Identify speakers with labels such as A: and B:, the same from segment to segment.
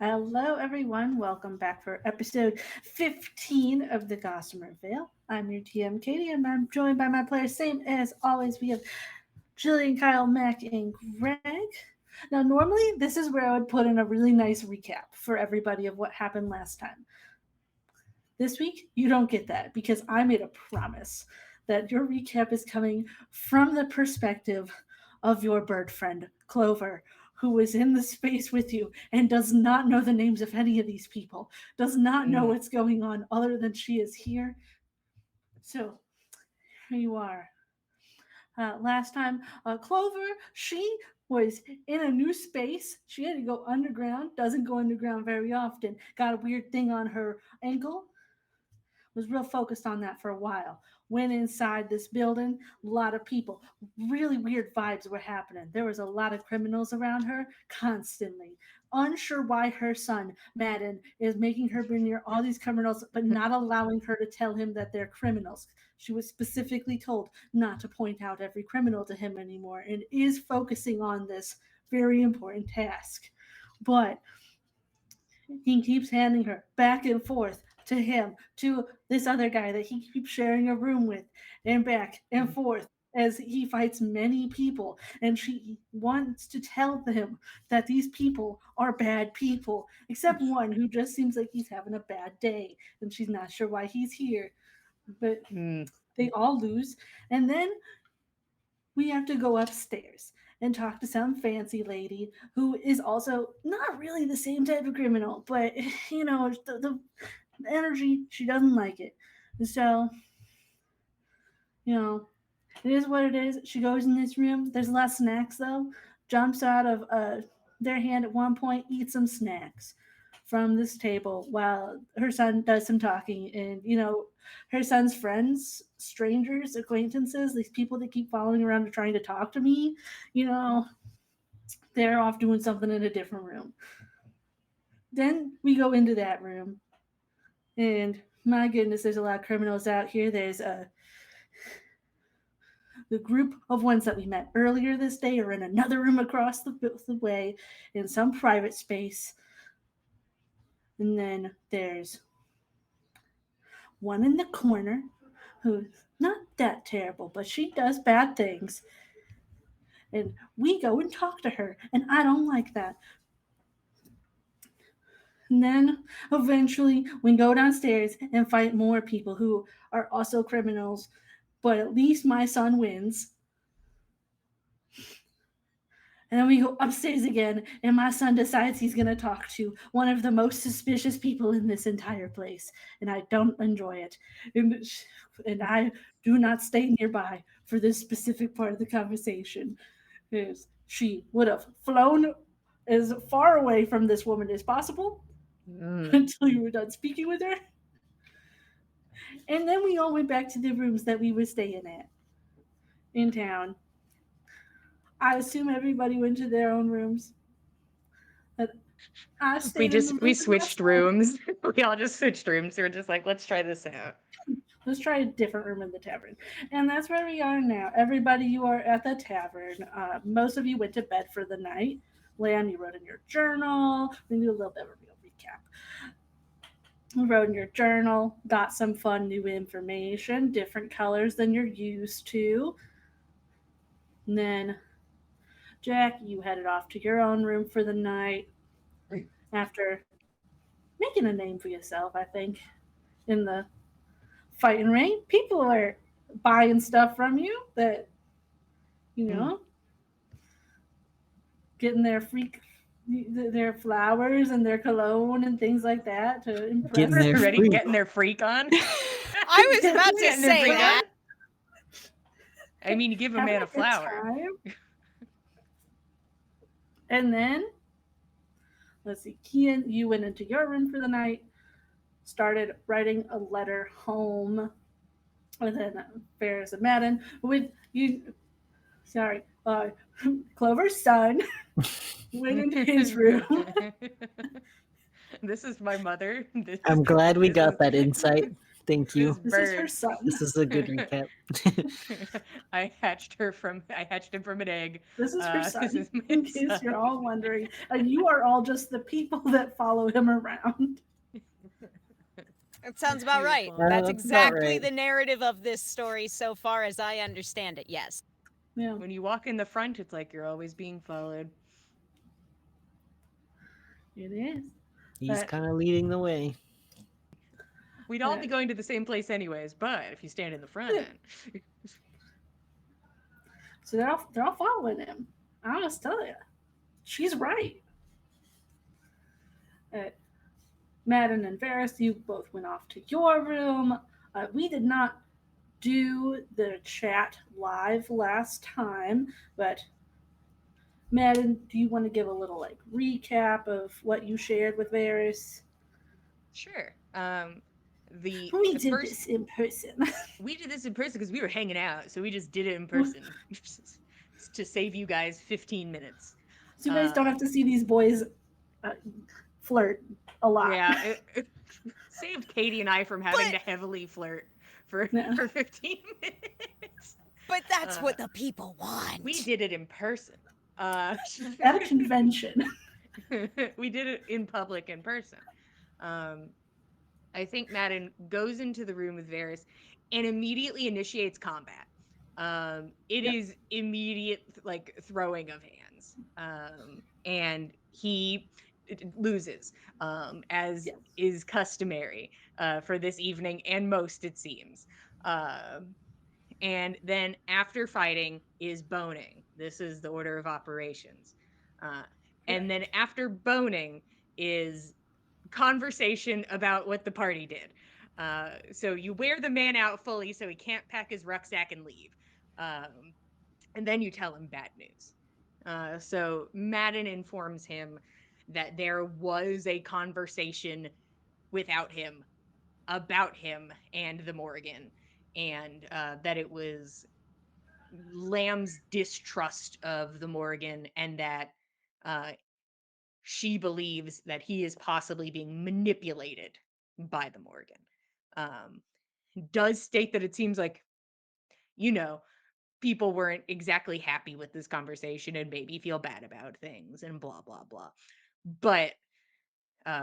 A: Hello, everyone. Welcome back for episode 15 of the Gossamer Veil. I'm your TM, Katie, and I'm joined by my players. Same as always, we have Jillian, Kyle, Mac, and Greg. Now, normally, this is where I would put in a really nice recap for everybody of what happened last time. This week, you don't get that because I made a promise that your recap is coming from the perspective of your bird friend, Clover, who is in the space with you and does not know the names of any of these people, does not know
B: Mm.
A: what's going on other than she is here. So, here you are. Last time, Clover, she was in a new space. She had to go underground, doesn't go underground very often. Got a weird thing on her ankle, was real focused on that for a while. Went inside this building, a lot of people, really weird vibes were happening. There was a lot of criminals around her constantly. Unsure why her son, Madden, is making her bring near all these criminals, but not allowing her to tell him that they're criminals. She was specifically told not to point out every criminal to him anymore and is focusing on this very important task. But he keeps handing her back and forth to him, to this other guy that he keeps sharing a room with, and back and forth as he fights many people. And she wants to tell him that these people are bad people, except one who just seems like he's having a bad day, and she's not sure why he's here. But
B: Mm.
A: they all lose. And then we have to go upstairs and talk to some fancy lady who is also not really the same type of criminal, but the energy, she doesn't like it. So, you know, it is what it is. She goes in this room. There's less snacks though. Jumps out of their hand at one point, eats some snacks from this table while her son does some talking. And her son's friends, strangers, acquaintances, these people that keep following around and trying to talk to me, you know, they're off doing something in a different room. Then we go into that room, and my goodness, there's a lot of criminals out here. There's the group of ones that we met earlier this day are in another room across the way in some private space. And then there's one in the corner who's not that terrible, but she does bad things. And we go and talk to her, and I don't like that. And then eventually we go downstairs and fight more people who are also criminals, but at least my son wins. And then we go upstairs again, and my son decides he's going to talk to one of the most suspicious people in this entire place. And I don't enjoy it. And I do not stay nearby for this specific part of the conversation. Because she would have flown as far away from this woman as possible
B: Mm.
A: until you were done speaking with her. And then we all went back to the rooms that we were staying at in town. I assume everybody went to their own rooms. But I
B: We
A: stayed in the
B: just
A: room
B: we
A: with my
B: switched
A: son.
B: rooms. We all just switched rooms. We were just like, let's try this out.
A: Let's try a different room in the tavern. And that's where we are now. Everybody, you are at the tavern. Most of you went to bed for the night. Lamb, you wrote in your journal. We do a little bit of a real recap. You wrote in your journal, got some fun new information, different colors than you're used to. And then, Jack, you headed off to your own room for the night after making a name for yourself, I think, in the fighting ring. People are buying stuff from you that, you
B: Mm.
A: know, getting their flowers and their cologne and things like that to
C: Getting
A: impress
C: their
B: Ready,
A: people.
C: free.
B: getting their freak on.
D: I was about to
B: Getting their
D: say
B: freak on.
D: that.
B: I mean, you give a
A: Having
B: man
A: a
B: a
A: good
B: flower.
A: time. And then, let's see, Kian, you went into your room for the night, started writing a letter home. And then Ferris and Madden with you. Sorry, Clover's son went into his room.
B: This is my mother. This
C: I'm glad we
B: this
C: got
B: is
C: that insight. Thank
B: This
C: you.
A: This is her
B: bird.
A: son.
C: This is a good recap.
B: I hatched him from an egg.
A: This is her
B: This
A: son,
B: is my
A: in case
B: son.
A: you're all wondering. And you are all just the people that follow him around.
D: It sounds about right.
B: Beautiful.
D: That's
C: That's about
D: exactly
C: right.
D: the narrative of this story so far as I understand it. Yes.
A: Yeah,
B: When you walk in the front, it's like you're always being followed.
A: it is.
C: He's
A: But,
C: kind of leading the way.
B: We'd all be going to the same place anyways, but if you stand in the front end.
A: so they're all following him. I'll just tell you, she's right. Uh, Madden and Varys, you both went off to your room. We did not do the chat live last time, but Madden, do you want to give a little like recap of what you shared with Varys?
B: Sure. The
A: We did
B: first
A: this in person.
B: we did this in person because we were hanging out, so we just did it in person to save you guys 15 minutes.
A: So you guys don't have to see these boys uh, flirt a lot.
B: Yeah, it saved Katie and I from having
D: But-
B: to heavily flirt for
A: Yeah.
B: for 15 minutes.
D: But that's what the people want.
B: We did it in person.
A: At a convention.
B: We did it in public in person. I think Madden goes into the room with Varys and immediately initiates combat. It
A: Yep.
B: is immediate like throwing of hands. And he loses, as
A: Yes.
B: is customary for this evening and most, it seems. And then after fighting is boning. This is the order of operations. And then after boning is conversation about what the party did. So you wear the man out fully so he can't pack his rucksack and leave. And then you tell him bad news. So Madden informs him that there was a conversation without him about him and the Morgan, and that it was Lamb's distrust of the Morgan, and that uh, she believes that he is possibly being manipulated by the Morgan. Um, does state that it seems like, you know, people weren't exactly happy with this conversation and maybe feel bad about things and blah, blah, blah. But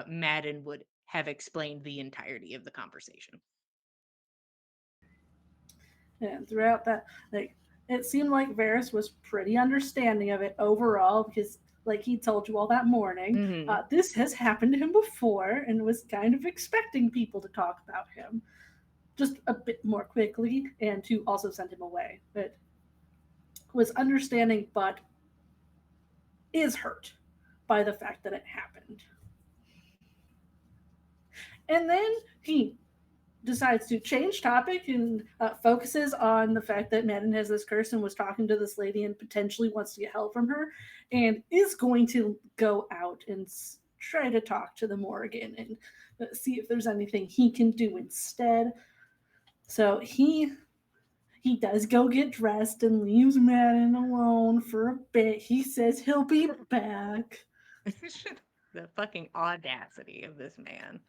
B: Madden would have explained the entirety of the conversation.
A: And throughout that, like, it seemed like Varys was pretty understanding of it overall because, like he told you all that morning,
B: Mhm.
A: this has happened to him before and was kind of expecting people to talk about him just a bit more quickly and to also send him away. But was understanding, but is hurt by the fact that it happened. And then he decides to change topic and focuses on the fact that Madden has this curse and was talking to this lady and potentially wants to get help from her and is going to go out and try to talk to the Morgan and see if there's anything he can do instead. So he does go get dressed and leaves Madden alone for a bit. He says he'll be back.
B: The fucking audacity of this man.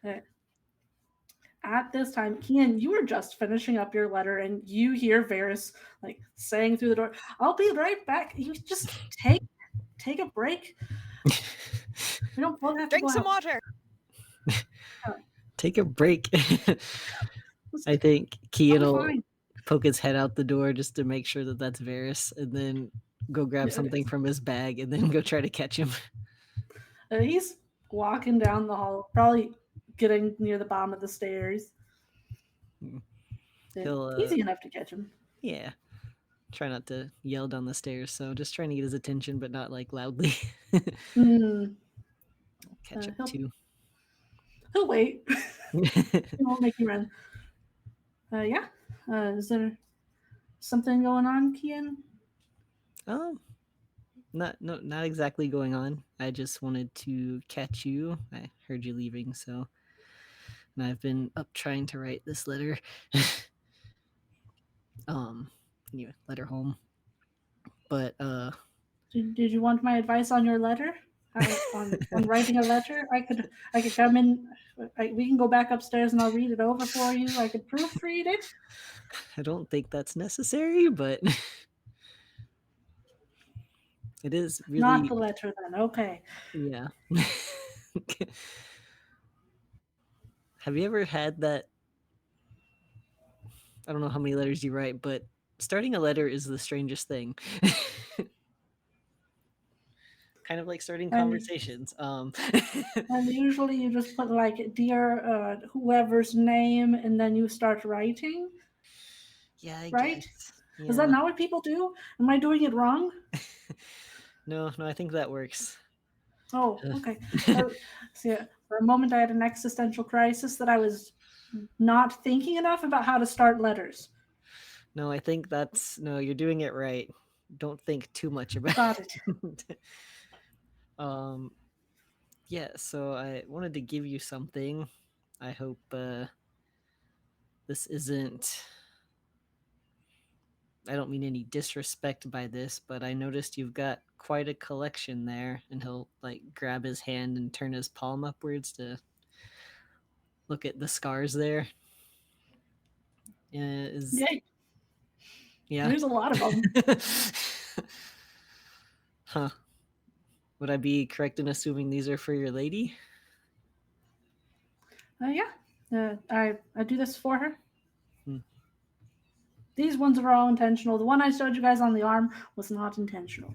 A: At this time, Kian, you were just finishing up your letter and you hear Varys like saying through the door, I'll be right back. You just take a break. We don't both have to
D: Drink
A: go
D: some
A: out.
D: water.
C: Take a break. I think Kian
A: I'll be
C: will
A: fine.
C: poke his head out the door just to make sure that that's Varys, and then go grab
A: Yeah, it
C: something
A: is.
C: from his bag, and then go try to catch him.
A: He's walking down the hall, probably getting near the bottom of the stairs.
C: He'll,
A: Easy enough to catch him.
C: Yeah. Try not to yell down the stairs, so just trying to get his attention, but not like loudly.
A: Mm,
C: Catch up
A: he'll-
C: too.
A: He'll wait. He won't make you run. Yeah. Is there something going on, Kian?
C: Oh, not exactly going on. I just wanted to catch you. I heard you leaving, so and I've been up trying to write this letter. Anyway, letter home. But
A: Did you want my advice on your letter? on writing a letter. I could come in. We can go back upstairs and I'll read it over for you. I could proofread it.
C: I don't think that's necessary, but it is
A: Not
C: really,
A: the letter then. Okay.
C: yeah. Have you ever had that? I don't know how many letters you write, but starting a letter is the strangest thing. Kind of like starting
A: And
C: conversations.
A: and usually you just put like dear whoever's name and then you start writing,
C: Yeah, I
A: right?
C: guess.
A: Is that
C: Yeah.
A: not what people do? Am I doing it wrong?
C: No, I think that works.
A: Oh, okay. See, for a moment I had an existential crisis that I was not thinking enough about how to start letters.
C: No, I think no, you're doing it right. Don't think too much about
A: Got it.
C: it. um yeah, so I wanted to give you something. I hope this isn't, I don't mean any disrespect by this, but I noticed you've got quite a collection there, and he'll like grab his hand and turn his palm upwards to look at the scars there.
A: Yay.
C: Yeah.
A: There's a lot of them.
C: Huh. Would I be correct in assuming these are for your lady?
A: Yeah. I do this for her.
C: Hmm.
A: These ones are all intentional. The one I showed you guys on the arm was not intentional.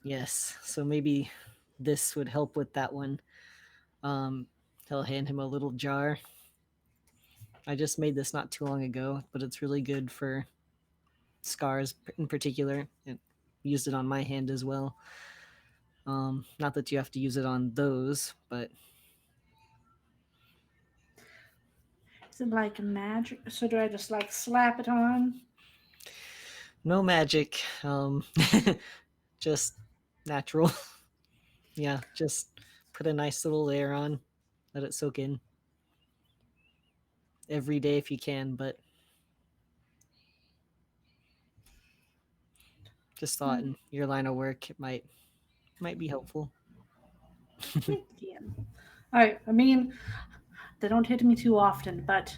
C: Yes. So maybe this would help with that one. He'll hand him a little jar. I just made this not too long ago, but it's really good for scars in particular. It used it on my hand as well. Not that you have to use it on those, but
A: Is it like magic? So do I just like slap it on?
C: no magic. Just natural. Yeah, just put a nice little layer on, let it soak in every day if you can, but just thought in your line of work it might be helpful.
A: Yeah. I mean, they don't hit me too often, but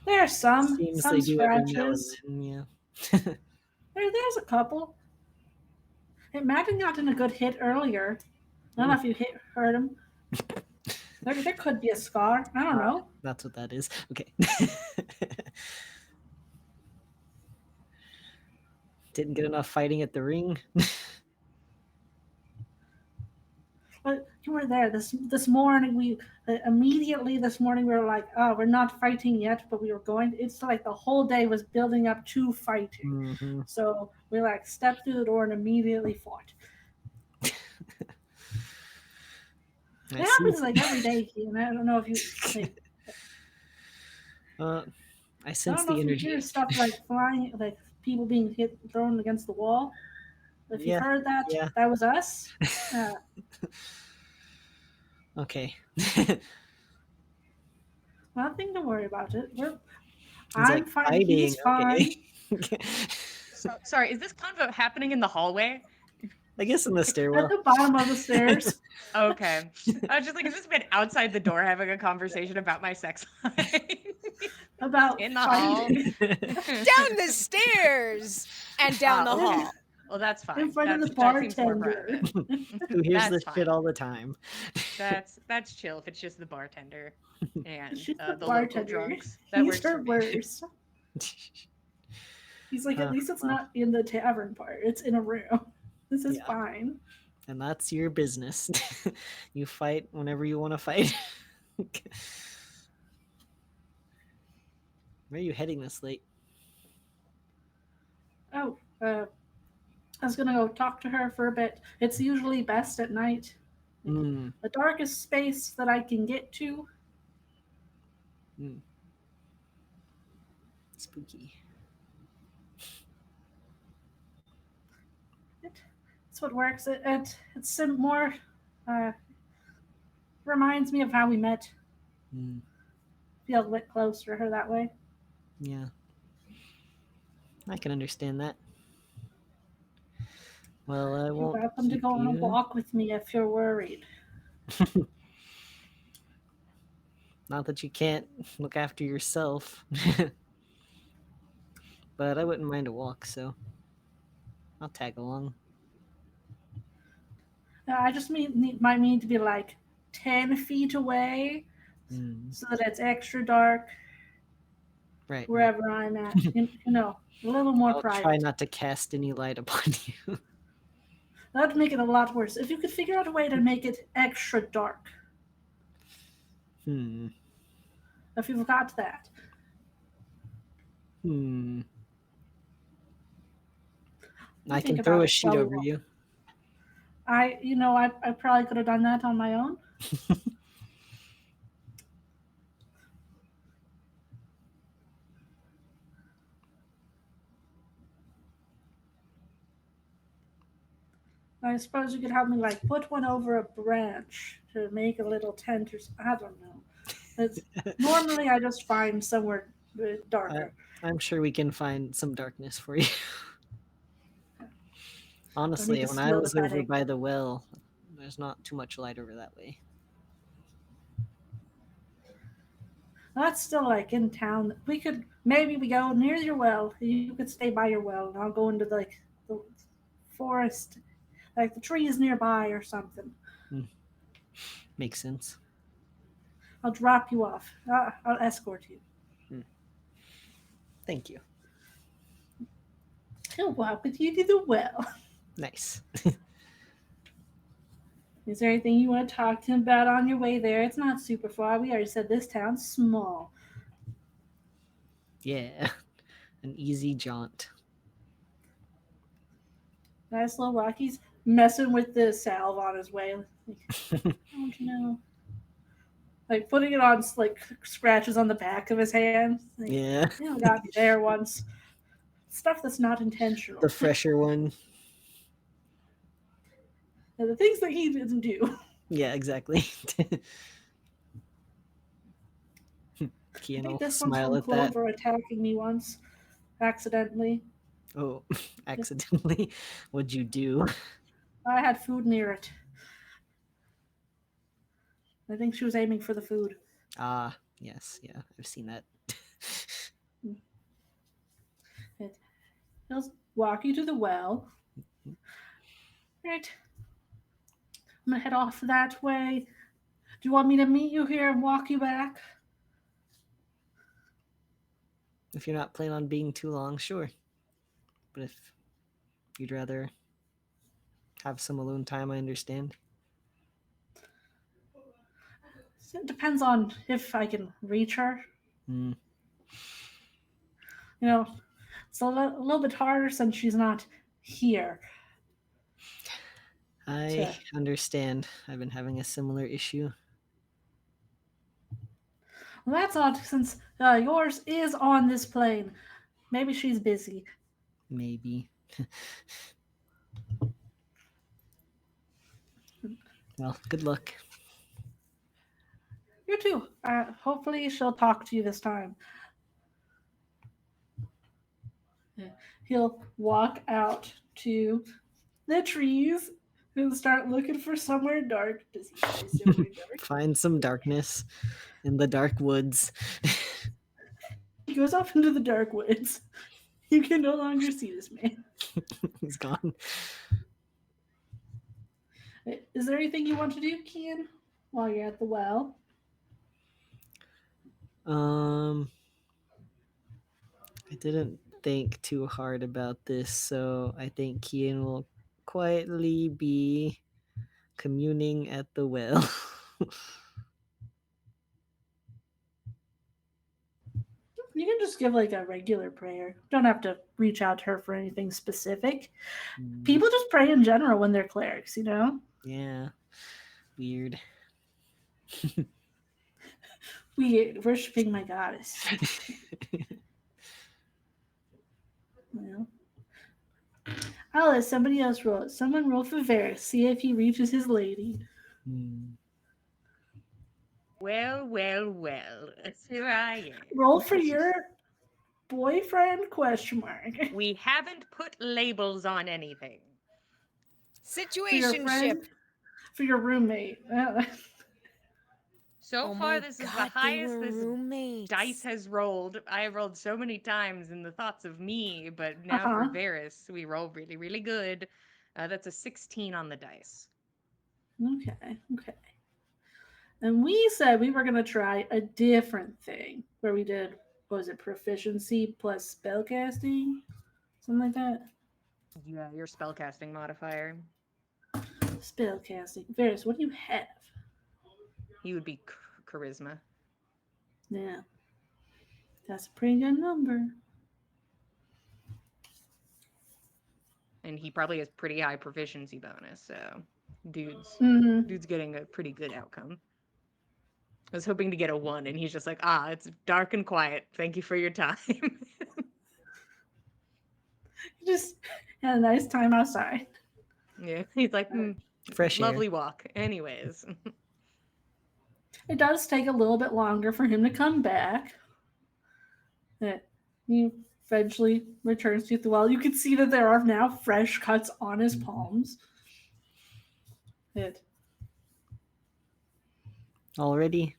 A: there are
C: Seems
A: some
C: they do every now and
A: scratches.
C: then, yeah.
A: There's a couple. Imagine gotten a good hit earlier. I don't know if you heard him. There could be a scar. I don't know.
C: That's what that is. Okay. Didn't get enough fighting at the ring.
A: But you were there this morning. We immediately this morning we were like, oh, we're not fighting yet, but we were going. It's like the whole day was building up to fighting.
C: Mm-hmm.
A: So we like stepped through the door and immediately fought. It happens like every day, and I don't know if you like.
C: I
A: I
C: sense
A: don't know
C: the
A: if you
C: energy.
A: hear stuff like flying, like people being thrown against the wall. If you've heard that,
C: yeah.
A: that was us.
C: Okay.
A: Nothing to worry about it.
C: He's
A: I'm
C: like
A: fine.
C: fighting.
A: He's fine.
C: Okay.
B: So, sorry, is this convo happening in the hallway?
C: I guess in the
A: At
C: stairwell.
A: the bottom of the stairs.
B: Okay. I was just like, is this man outside the door having a conversation about my sex life?
A: About
B: In the hall?
A: fighting.
D: Down the stairs and down the hall.
B: Well, that's fine.
A: In front of the
B: That seems more
A: bartender.
B: private.
C: Who hears
B: That's
C: this
B: fine.
C: shit all the time.
B: That's chill if it's just the bartender and
A: She's
B: the local
A: bartender.
B: drunks. That
A: He's
B: works for
A: her
B: me.
A: worst. He's like, at least it's not in the tavern part. It's in a room. This is fine.
C: And that's your business. You fight whenever you want to fight. Where are you heading this late?
A: Oh, I was gonna go talk to her for a bit. It's usually best at night.
C: Mm.
A: The darkest space that I can get to.
C: Spooky.
A: It's what works. It's more reminds me of how we met. Feel a bit closer to her that way.
C: Yeah. I can understand that. Well, I
A: You're
C: won't
A: welcome to
C: keep
A: go on a
C: you.
A: walk with me if you're worried.
C: Not that you can't look after yourself, but I wouldn't mind a walk, so I'll tag along.
A: I just might need to be like 10 feet away
C: Mm,
A: so that it's extra dark
C: right, right.
A: wherever I'm at. A little more
C: I'll try
A: private.
C: not to cast any light upon you.
A: That'd make it a lot worse. If you could figure out a way to make it extra dark,
C: Hmm.
A: if you've got that.
C: Hmm.
A: You
C: I
A: think
C: can throw
A: about
C: a
A: it
C: sheet
A: while we
C: over
A: walk.
C: you.
A: I probably could have done that on my own. I suppose you could help me like put one over a branch to make a little tent or I don't know. It's normally I just find somewhere
C: I,
A: darker.
C: I'm sure we can find some darkness for you.
A: Don't need
C: Honestly,
A: to
C: when I
A: steal the
C: was over
A: bedding.
C: by the well, there's not too much light over that way.
A: That's still like in town. We could maybe we go near your well. You could stay by your well, and I'll go into like the forest, like the trees nearby or something.
C: Hmm. Makes sense.
A: I'll drop you off. I'll escort you.
C: Thank you.
A: He'll walk with you to the well.
C: Nice.
A: Is there anything you want to talk to him about on your way there? It's not super far. We already said this town's small.
C: Yeah. An easy jaunt.
A: Nice little walk. He's messing with the salve on his way. Like, don't you know? Like putting it on like scratches on the back of his hand. Like,
C: Yeah.
A: got me there once. Stuff that's not intentional.
C: The fresher one.
A: And the things that he didn't do.
C: Yeah, exactly.
A: I
C: Kian
A: think
C: will
A: this one's
C: smile
A: from
C: at that.
A: Clover attacking me once, accidentally.
C: Oh, accidentally. What'd you do?
A: I had food near it. I think she was aiming for the food.
C: Ah, yes, yeah, I've seen that.
A: He'll walk you to the well. Right. I'm gonna head off that way. Do you want me to meet you here and walk you back?
C: If you're not planning on being too long, sure. But if you'd rather have some alone time, I understand.
A: It depends on if I can reach her.
C: Hmm.
A: It's a little bit harder since she's not here.
C: I understand. I've been having a similar issue.
A: Well, that's odd since yours is on this plane. Maybe she's busy.
C: Maybe. Well, good luck.
A: You too. Hopefully she'll talk to you this time. He'll walk out to the trees and start looking for somewhere dark. Does he find somewhere dark?
C: Find some darkness in the dark woods.
A: He goes off into the dark woods. You can no longer see this man.
C: He's gone.
A: Is there anything you want to do, Kian, while you're at the well?
C: I didn't think too hard about this, so I think Kian will quietly be communing at the well.
A: You can just give like a regular prayer. Don't have to reach out to her for anything specific. People just pray in general when they're clerics, you know?
C: Yeah. Weird.
A: Weird. Worshipping my goddess. Well, I'll let somebody else roll it. Someone roll for Varys. See if he reaches his lady.
C: Hmm.
B: Well, well, well. Here I am.
A: Roll for your boyfriend? Question mark.
B: We haven't put labels on anything.
A: for your
D: Situationship.
A: friend, for your roommate.
B: So
D: Oh
B: far,
D: my
B: this is the
D: god, they
B: highest
D: were
B: this
D: roommates.
B: dice has rolled. I have rolled so many times in the thoughts of me, but now for
A: Uh-huh.
B: Varys, we roll really, really good. That's a 16 on the dice.
A: Okay, okay. And we said we were gonna try a different thing where we did, what was it, proficiency plus spellcasting, something like that.
B: Yeah, your spellcasting modifier.
A: Spellcasting. Varys, what do you have?
B: He would be charisma.
A: Yeah, that's a pretty good number.
B: And he probably has pretty high proficiency bonus, so dude's
A: Mm-hmm.
B: dude's getting a pretty good outcome. I was hoping to get a 1, and he's just like, it's dark and quiet. Thank you for your time.
A: Just had a nice time outside.
B: Yeah, he's like,
C: Fresh air.
B: lovely walk. Anyways.
A: It does take a little bit longer for him to come back. That he eventually returns to the well. You can see that there are now fresh cuts on his palms. It
C: Already?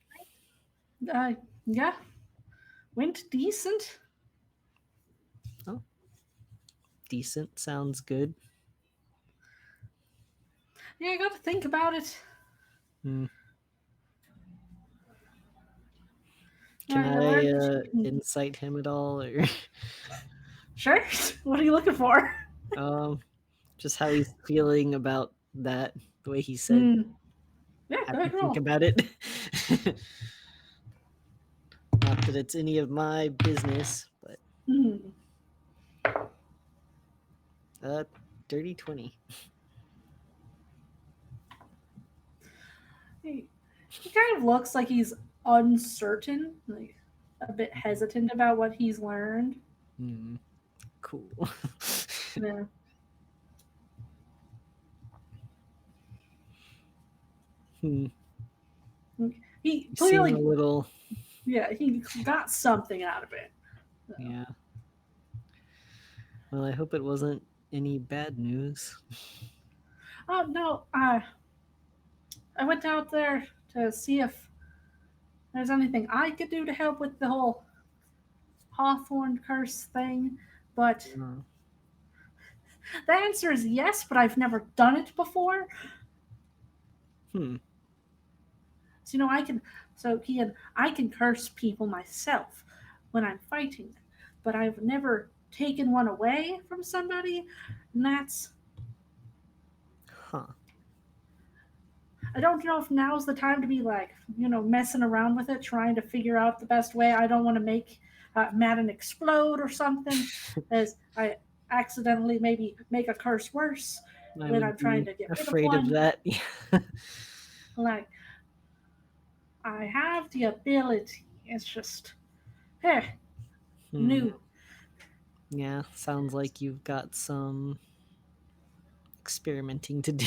A: yeah, went decent.
C: Decent. Sounds good.
A: Yeah, I got to think about it.
C: Hmm.
A: Yeah,
C: Can
A: I
C: I
A: learned.
C: insight him at all, or
A: Sure. What are you looking for?
C: just how he's feeling about that? The way he said,
A: Hmm. Yeah,
C: "Have
A: go
C: to
A: ahead,
C: think
A: roll.
C: about it." Not that it's any of my business, but
A: Hmm.
C: dirty 20.
A: He kind of looks like he's uncertain, like a bit hesitant about what he's learned.
C: Hmm. Cool.
A: Yeah.
C: Hmm.
A: He
C: You seem a
A: clearly,
C: little,
A: yeah, he got something out of it. So.
C: yeah. Well, I hope it wasn't any bad news.
A: Oh no, I went out there to see if there's anything I could do to help with the whole Hawthorne curse thing, but
C: Uh,
A: the answer is yes, but I've never done it before.
C: hmm.
A: So I can curse people myself when I'm fighting them, but I've never taken one away from somebody, and that's
C: Huh.
A: I don't know if now's the time to be like, messing around with it, trying to figure out the best way. I don't want to make Madden explode or something, as I accidentally maybe make a curse worse
C: I
A: when
C: would
A: I'm trying
C: be
A: to get rid of
C: afraid of
A: one.
C: that.
A: Like, I have the ability. It's just, eh,
C: Hmm.
A: new.
C: Yeah, sounds like you've got some experimenting to do.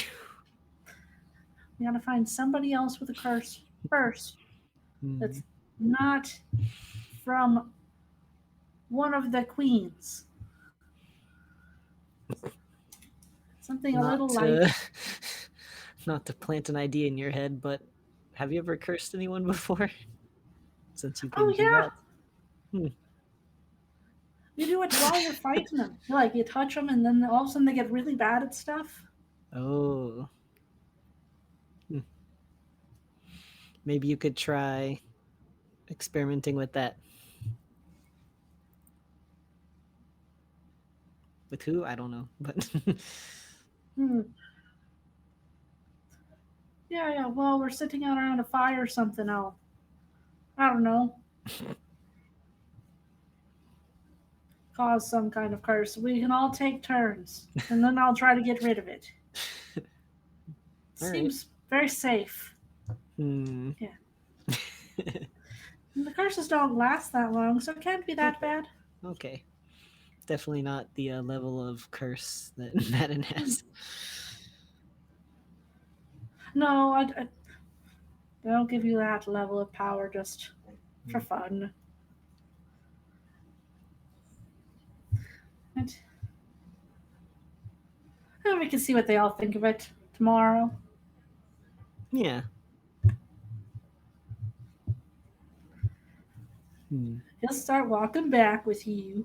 A: We gotta find somebody else with a curse first
C: Hmm.
A: that's not from one of the queens. Something a
C: Not
A: little light.
C: to not to plant an idea in your head, but have you ever cursed anyone before? Since you
A: Oh
C: can do
A: yeah,
C: that? Hmm.
A: you do it while you're fighting them. You touch them, and then all of a sudden they get really bad at stuff.
C: Oh. Hmm. Maybe you could try experimenting with that. With who? I don't know, but
A: Hmm. Yeah, yeah. Well, we're sitting out around a fire or something. I don't know, cause some kind of curse. We can all take turns, and then I'll try to get rid of it.
C: all right.
A: Seems very safe.
C: Hmm.
A: Yeah. And the curses don't last that long, so it can't be that
C: Okay.
A: bad.
C: Okay. Definitely not the level of curse that Madden has.
A: No, I don't give you that level of power just for fun. And we can see what they all think of it tomorrow.
C: Yeah.
A: He'll start walking back with you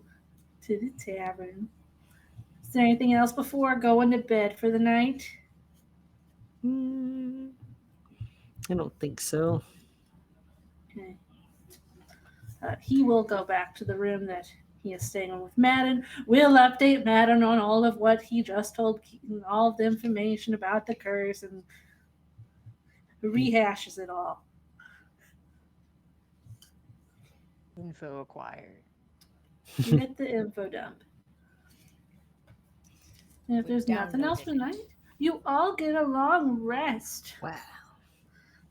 A: to the tavern. Is there anything else before going to bed for the night?
C: Hmm. I don't think so.
A: Okay. He will go back to the room that he is staying in with Madden. We'll update Madden on all of what he just told Keaton, all of the information about the curse, and rehashes it all.
B: Info acquired.
A: You hit the info dump. And if
D: We
A: there's nothing else
D: downloaded
A: for
D: it.
A: tonight, you all get a long rest.
C: Wow.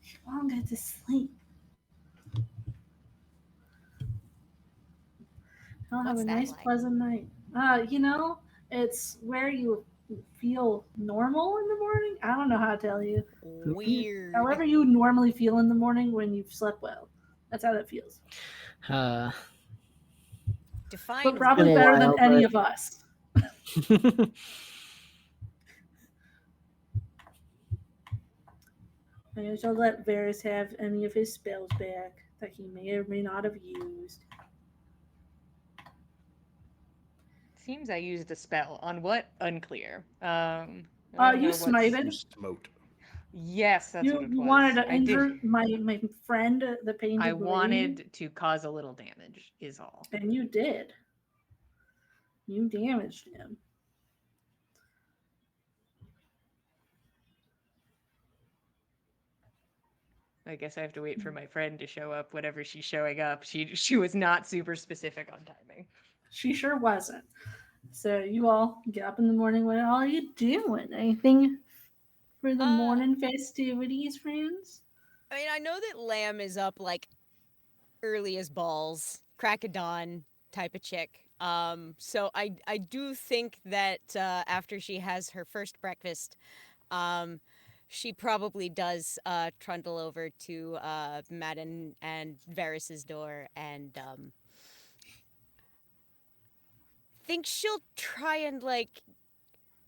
A: You all get to sleep. I'll have
D: What's
A: a
D: that
A: nice,
D: like?
A: pleasant night. It's where you feel normal in the morning. I don't know how to tell you.
D: Weird.
A: However you normally feel in the morning when you've slept well. That's how that feels.
D: Define
A: But probably
C: been a
A: better than
C: while,
A: any
C: but-
A: of us. I shall let Varys have any of his spells back that he may or may not have used.
B: Seems I used a spell. On what? Unclear. I
A: You
B: don't know what's-
A: smited.
E: Smote.
B: Yes, that's what it
A: You
B: was.
A: wanted to
B: I did.
A: injure my friend, the painted
B: I
A: lady,
B: wanted to cause a little damage, is all.
A: and you did. You damaged him.
B: I guess I have to wait for my friend to show up whenever she's showing up. She was not super specific on timing.
A: She sure wasn't. So you all get up in the morning. What are you doing? Anything for the morning festivities, friends?
D: I mean, I know that Lamb is up like early as balls, crack of dawn type of chick. So I do think that after she has her first breakfast, she probably does trundle over to Madden and Varys's door and think she'll try and like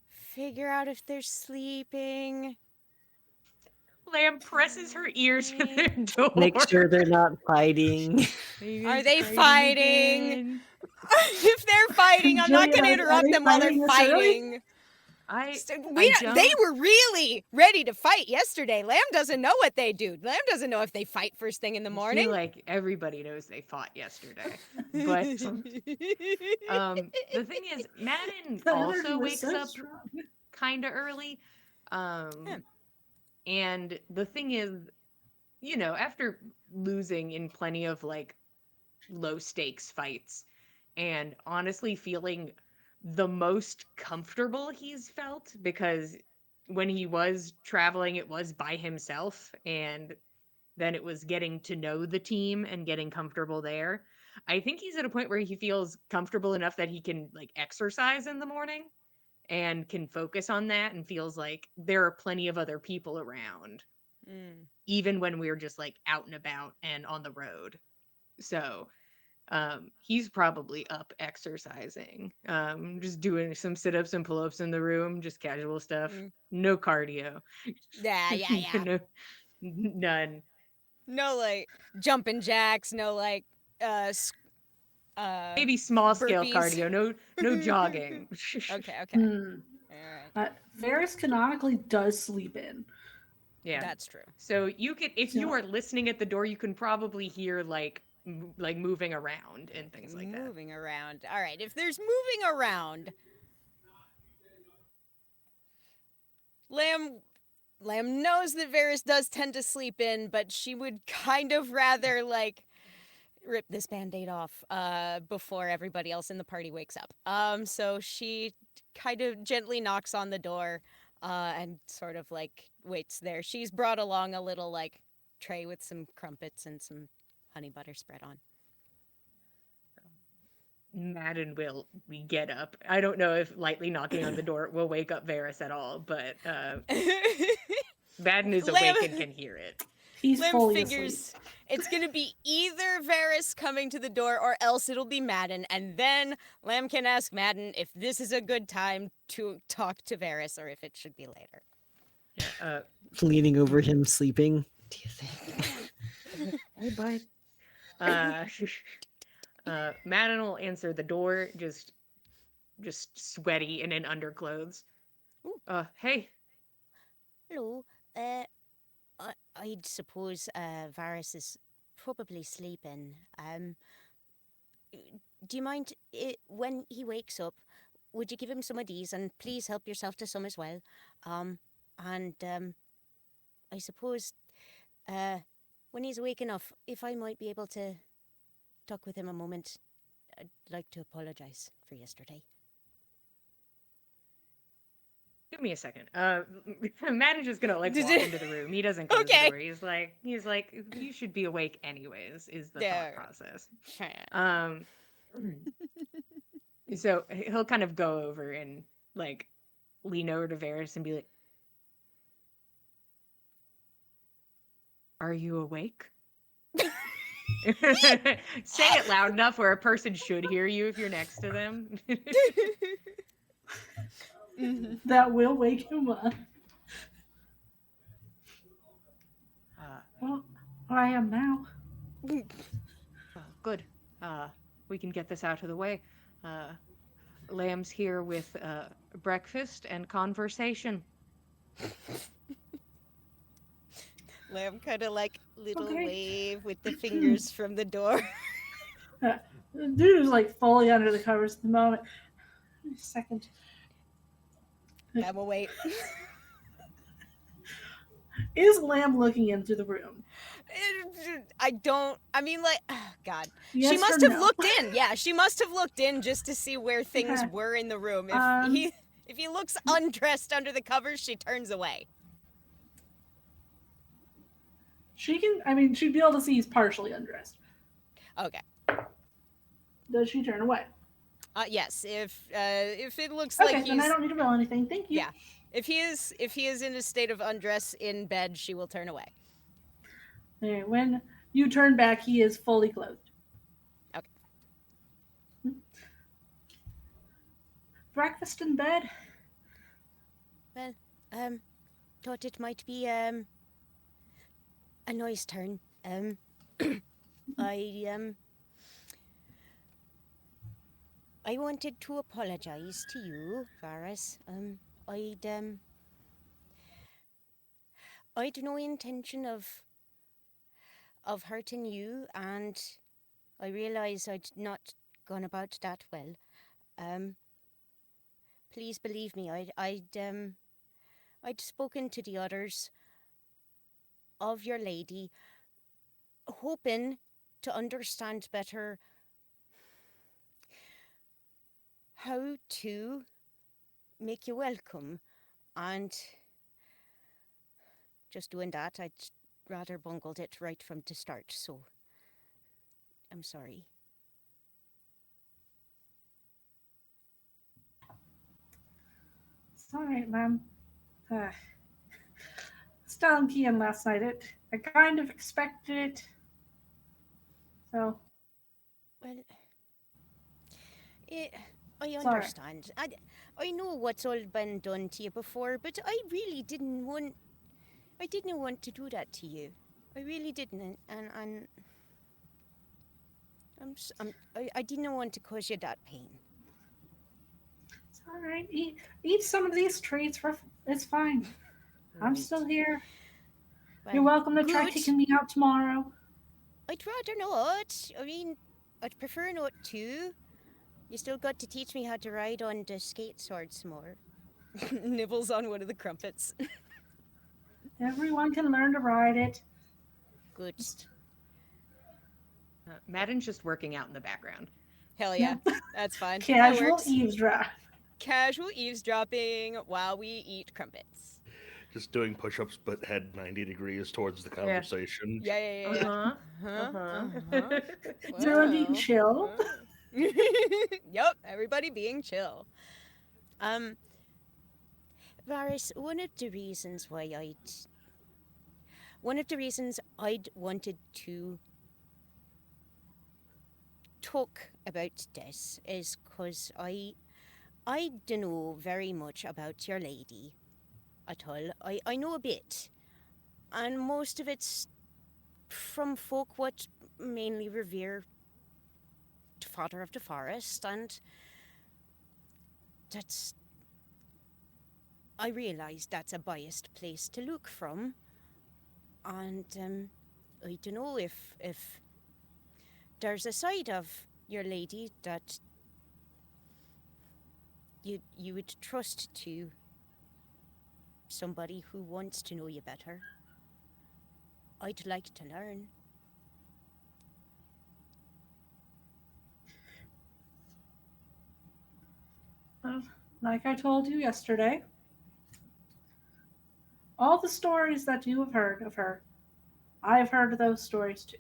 D: figure out if they're sleeping.
B: Lamb presses her ears to their door.
C: Make sure they're not fighting.
D: Are they fighting?
B: again?
D: If they're fighting, I'm not going to
A: Jillian, are
D: interrupt
A: they
D: them while they're
A: fighting this early?
D: fighting. They
B: don't-
D: were really ready to fight yesterday. Lamb doesn't know what they do. Lamb doesn't know if they fight first thing in the
B: I
D: morning.
B: feel like everybody knows they fought yesterday. But the thing is, Madden
A: The
B: also
A: energy was
B: wakes
A: so
B: up
A: strong.
B: kind of early. And the thing is, after losing in plenty of like low stakes fights and honestly feeling the most comfortable he's felt, because when he was traveling it was by himself, and then it was getting to know the team and getting comfortable there. I think he's at a point where he feels comfortable enough that he can like exercise in the morning and can focus on that, and feels like there are plenty of other people around even when we're just like out and about and on the road. So he's probably up exercising, just doing some sit-ups and pull-ups in the room, just casual stuff. No cardio.
D: Yeah.
B: No, none.
D: No like jumping jacks. No like
B: Maybe small scale
D: burpees.
B: cardio. No jogging.
D: Okay.
A: Hmm.
D: All right.
A: Varys canonically does sleep in.
B: Yeah,
D: That's true.
B: so you could, if you
A: So-
B: are listening at the door, you can probably hear like moving around and things like that.
D: Moving around. All right. If there's moving around, Lamb knows that Varys does tend to sleep in, but she would kind of rather like rip this band-aid off before everybody else in the party wakes up. So she kind of gently knocks on the door and sort of like waits there. She's brought along a little like tray with some crumpets and some honey butter spread on.
B: Madden will get up. I don't know if lightly knocking on the door will wake up Varys at all, but Madden is
D: Lamb-
B: awake and can hear it.
A: He's
D: Lim
A: fully
D: figures
A: asleep.
D: it's gonna be either Varys coming to the door or else it'll be Madden, and then Lam can ask Madden if this is a good time to talk to Varys or if it should be later.
B: Yeah,
C: Leaning over him, sleeping. Do you think?
B: hey, bud. Madden will answer the door, just sweaty and in underclothes.
D: Ooh.
B: Hey.
D: Hello. I'd suppose Varys is probably sleeping. Do you mind when he wakes up? Would you give him some of these, and please help yourself to some as well? And I suppose when he's awake enough, if I might be able to talk with him a moment, I'd like to apologize for yesterday.
B: Give me a second. Matt is just gonna like walk into the room. He doesn't close
D: Okay.
B: the door. He's like, you should be awake anyways. Is the
D: There.
B: thought process. So he'll kind of go over and like lean over to Varys and be like, "Are you awake?" Say it loud enough where a person should hear you if you're next to them.
A: That will wake him up. Well, I am now.
B: Good. We can get this out of the way. Lamb's here with breakfast and conversation.
D: Lamb kind of like little
A: Okay.
D: wave with the fingers from the door.
A: The dude is like fully under the covers at the moment. Wait a second.
D: Lamb will wait.
A: Is Lamb looking into the room?
D: I mean, like, oh, God.
A: Yes
D: She
A: or
D: must have
A: no?
D: looked in. Yeah, she must have looked in just to see where things
A: Okay.
D: were in the room. If he looks undressed under the covers, she turns away.
A: She can. I mean, she'd be able to see he's partially undressed.
D: Okay.
A: Does she turn away?
D: Yes. If it looks
A: Okay,
D: like
A: then I
D: he's
A: don't need to roll anything. Thank you.
D: yeah, if he is in a state of undress in bed, she will turn away.
A: Okay, when you turn back, he is fully clothed.
D: Okay.
A: Breakfast in bed.
D: Well, thought it might be a nice turn. I wanted to apologize to you, Varys. I'd no intention of hurting you, and I realize I'd not gone about that well. Please believe me. I'd spoken to the others of your lady, hoping to understand better how to make you welcome, and just doing that, I'd rather bungled it right from the start, so I'm sorry.
A: It's all right, ma'am. I was telling Kian last night. I kind of expected it. So.
D: Well, I
A: It's all right.
D: understand. I know what's all been done to you before, but I really didn't want. I didn't want to do that to you. I really didn't, and I didn't want to cause you that pain.
A: It's all right. Eat some of these treats. It's fine. I'm still here.
D: Well,
A: You're welcome to try
D: good.
A: taking me out tomorrow.
D: I'd rather not. I mean, I'd prefer not to. You still got to teach me how to ride on the skate sword some more. Nibbles on one of the crumpets.
A: Everyone can learn to ride it.
D: Good.
B: Madden's just working out in the background.
D: Hell yeah. That's fine. That
A: Casual
D: works.
A: eavesdrop.
D: Casual eavesdropping while we eat crumpets.
E: Just doing push-ups, but head 90 degrees towards the conversation.
D: Yeah.
A: Is everyone being chill?
D: Yep, everybody being chill. Varys, one of the reasons why one of the reasons I'd wanted to talk about this is because I don't know very much about your lady at all. I know a bit, and most of it's from folk what mainly revere the father of the forest, and that's I realise that's a biased place to look from, and I don't know if there's a side of your lady that you would trust to somebody who wants to know you better. I'd like to learn.
A: Well, like I told you yesterday, all the stories that you have heard of her, I've heard those stories too.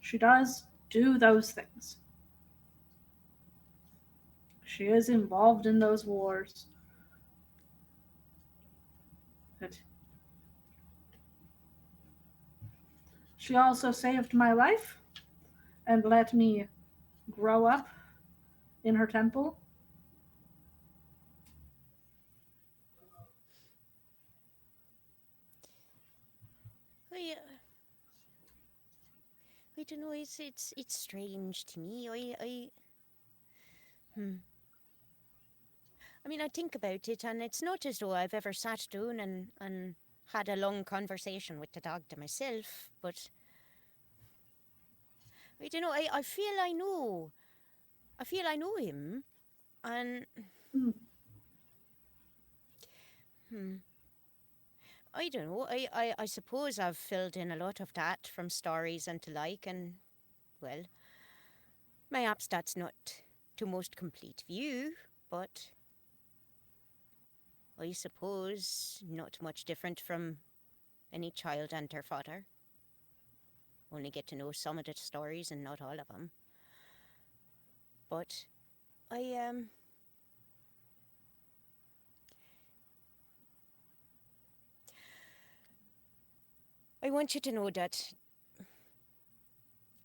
A: She does do those things. She is involved in those wars. But she also saved my life and let me grow up in her temple.
D: I, I don't know. It's strange to me. Hmm. I mean, I think about it, and it's not as though I've ever sat down and had a long conversation with the dog to myself, but I don't know. I feel I know. I feel I know him, and
A: Hmm.
D: hmm, I don't know. I suppose I've filled in a lot of that from stories and the like, and well, mayhaps that's not the most complete view, but I suppose not much different from any child and their father. Only get to know some of the stories and not all of them. But I I want you to know that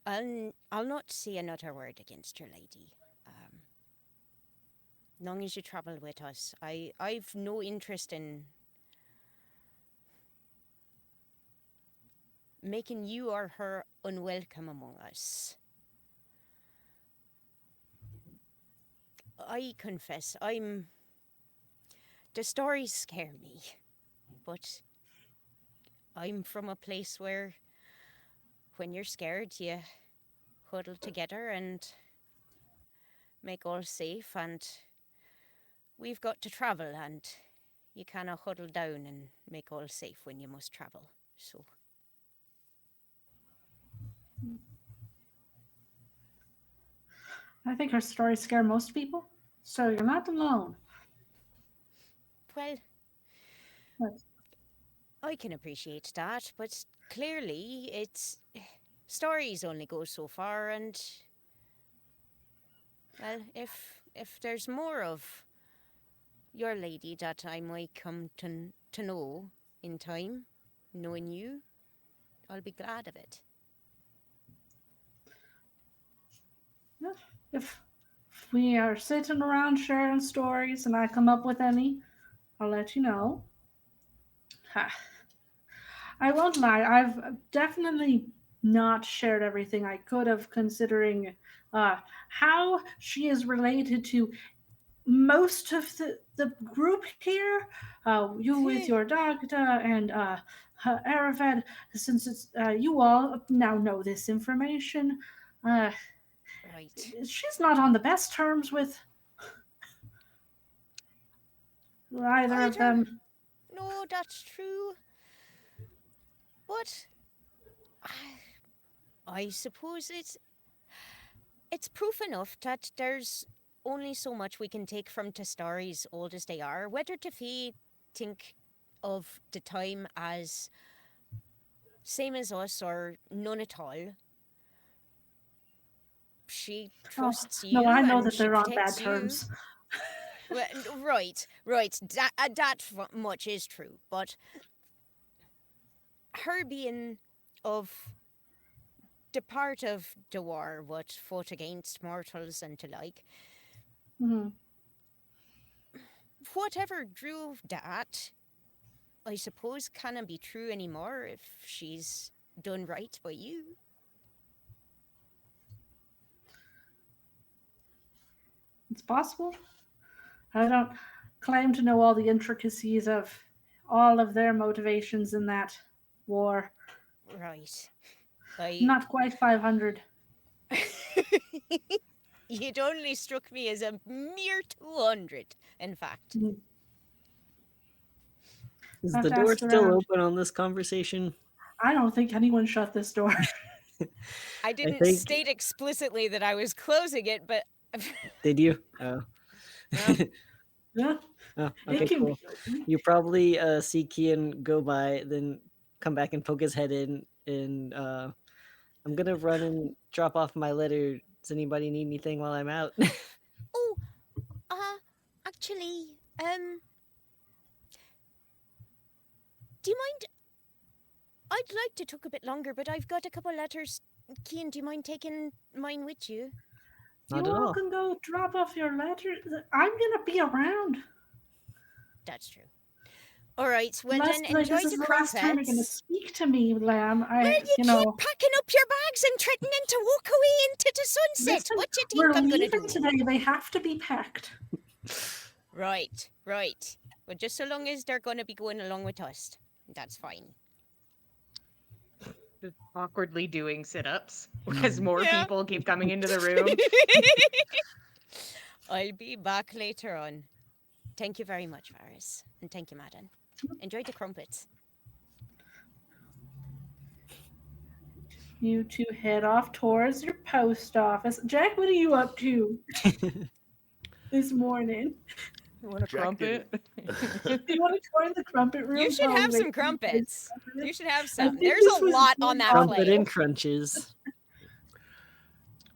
D: I'll not say another word against your lady. Long as you travel with us, I've no interest in making you or her unwelcome among us. I confess, the stories scare me, but I'm from a place where when you're scared, you huddle together and make all safe, and we've got to travel, and you cannot huddle down and make all safe when you must travel. So,
A: I think her stories scare most people, so you're not alone.
D: well,
A: But
D: I can appreciate that, but clearly it's stories only go so far, and well, if there's more of your lady that I might come to know in time, knowing you, I'll be glad of it.
A: yeah, if we are sitting around sharing stories and I come up with any, I'll let you know. Ha. I won't lie, I've definitely not shared everything I could have, considering how she is related to most of the group here. You with your doctor and Arafat, since it's, you all now know this information. Uh,
D: Right.
A: she's not on the best terms with either of
D: Either.
A: them.
D: No, that's true. But I suppose it's proof enough that there's only so much we can take from the stories, old as they are. Whether Tafi think of the time as same as us or none at all, she
A: Oh,
D: trusts
A: no,
D: you
A: I know
D: and
A: that
D: she
A: they're on bad
D: protects you.
A: terms.
D: Well, right. That much is true. But her being of the part of the war what fought against mortals and the like,
A: Mhm.
D: whatever drove that, I suppose cannot be true anymore if she's done right by you.
A: It's possible. I don't claim to know all the intricacies of all of their motivations in that war.
D: Right. I
A: Not quite 500.
D: It only struck me as a mere 200, in fact.
A: Mhm.
C: Is
A: Have
C: the
A: to
C: door
A: ask
C: still
A: around.
C: open on this conversation?
A: I don't think anyone shut this door.
D: I didn't
C: think-
D: state explicitly that I was closing it, but
C: Did you? Oh.
D: No.
A: Yeah,
C: Oh,
A: it
C: okay,
A: can
C: cool.
A: be open.
C: You probably see Kian go by, then come back and poke his head in, and I'm gonna run and drop off my letter. Does anybody need anything while I'm out?
D: oh, actually, do you mind? I'd like to talk a bit longer, but I've got a couple letters. Kian, do you mind taking mine with you?
C: Not
A: You
C: at
A: all
C: all.
A: can go drop off your letter. I'm gonna be around.
D: That's true. All right, well
A: Unless,
D: then,
A: like,
D: enjoy
A: this is
D: the
A: the last time you're gonna
D: crumpets.
A: speak to me, Lamb.
D: Well, you
A: You
D: keep
A: know,
D: packing up your bags and threatening to walk away into the sunset.
A: listen,
D: What do you
A: we're
D: think I'm gonna
A: leaving
D: do?
A: today. They have to be packed.
D: Right. Well, just so long as they're gonna be going along with us, that's fine.
B: Just awkwardly doing sit-ups as more
D: Yeah.
B: people keep coming into the room.
D: I'll be back later on. Thank you very much, Varys. And thank you, Madden. Enjoy the crumpets.
A: You two head off towards your post office. Jack, what are you up to this morning?
B: You want a
E: Jack
B: crumpet?
A: Do you want to tour the crumpet room?
D: You should
A: while
D: have
A: we
D: some
A: wait for
D: crumpets.
A: you
D: You should have
A: I
D: some.
A: think
D: There's
A: this
D: a
A: was
D: lot
A: one
D: on that
C: Trumpet
D: plate.
C: and crunches.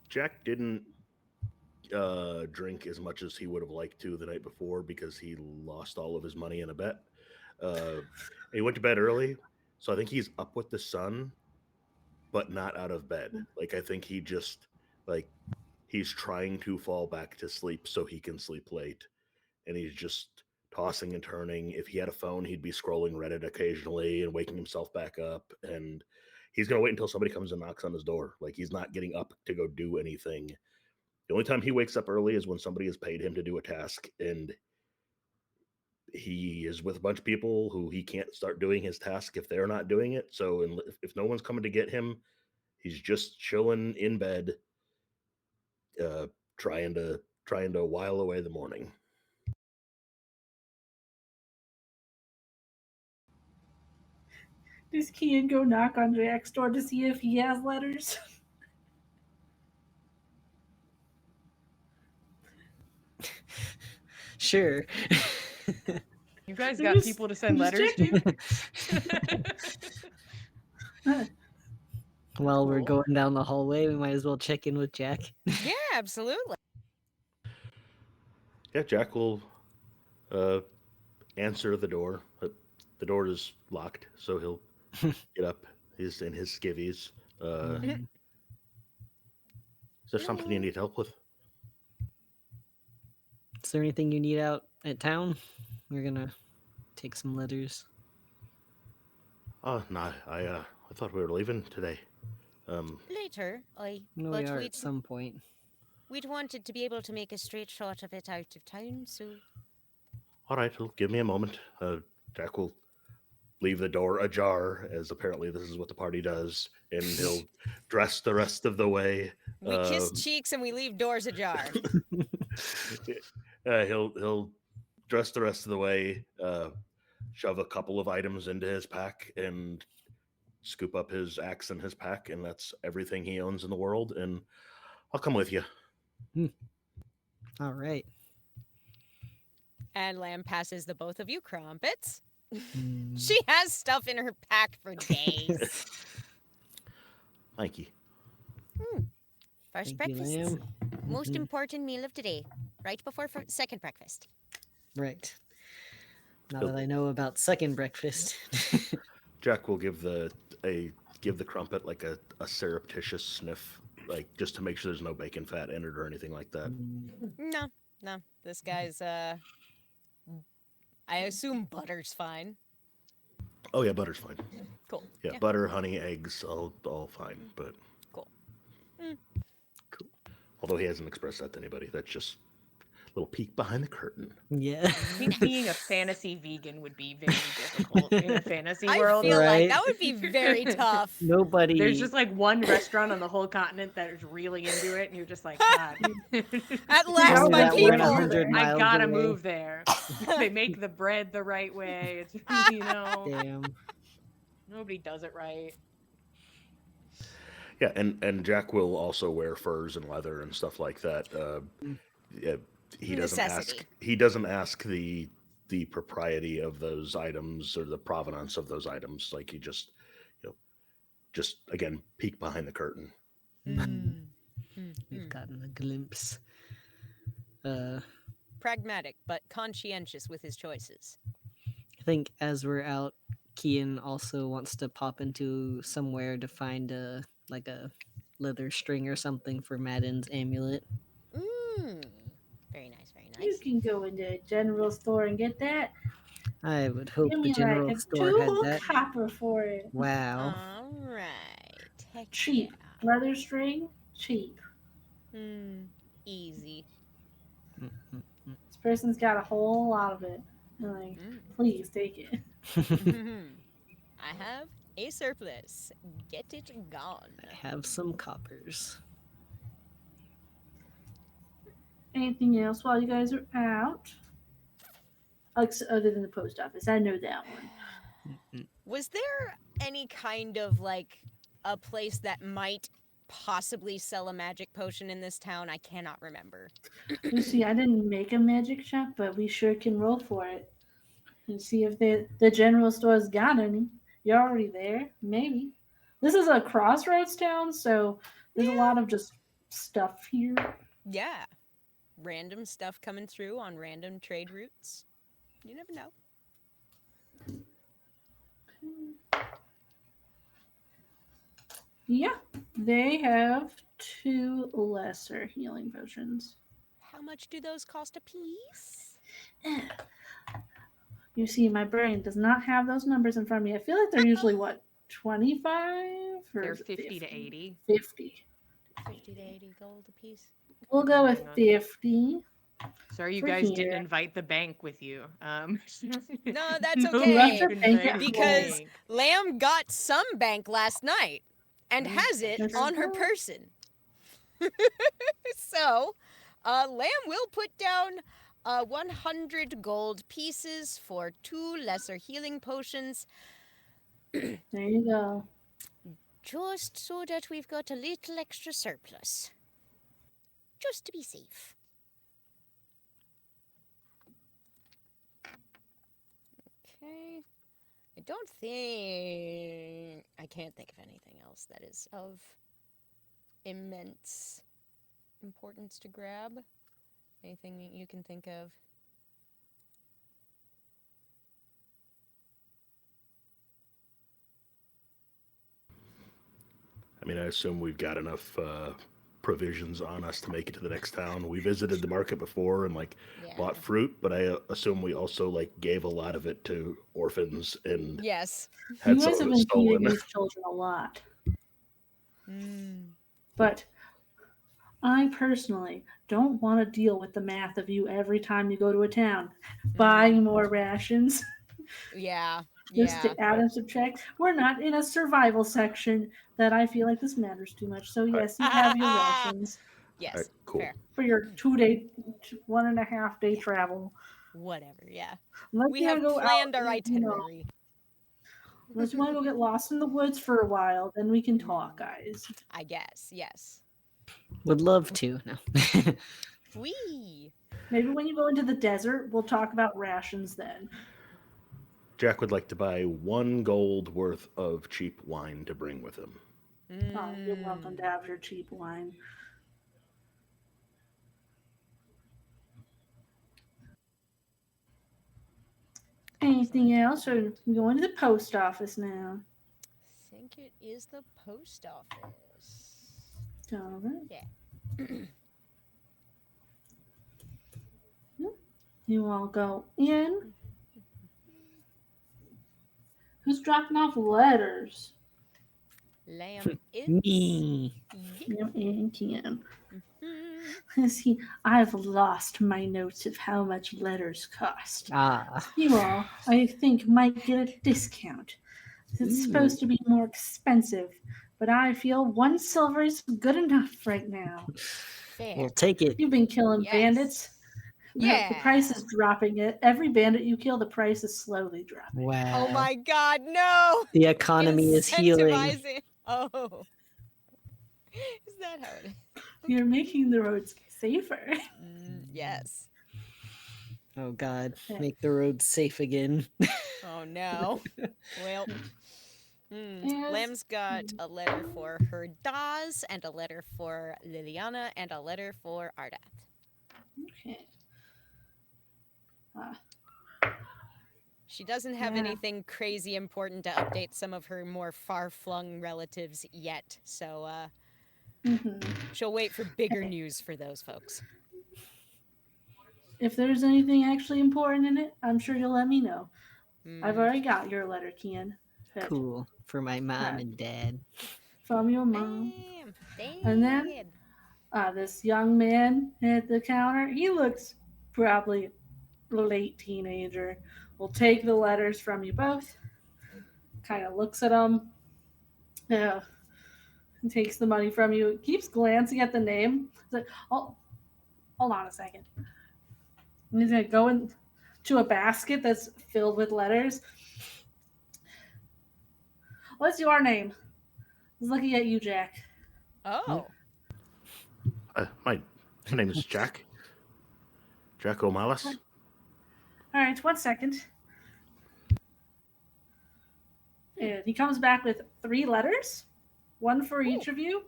E: Jack didn't drink as much as he would have liked to the night before because he lost all of his money in a bet. He went to bed early, so I think he's up with the sun, but not out of bed. Like, I think he just, like, he's trying to fall back to sleep so he can sleep late, and he's just tossing and turning. If he had a phone, he'd be scrolling Reddit occasionally and waking himself back up, and he's gonna wait until somebody comes and knocks on his door. Like, he's not getting up to go do anything. The only time he wakes up early is when somebody has paid him to do a task, and he is with a bunch of people who he can't start doing his task if they're not doing it. So if no one's coming to get him, he's just chilling in bed, trying to while away the morning.
A: Does Kian go knock on Jack's door to see if he has letters?
C: Sure.
B: You guys
A: I'm
B: got
A: just-
B: people to
A: I'm
B: send
A: just
B: letters to?
C: While we're
B: Cool.
C: going down the hallway, we might as well check in with Jack.
D: Yeah, absolutely.
E: Yeah, Jack will answer the door. The door is locked, so he'll get up. He's in his skivvies. Is there something you need help with?
C: Is there anything you need out at town? We're gonna take some letters.
E: Oh, no, I thought we were leaving today.
D: Later,
C: No,
D: but
C: we are at some point.
D: we'd wanted to be able to make a straight shot of it out of town, so
E: All right, well, give me a moment. Jack will leave the door ajar, as apparently this is what the party does, and he'll dress the rest of the way.
D: we kiss cheeks and we leave doors ajar.
E: He'll dress the rest of the way, shove a couple of items into his pack, and scoop up his axe in his pack, and that's everything he owns in the world. And I'll come with you.
C: All right.
D: And Lamb passes the both of you crumpets.
C: Mm.
D: She has stuff in her pack for days.
E: Thank you.
D: First
C: Thank you,
D: breakfast.
C: Lamb.
D: Most
C: Mhm.
D: important meal of the day. Right before second breakfast.
C: Right. Now that I know about second breakfast.
E: Jack will give the crumpet like a surreptitious sniff, like just to make sure there's no bacon fat in it or anything like that.
D: No, no. This guy's I assume butter's fine.
E: Oh yeah, butter's fine.
D: Cool.
E: Yeah, butter, honey, eggs, all fine. But
D: Cool.
E: cool. Although he hasn't expressed that to anybody. That's just a little peek behind the curtain.
C: Yeah.
B: I think being a fantasy vegan would be very difficult in a fantasy
D: I
B: world.
D: feel like
C: Right.
D: that would be very tough.
C: Nobody.
B: There's just like one restaurant on the whole continent that is really into it, and you're just like, God,
D: At last,
A: Oh,
D: my
A: that we're
D: people.
C: 100
B: I
C: miles
B: gotta
C: away.
B: move there. They make the bread the right way. It's
C: Damn.
B: nobody does it right.
E: Yeah, and Jack will also wear furs and leather and stuff like that. Yeah, he doesn't
D: Necessity.
E: ask. He doesn't ask the propriety of those items or the provenance of those items. Like he just, just again peek behind the curtain.
C: We've gotten a glimpse.
D: Pragmatic, but conscientious with his choices.
C: I think as we're out, Kian also wants to pop into somewhere to find a leather string or something for Madden's amulet.
D: Very nice, very
A: You
D: nice.
A: can go into a general store and get that.
C: I would hope
A: Give
C: the
A: me
C: general
A: like a
C: store had
A: 2
C: that.
A: copper for it.
C: Wow.
D: All right. Heck
A: Cheap.
D: yeah.
A: Leather string, cheap.
D: Easy.
A: This person's got a whole lot of it. I'm like, please take it.
D: I have a surplus. Get it gone.
C: I have some coppers.
A: Anything else while you guys are out? Other than the post office. I know that one.
D: Was there any kind of like a place that might possibly sell a magic potion in this town? I cannot remember.
A: Lucy, I didn't make a magic shop, but we sure can roll for it. And see if the general store's got any. You're already there. Maybe. This is a crossroads town, so there's a lot of just stuff here.
D: Yeah. Random stuff coming through on random trade routes. You never know.
A: Yeah, they have 2 lesser healing potions.
D: How much do those cost a piece?
A: You see, my brain does not have those numbers in front of me. I feel like they're usually what, 25 or
B: They're
A: is it
B: 50 to 80.
A: 50.
D: 50 to 80 gold a piece.
A: We'll go with
B: Depending on-
A: 50.
B: Sorry, you
A: For
B: guys
A: here.
B: didn't invite the bank with you.
D: No, that's
B: Nobody
D: okay.
B: can
A: Bank
B: invite
A: at
B: the
D: Because
B: bank.
D: Lamb got some bank last night and has it
A: That's
D: on her
A: true.
D: person. So, Lamb will put down 100 gold pieces for 2 lesser healing potions,
A: There you go.
D: just so that we've got a little extra surplus. Just to be safe. Okay. I can't think of anything else that is of immense importance to grab. Anything that you can think of?
E: I mean, I assume we've got enough provisions on us to make it to the next town. We visited the market before and
D: Yeah.
E: bought fruit, but I assume we also gave a lot of it to orphans and
D: Yes.
E: had
A: You
E: some
A: guys have
E: of it
A: been feeding
E: stolen.
A: these children a lot. But I personally don't want to deal with the math of you every time you go to a town. Buying more rations
D: Yeah.
A: just
D: Yeah.
A: to add and subtract. We're not in a survival section that I feel like this matters too much. So yes, you have your rations
D: Yes.
E: Alright, cool.
D: Fair.
A: for your 2-day, 1.5-day travel.
D: Whatever. Yeah.
A: Unless
D: We
A: you
D: have
A: wanna go
D: planned
A: out,
D: our itinerary.
A: Unless you want to go get lost in the woods for a while, then we can talk, guys.
D: I guess. Yes.
C: Would love to. No.
D: Whee!
A: Maybe when you go into the desert, we'll talk about rations then.
E: Jack would like to buy 1 gold worth of cheap wine to bring with him.
A: Oh, you're welcome to have your cheap wine. Anything else, or we going to the post office now?
D: I think it is the post office.
A: All right.
D: Yeah.
A: You all go in. Who's dropping off letters?
D: Lamb is.
C: Me.
D: Yeah.
A: You and Ken.
D: Mhm.
A: See, I've lost my notes of how much letters cost.
C: Ah.
A: You all, I think, might get a discount. It's supposed to be more expensive, but I feel 1 silver is good enough right now.
D: Fair.
C: We'll take it.
A: You've been killing
D: Yes.
A: bandits. The price
D: Yeah.
A: is dropping. It every bandit you kill, the price is slowly dropping.
C: Wow.
D: Oh my god, no!
C: The economy is healing.
D: Incentivizing. Oh. Is that how it is?
A: You're making the roads safer.
D: Yes.
C: Oh God,
A: Yeah.
C: make the roads safe again.
D: Oh no. Well.
A: Yes.
D: Lamb's got a letter for her Daz, and a letter for Liliana, and a letter for Ardath.
A: Okay.
D: She doesn't have
A: Yeah.
D: anything crazy important to update some of her more far-flung relatives yet, so she'll wait for bigger news for those folks.
A: If there's anything actually important in it, I'm sure you'll let me know. I've
D: Mm.
A: already got your letter, Kian. Good.
C: Cool for my mom
A: Alright.
C: and dad.
A: From your mom.
D: Damn.
A: And then this young man at the counter, he looks probably late teenager, will take the letters from you both, kind of looks at them, and takes the money from you, keeps glancing at the name. He's like, oh, hold on a second. And he's going to go into a basket that's filled with letters. What's your name? He's looking at you, Jack.
D: Oh.
E: My name is Jack. Jack O'Mallus.
A: All right, 1 second. And he comes back with 3 letters, one for each of you.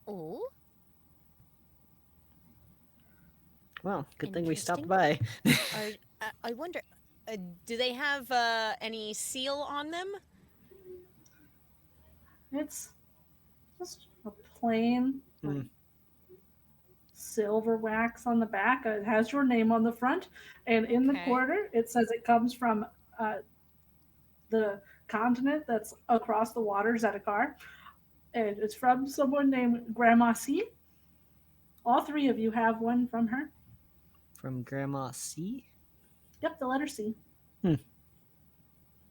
D: Oh.
C: Well, good thing we stopped
D: Interesting.
C: by.
D: I wonder, do they have any seal on them?
A: It's just a plain silver wax on the back. It has your name on the front, and in the
D: Okay.
A: quarter it says it comes from the continent that's across the waters at a car, and it's from someone named Grandma C. All 3 of you have one from her.
C: From Grandma C.
A: Yep, the letter C.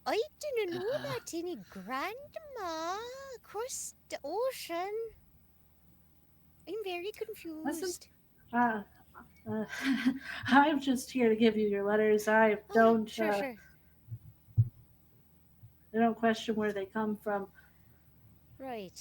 D: I didn't know that any grandma across the ocean. I'm very confused.
A: I'm just here to give you your letters. I don't
D: Sure.
A: I don't question where they come from.
D: Right.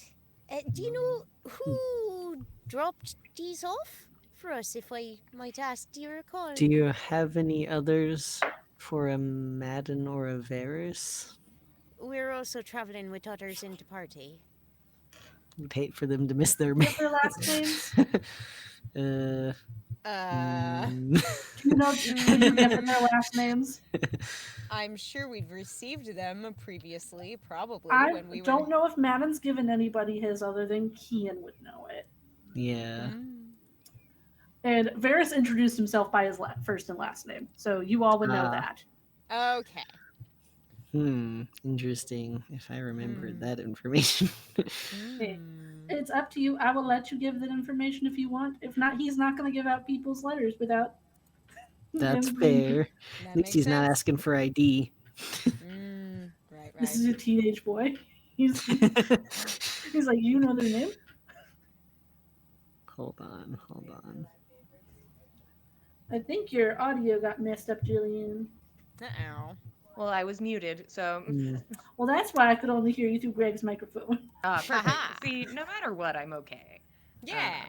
D: Do you know who dropped these off for us, if I might ask? Do you recall?
C: Do you have any others for a Madden or a Varus?
D: We're also traveling with others in the party.
C: Would hate for them to miss their
A: What are their last names?
C: mm,
A: Do you know were you given their last names?
D: I'm sure we've received them previously, probably
A: I
D: when we
A: don't know if Madden's given anybody his other than Kian would know it.
C: yeah.
A: And Varys introduced himself by his first and last name, so you all would know that.
D: Okay.
C: Interesting. If I remembered that information.
A: It's up to you. I will let you give that information if you want. If not, he's not going to give out people's letters without.
C: That's
A: him
C: fair.
D: That
C: At least
D: makes
C: he's not
D: sense.
C: asking for ID.
D: Right.
A: This is a teenage boy. He's like, you know their name?
C: Hold on.
A: I think your audio got messed up, Jillian.
D: Uh-oh.
B: Well, I was muted, so
A: Well, that's why I could only hear you through Greg's microphone.
B: perfect.
D: Aha.
B: See, no matter what, I'm okay.
D: Yeah.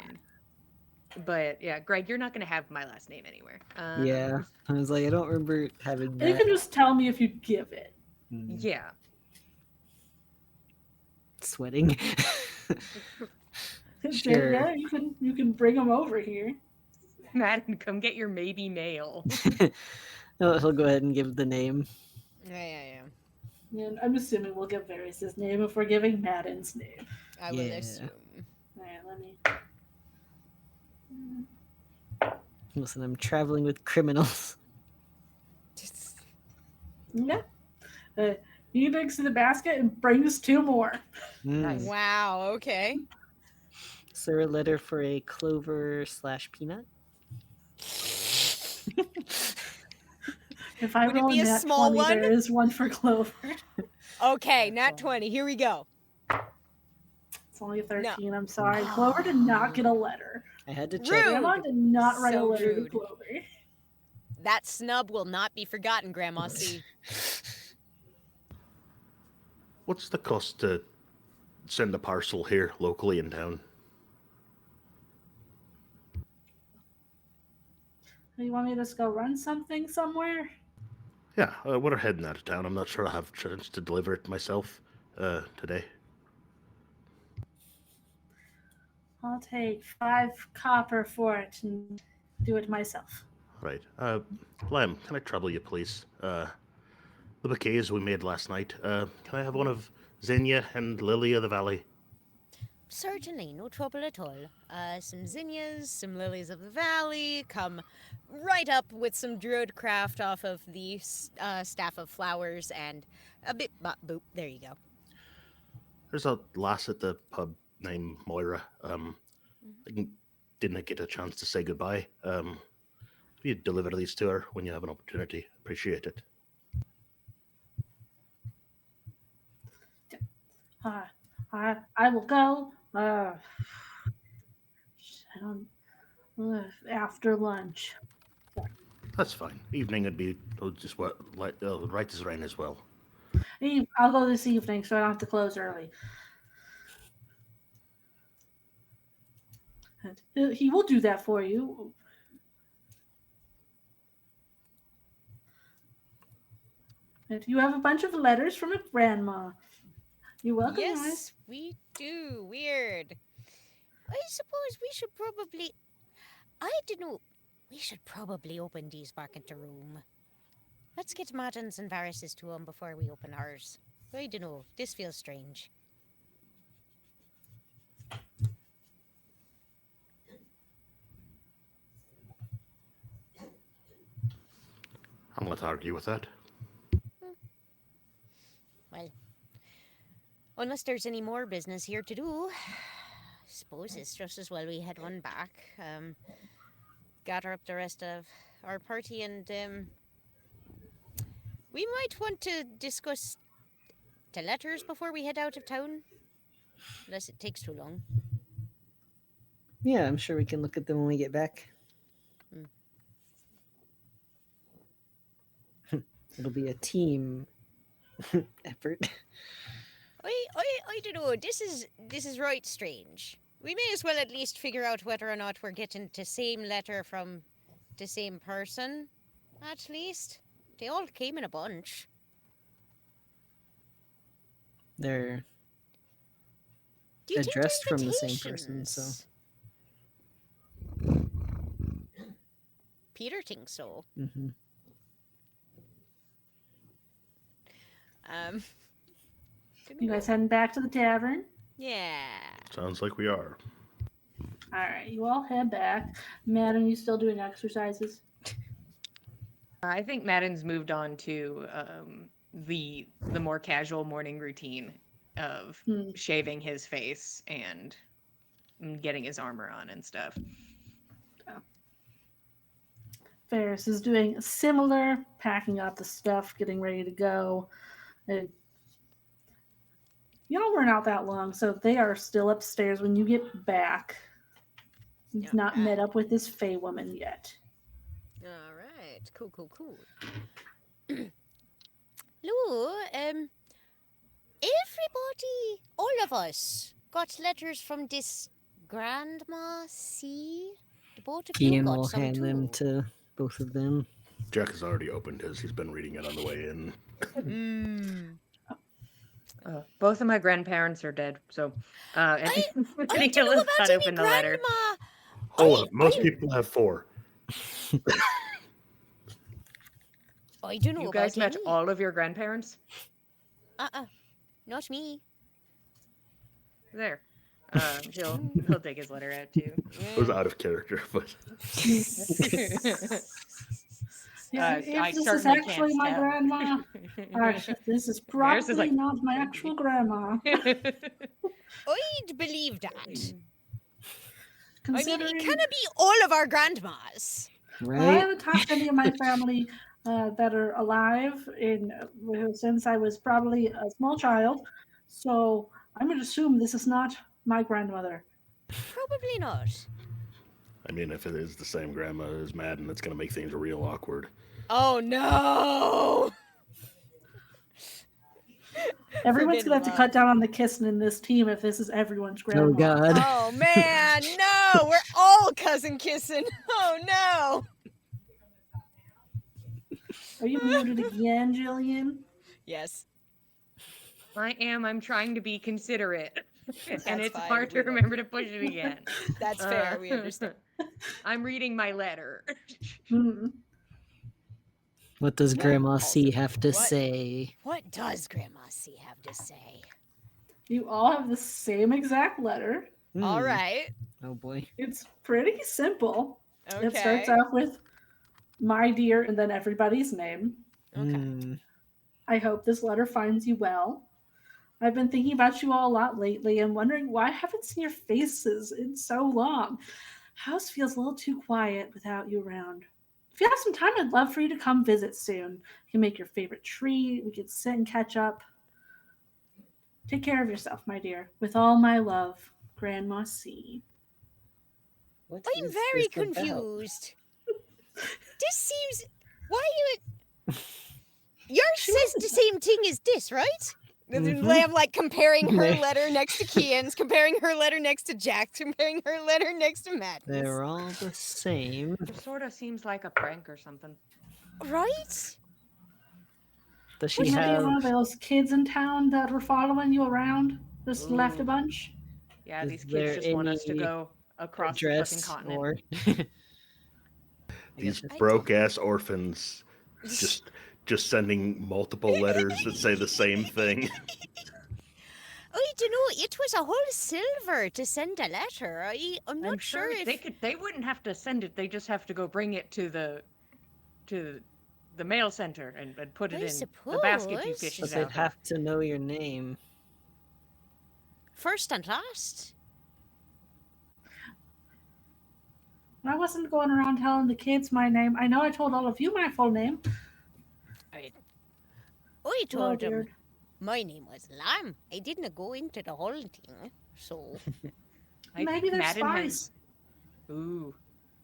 B: But yeah, Greg, you're not gonna have my last name anywhere.
C: Yeah. I was like, I don't remember having
A: You
C: that.
A: can just tell me if you give it.
B: Yeah.
C: Sweating.
A: Say,
C: Sure.
A: yeah, you can bring them over here.
B: Madden, come get your maybe mail.
C: He'll go ahead and give the name.
D: Yeah.
A: And I'm assuming we'll give Varys' name if we're giving Madden's name.
D: I will
C: Yeah.
D: assume.
A: All right, let me.
C: Listen, I'm traveling with criminals.
A: Yeah. He digs in the basket and brings 2 more.
B: Nice.
D: Wow, okay.
C: Is there a letter for a Clover/Peanut?
A: If I
D: Would it
A: roll
D: be a
A: nat
D: small
A: 20,
D: one?
A: there is one for Clover.
D: Okay,
B: That's
D: nat
B: all.
D: 20. Here we go.
A: It's only a
D: No.
A: 13. I'm sorry. Clover did not get a letter.
C: I had to check.
A: Grandma
D: Rude.
A: did not write a
D: So
A: letter
D: rude.
A: to Clover.
D: That snub will not be forgotten, Grandma C.
E: What's the cost to send a parcel here locally in town?
A: You want me to just go run something somewhere?
E: Yeah, we're heading out of town. I'm not sure I have a chance to deliver it myself today.
A: I'll take 5 copper for it and do it myself.
E: Right. Lem, can I trouble you, please? The bouquets we made last night. Can I have one of Xenia and Lily of the Valley?
D: Certainly, no trouble at all. Some zinnias, some lilies of the valley, come right up with some druid craft off of the staff of flowers and a bit bop boop. There you go.
E: There's a lass at the pub named Moira. Didn't get a chance to say goodbye. If you deliver these to her when you have an opportunity, appreciate it.
A: I will go after lunch.
E: That's fine. Evening would be just what right as rain as well.
A: I'll go this evening so I don't have to close early. He will do that for you. And you have a bunch of letters from a grandma. You're welcome, guys.
D: Yes, we do. Weird. I suppose we should probably. I don't know. We should probably open these back into room. Let's get Madden's and Varys's to them before we open ours. I don't know. This feels strange.
E: I'm not argue with that.
D: Well, unless there's any more business here to do, I suppose it's just as well we head one back. Gather up the rest of our party and we might want to discuss the letters before we head out of town. Unless it takes too long.
C: Yeah, I'm sure we can look at them when we get back. It'll be a team effort.
D: I don't know. This is right strange. We may as well at least figure out whether or not we're getting the same letter from the same person. At least. They all came in a bunch.
C: They're
D: Do you think they're
C: addressed from the same person,
D: invitations? Peter thinks so.
C: Mm-hmm.
A: You guys heading back to the tavern?
D: Yeah.
E: Sounds like we are.
A: All right, you all head back. Madden, you still doing exercises?
B: I think Madden's moved on to the more casual morning routine of shaving his face and getting his armor on and stuff.
A: Ferris is doing similar, packing up the stuff, getting ready to go. You don't run out that long, so they are still upstairs when you get back. He's not met up with this Fey woman yet.
D: All right. Cool. Lou, everybody, all of us, got letters from this Grandma C. The both of you
C: Ian
D: got
C: will
D: some
C: hand
D: too.
C: them to both of them.
E: Jack has already opened his. He's been reading it on the way in.
B: Both of my grandparents are dead, so
D: I don't know
B: Nicholas
D: about
B: cut
D: any
B: open the letter.
D: grandma.
E: Hold on. Most people have 4.
D: I don't know
B: You
D: about
B: guys met
D: any.
B: all of your grandparents?
D: Not me.
B: There. He'll take his letter out too.
E: It was out of character, but
A: Yeah,
B: I
A: if this is
B: certainly can't
A: actually my
B: tell.
A: grandma, this is
B: Varys is
A: probably
B: like,
A: not my
B: "Could
A: actual
B: be."
A: grandma.
D: I'd believe that. I mean,
A: Considering
D: it cannot be all of our grandmas.
A: I
C: Right?
A: haven't talked to any of my family that are alive since I was probably a small child, so I'm going to assume this is not my grandmother.
D: Probably not.
E: I mean, if it is the same grandma as Madden, it's going to make things real awkward.
D: Oh no!
A: Everyone's going to have to
D: love.
A: cut down on the kissing in this team if this is everyone's grandma.
C: Oh God.
D: Oh man, no! We're all cousin kissing. Oh no!
A: Are you muted again, Jillian?
D: Yes.
B: I am. I'm trying to be considerate. And
D: That's
B: it's
D: fine,
B: hard to
D: we know.
B: remember to push it again.
D: That's fair. We understand.
B: I'm reading my letter.
A: Hmm.
C: What does Grandma C
D: Also,
C: have to
D: what?
C: say?
D: What does Grandma C have to say?
A: You all have the same exact letter.
D: All
C: Hmm.
D: right.
C: Oh boy.
A: It's pretty simple.
D: Okay.
A: It starts off with my dear and then everybody's name.
D: Okay.
C: Hmm.
A: I hope this letter finds you well. I've been thinking about you all a lot lately and wondering why I haven't seen your faces in so long. House feels a little too quiet without you around. If you have some time, I'd love for you to come visit soon. You can make your favorite treat. We can sit and catch up. Take care of yourself, my dear. With all my love, Grandma C.
C: What
D: I'm
C: is
D: very
C: this about?
D: confused. This seems. Why you? Yours says the same thing as this, right?
C: Mhm.
D: Lamb like comparing her
C: They-
D: letter next to Kian's, comparing her letter next to Jack's, comparing her letter next to Matt's.
C: They're all the same.
B: It sort of seems like a prank or something.
D: Right?
C: Does she
A: Maybe
C: have?
A: one of those kids in town that were following you around just left a
B: Ooh.
A: bunch.
B: Yeah,
C: Is
B: these kids
C: there
B: just want us to
C: any
B: go across the fucking
C: Dress
B: continent.
C: or? I
E: These
C: guess it's-
E: broke ass orphans just sending multiple letters that say the same thing.
D: I don't know. It was a whole silver to send a letter. I'm not
B: I'm sure
D: if
B: they wouldn't have to send it. They just have to go bring it to the mail center and put it
D: I
B: in the basket you
D: suppose.
B: fished
C: But
B: it
C: they'd
B: out.
C: have to know your name.
D: first and last.
A: I wasn't going around telling the kids my name. I know I told all of you my full name.
D: I
A: Oh,
D: told them
A: weird.
D: my name was Lamb. I didn't go into the whole thing. So
B: I
A: Maybe
B: think
A: they're
B: Madden
A: spies.
B: Ooh,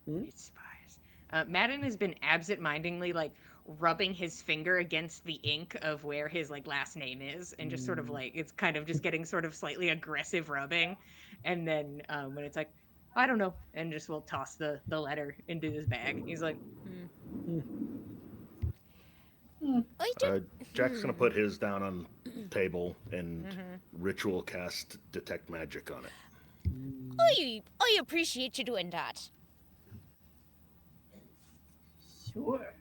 C: Hmm?
B: it's spies. Madden has been absent-mindedly like rubbing his finger against the ink of where his like last name is, and just sort of like it's kind of just getting sort of slightly aggressive rubbing, and then when it's like I don't know, and just will toss the letter into his bag. He's like,
D: I did.
E: Jack's gonna put his down on table and
B: Mm-hmm.
E: ritual cast detect magic on it.
D: I appreciate you doing that.
A: Sure.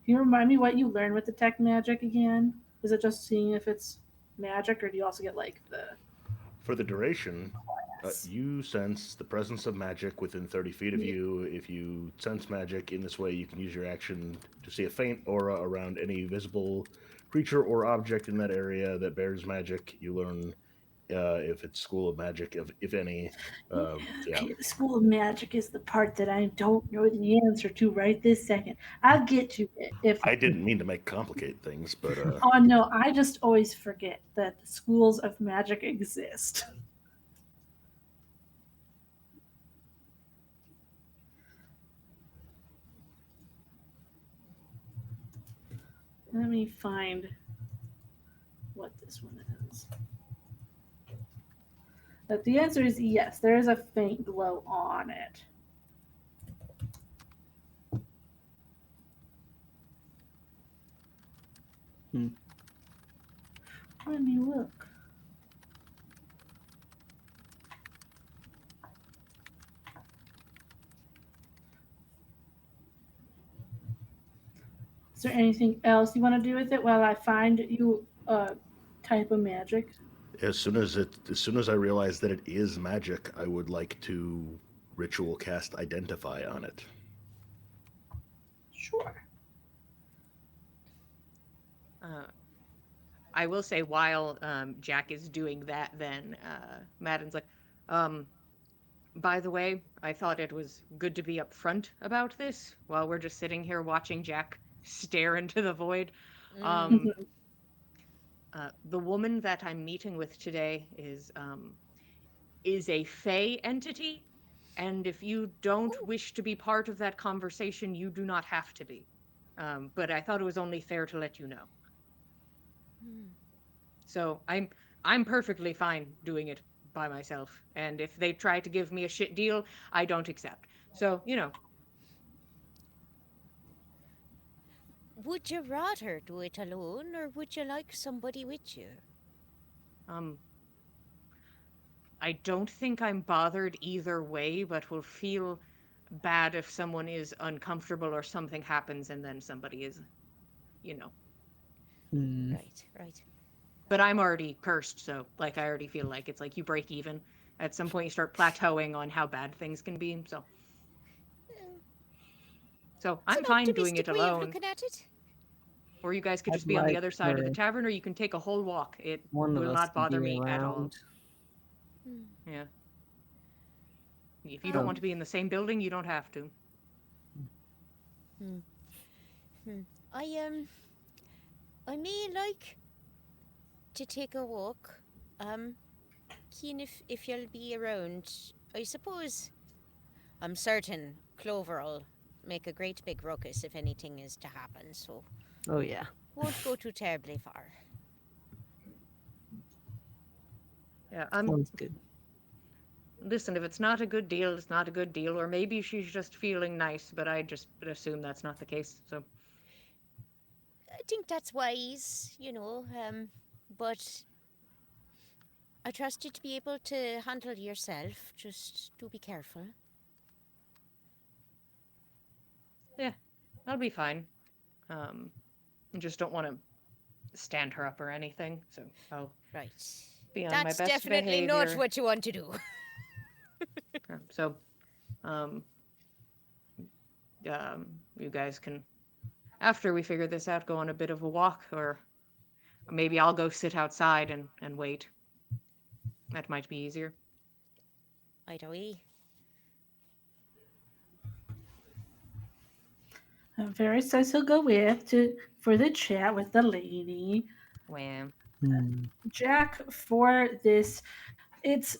A: Can you remind me what you learned with detect magic again? Is it just seeing if it's magic, or do you also get like the?
E: For the duration, you sense the presence of magic within 30 feet of you. If you sense magic in this way, you can use your action to see a faint aura around any visible creature or object in that area that bears magic. You learn if it's school of magic, if any. Yeah.
A: Okay, the school of magic is the part that I don't know the answer to right this second. I'll get to it if.
E: I didn't mean to make complicate things, but
A: Oh no, I just always forget that the schools of magic exist. Let me find what this one is. But the answer is yes, there is a faint glow on it. Let me look. there anything else you want to do with it while I find you a type of magic?
E: As soon as I realize that it is magic, I would like to ritual cast identify on it.
A: Sure.
B: Uh, I will say while Jack is doing that, then Madden's like, um, by the way, I thought it was good to be upfront about this while we're just sitting here watching Jack stare into the void.
D: Mm.
B: Um,
A: Mhm.
B: the woman that I'm meeting with today is a Fey entity, and if you don't
D: Oh.
B: wish to be part of that conversation, you do not have to be. But I thought it was only fair to let you know.
D: Hmm.
B: So I'm perfectly fine doing it by myself. And if they try to give me a shit deal, I don't accept. So,
D: Would you rather do it alone, or would you like somebody with you?
B: um I don't think I'm bothered either way, but will feel bad if someone is uncomfortable or something happens and then somebody is, you know.
C: Hmm.
D: Right, right.
B: But I'm already cursed, so like I already feel like it's like you break even. At some point you start plateauing on how bad things can be. So
D: Mm,
B: so
D: it's
B: I'm
D: an
B: fine doing it
D: optimistic way of
B: alone.
D: looking at it.
B: Or you guys could
C: I'd
B: just be on the
C: like
B: other side of the
C: for
B: tavern, or you can take a whole walk. It
C: one of
B: will
C: us
B: not
C: to
B: bother
C: be
B: me at all.
C: around.
D: Hmm.
B: Yeah. If you don't want
D: Um.
B: to be in the same building, you don't have to.
D: Hmm. Hmm. I I may like to take a walk. Um. Keen if you'll be around. I suppose. I'm certain Clover'll make a great big ruckus if anything is to happen. So
C: Oh yeah.
D: won't go too terribly far.
B: Yeah.
C: Sounds good.
B: Listen, if it's not a good deal, it's not a good deal. Or maybe she's just feeling nice, but I just assume that's not the case. So
D: I think that's wise, you know. But I trust you to be able to handle yourself. Just do be careful.
B: yeah, I'll be fine. Um, I just don't want to stand her up or anything. So I'll
D: Right.
B: be on my
D: That's
B: best
D: definitely not
B: behavior.
D: what you want to do.
B: So, um, you guys can, after we figure this out, go on a bit of a walk, or maybe I'll go sit outside and wait. That might be easier.
D: Either way.
A: Varys says he'll go with to for the chat with the lady.
B: Wham.
C: Hmm.
A: Jack, for this, it's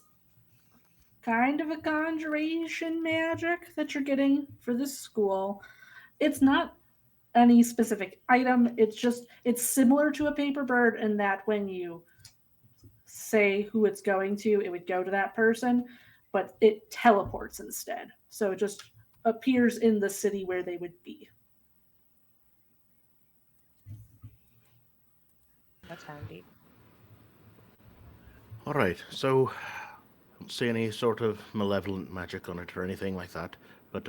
A: kind of a conjuration magic that you're getting for this school. It's not any specific item. It's similar to a paper bird in that when you say who it's going to, it would go to that person, but it teleports instead. So it just appears in the city where they would be.
B: That's handy.
E: All right, so I don't see any sort of malevolent magic on it or anything like that, but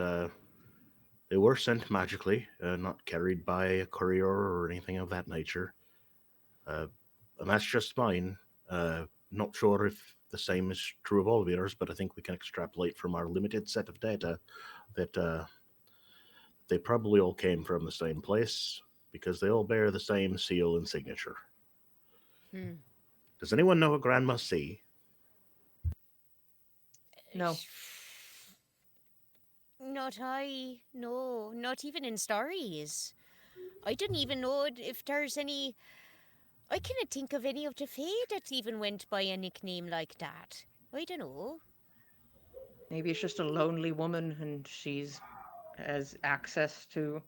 E: they were sent magically, not carried by a courier or anything of that nature. Uh, and that's just mine. Not sure if the same is true of all of yours, but I think we can extrapolate from our limited set of data that they probably all came from the same place because they all bear the same seal and signature.
D: Hmm.
E: Does anyone know a Grandma C?
B: No.
D: Not I. No, not even in stories. I didn't even know if there's any. I cannot think of any of the Fae that even went by a nickname like that. I don't know.
B: Maybe it's just a lonely woman and she's has access to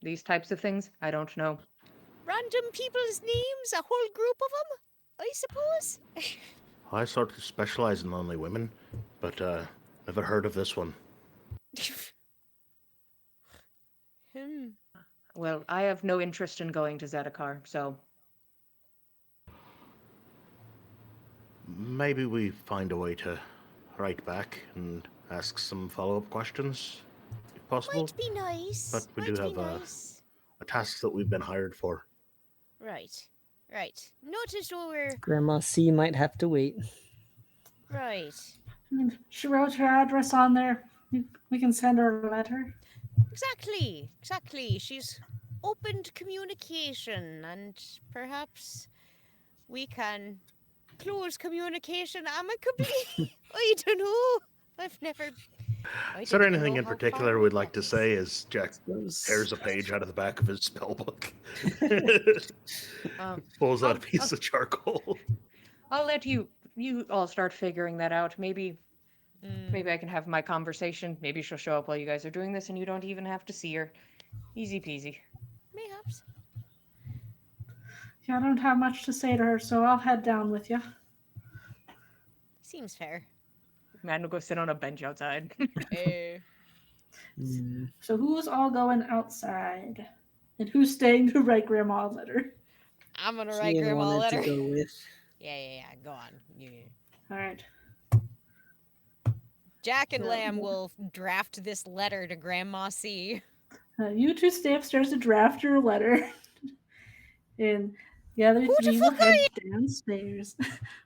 B: these types of things. I don't know.
D: Random people's names, a whole group of them, I suppose.
E: I sort of specialize in lonely women, but never heard of this one.
D: Hmm.
B: Well, I have no interest in going to Zedekar, so
E: Maybe we find a way to write back and ask some follow-up questions, if possible.
D: Might be nice.
E: But we do
D: Might be
E: have
D: nice.
E: a tasks that we've been hired for.
D: Right. Right. Notice we're
C: Grandma C might have to wait.
D: right.
A: And she wrote her address on there. We can send her a letter.
D: Exactly. Exactly. She's opened communication, and perhaps we can close communication amicably. I don't know. I've never. I
E: Is there
D: don't even
E: anything
D: know
E: in
D: how
E: particular
D: far
E: we'd
D: that
E: like to
D: is.
E: say as Jack
C: Suppose.
E: tears a page out of the back of his spell book?
B: Um,
E: Pulls out a
B: I'll,
E: piece of charcoal.
B: I'll let you all start figuring that out. Maybe
D: Mm,
B: I can have my conversation. Maybe she'll show up while you guys are doing this, and you don't even have to see her. Easy peasy.
D: mayhaps.
A: Yeah, I don't have much to say to her, so I'll head down with you.
D: Seems fair.
B: Man will go sit on a bench outside.
D: Eh.
C: Hmm.
A: So who's all going outside? And who's staying to write Grandma a letter?
D: I'm gonna write
C: Ian
D: Grandma a
C: wanted
D: letter.
C: to go with.
D: Yeah. Go on. Yeah.
A: All right.
D: Jack and
A: So,
D: Lamb will draft this letter to Grandma C.
A: you two stay upstairs to draft your letter, and the other
D: Who the
A: three will
D: fuck are
A: head
D: you?
A: downstairs.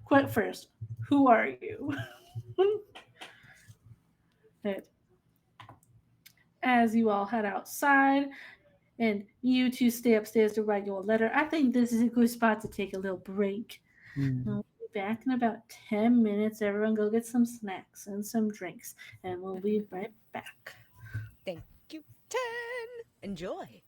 A: Quit first. Who are you? And as you all head outside, and you two stay upstairs to write your letter, I think this is a good spot to take a little break.
C: Hmm.
A: We'll be back in about 10 minutes. Everyone go get some snacks and some drinks, and we'll be right back.
D: Thank you, 10. Enjoy.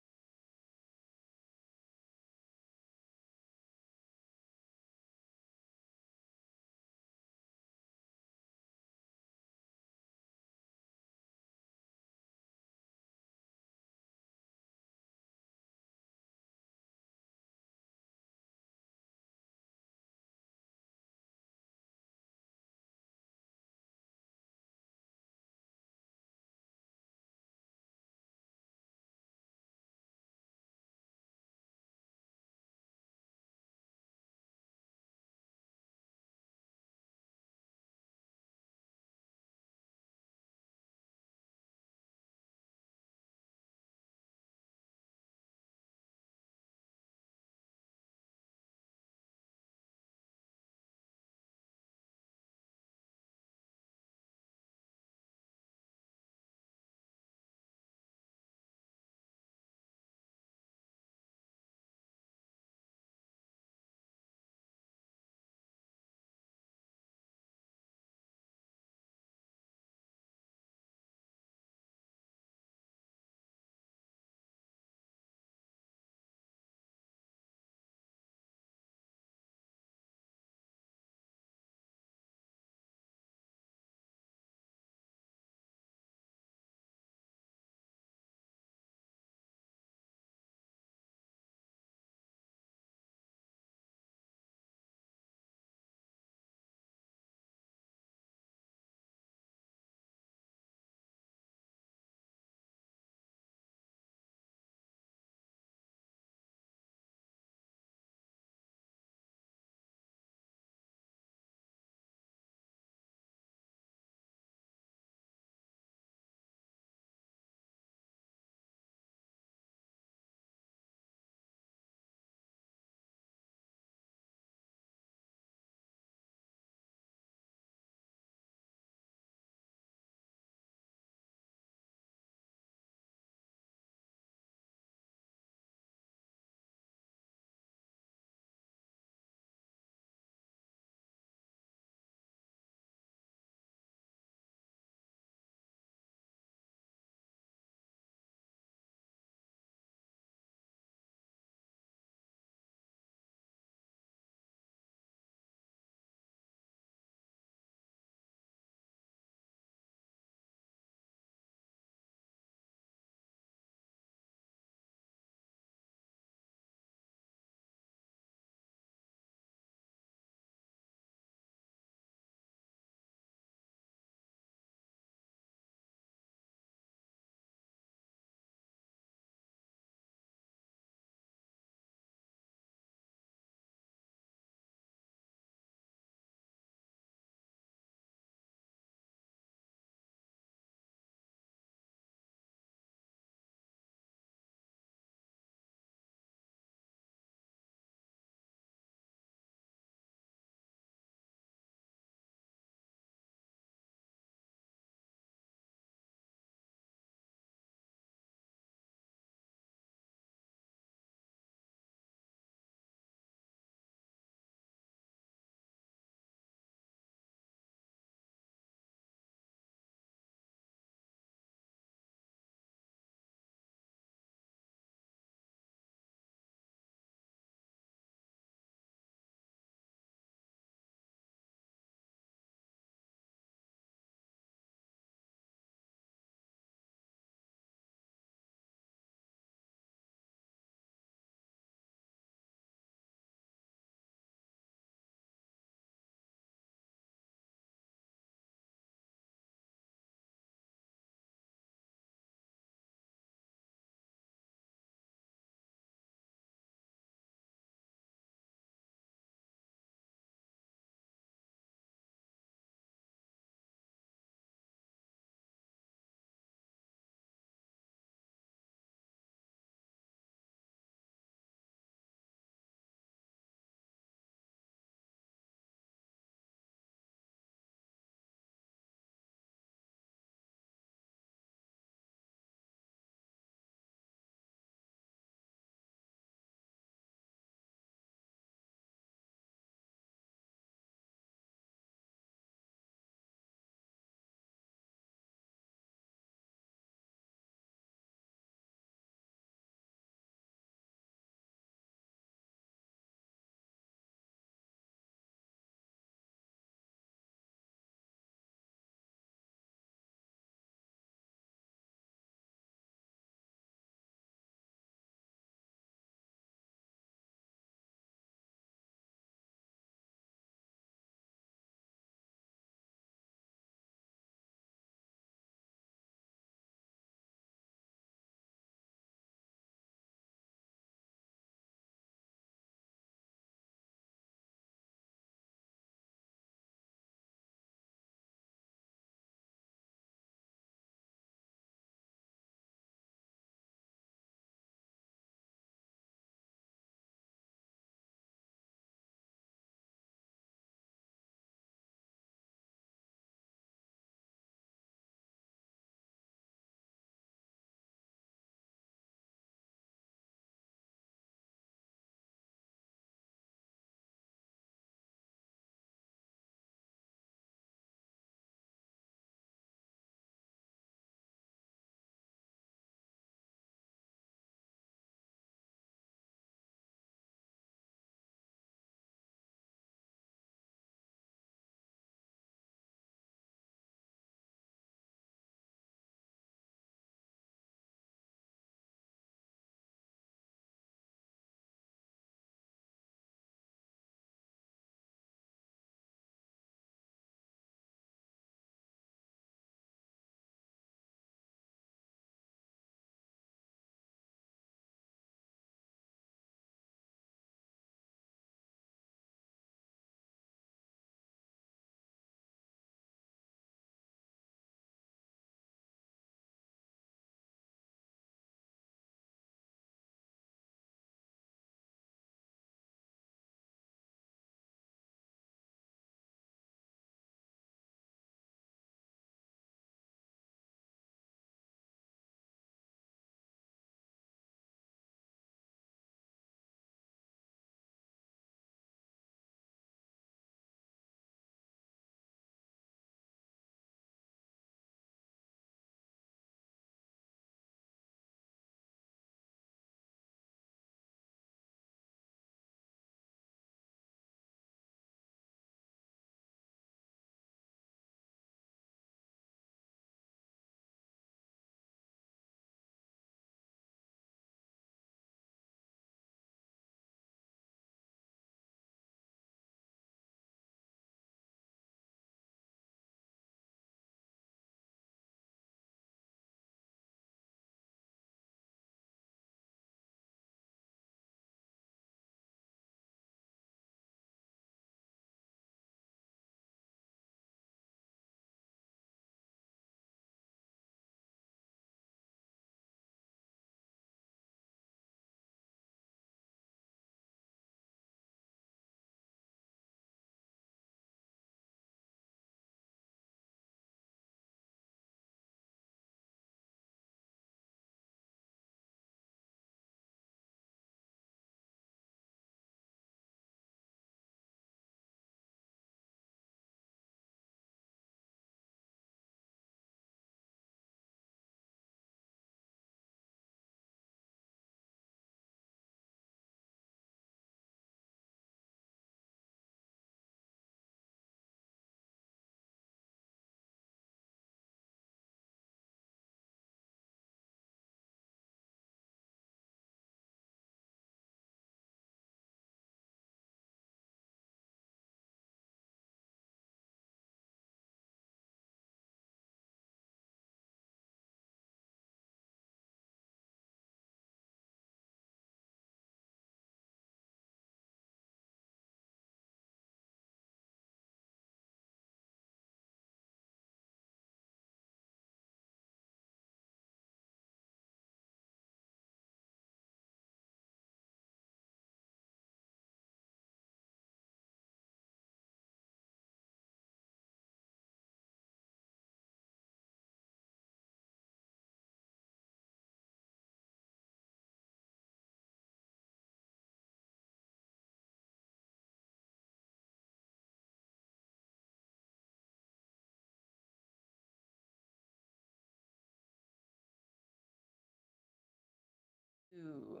B: Ooh.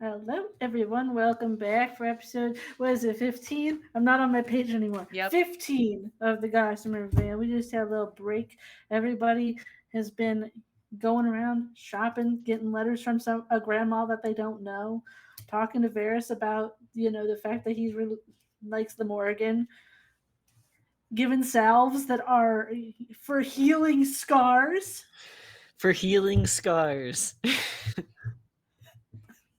A: Hello, everyone. Welcome back for episode, what is it, 15? I'm not on my page anymore.
B: Yep.
A: 15 of the Gossamer Veil. We just had a little break. Everybody has been going around shopping, getting letters from a grandma that they don't know, talking to Varys about, the fact that he really likes the Morrigan, giving salves that are for healing scars.
C: For healing scars.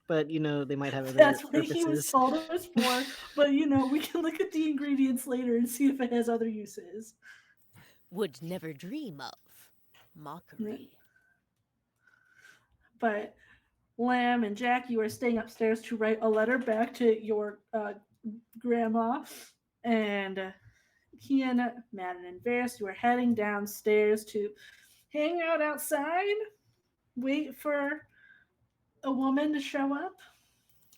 C: But they might have other
A: That's what he was
C: purposes.
A: told us for. But we can look at the ingredients later and see if it has other uses.
D: Would never dream of mockery.
A: But Lamb and Jack, you are staying upstairs to write a letter back to your grandma. And Kian, Madden, and Varys, you are heading downstairs to hang out outside, wait for a woman to show up.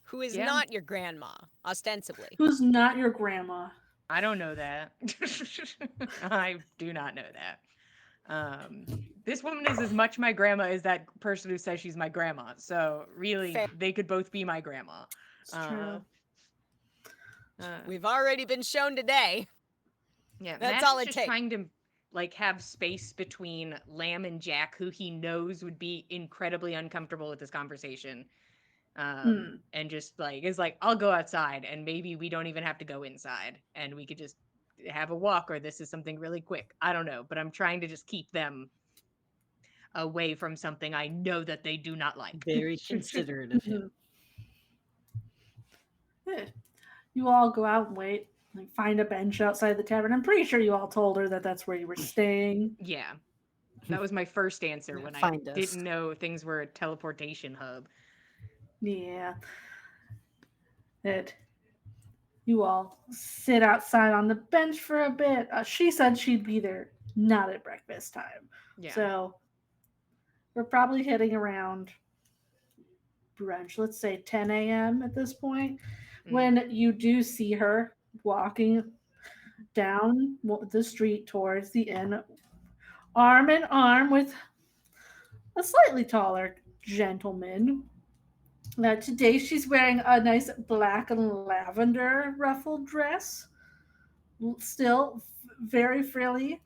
D: Who is
B: Yeah.
D: not your grandma, ostensibly.
A: Who's not your grandma.
B: I don't know that. I do not know that. This woman is as much my grandma as that person who says she's my grandma. So really,
D: Fair.
B: they could both be my grandma.
A: It's true.
D: We've already been shown today.
B: Yeah,
D: That's
B: Matt's
D: all it
B: just
D: takes.
B: trying to have space between Lamb and Jack, who he knows would be incredibly uncomfortable with this conversation. And just is like, I'll go outside, and maybe we don't even have to go inside, and we could just have a walk, or this is something really quick. I don't know, but I'm trying to just keep them away from something I know that they do not like.
C: Very considerate of him.
A: Yeah. You all go out and wait. Find a bench outside the tavern. I'm pretty sure you all told her that that's where you were staying.
B: Yeah. That was my first answer when I
C: Find us.
B: didn't know things were a teleportation hub.
A: Yeah. That you all sit outside on the bench for a bit. She said she'd be there not at breakfast time.
B: Yeah.
A: So we're probably hitting around brunch, let's say 10 a.m. at this point, when you do see her walking down the street towards the inn, arm in arm with a slightly taller gentleman. Today she's wearing a nice black and lavender ruffled dress, still very frilly,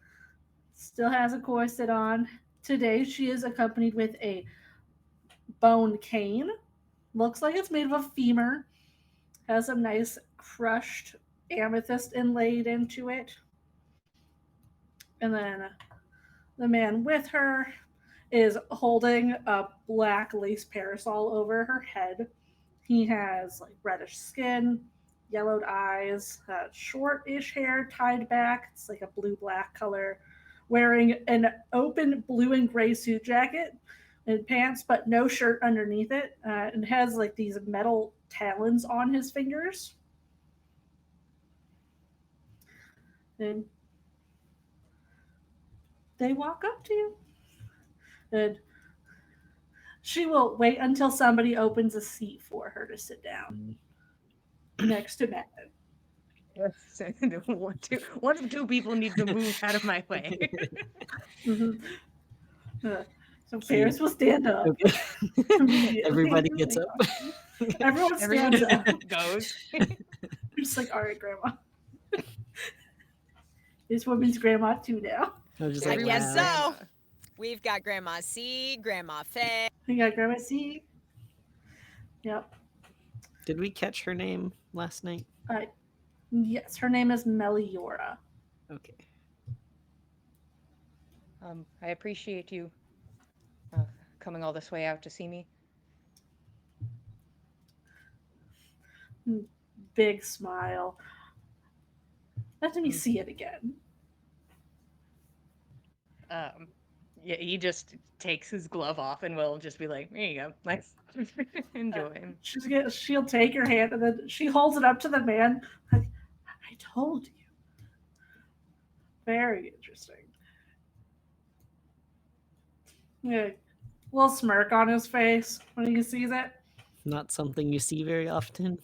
A: still has a corset on. Today she is accompanied with a bone cane. Looks like it's made of a femur. Has some nice crushed amethyst inlaid into it. And then the man with her is holding a black lace parasol over her head. He has reddish skin, yellowed eyes, short-ish hair tied back. It's like a blue-black color. Wearing an open blue and gray suit jacket and pants, but no shirt underneath it. And has these metal talons on his fingers. And they walk up to you. And she will wait until somebody opens a seat for her to sit down next to Matt.
B: One of two people need to move out of my way.
A: So Ferris will stand up.
C: Okay. Everybody gets up.
A: Everyone stands up.
B: Goes.
A: Just all right, Grandma. This woman's grandma too now.
D: I guess
C: wow.
D: so. We've got Grandma C, Grandma Faye.
A: We got Grandma C. Yep.
C: Did we catch her name last night?
A: Yes, her name is Meliora.
C: Okay.
B: I appreciate you coming all this way out to see me.
A: Big smile. Let me see it again.
B: Yeah, he just takes his glove off and will just be like, "Here you go, nice, enjoy."
A: She'll take her hand and then she holds it up to the man. Like, I told you. Very interesting. Yeah, little smirk on his face when he sees it.
C: Not something you see very often.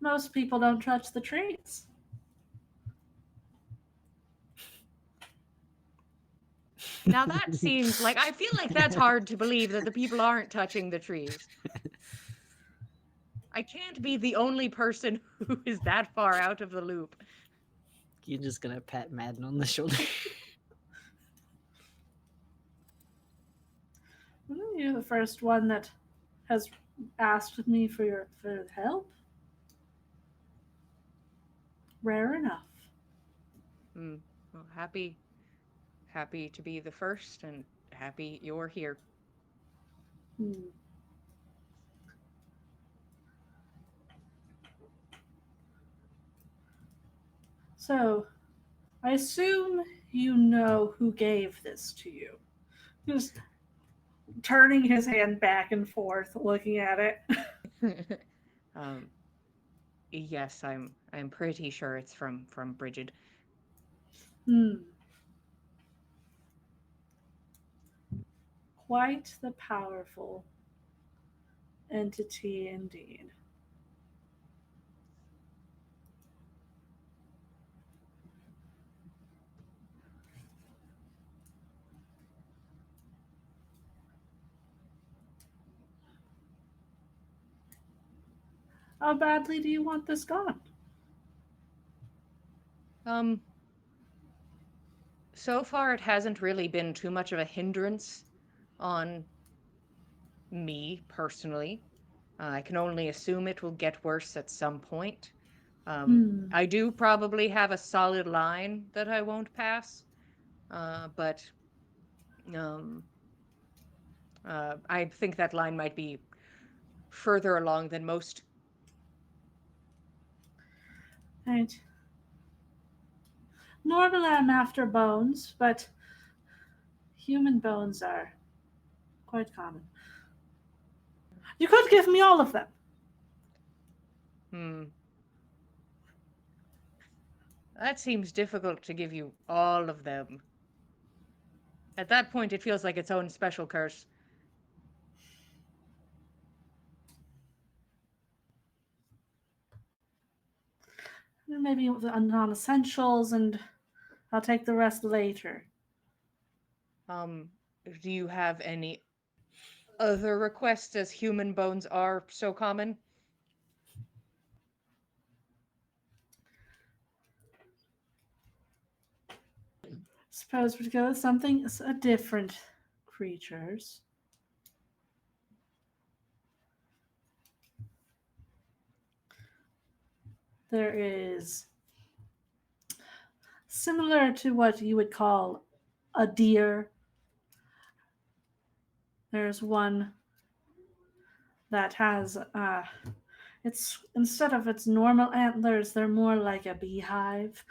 A: Most people don't touch the trees.
B: Now that seems like, I feel like that's hard to believe that the people aren't touching the trees. I can't be the only person who is that far out of the loop.
C: You're just gonna pat Madden on the shoulder.
A: You're the first one that has asked me for help. Rare enough.
B: Well, happy to be the first, and happy you're here.
A: Hmm. So, I assume you know who gave this to you. Just turning his hand back and forth, looking at it.
B: um, yes, I'm pretty sure it's from Bridget.
A: Hmm. Quite the powerful entity indeed. How badly do you want this gone?
B: So far it hasn't really been too much of a hindrance on me personally. I can only assume it will get worse at some point. I do probably have a solid line that I won't pass, but I think that line might be further along than most.
A: Right. Normally I'm after bones, but human bones are quite common. You could give me all of them.
B: That seems difficult to give you all of them. At that point, it feels like its own special curse.
A: Maybe the non-essentials, and I'll take the rest later.
B: Do you have any other requests, as human bones are so common?
A: Suppose we go with something a different creatures. There is similar to what you would call a deer. There's one that has it's instead of its normal antlers, they're more like a beehive.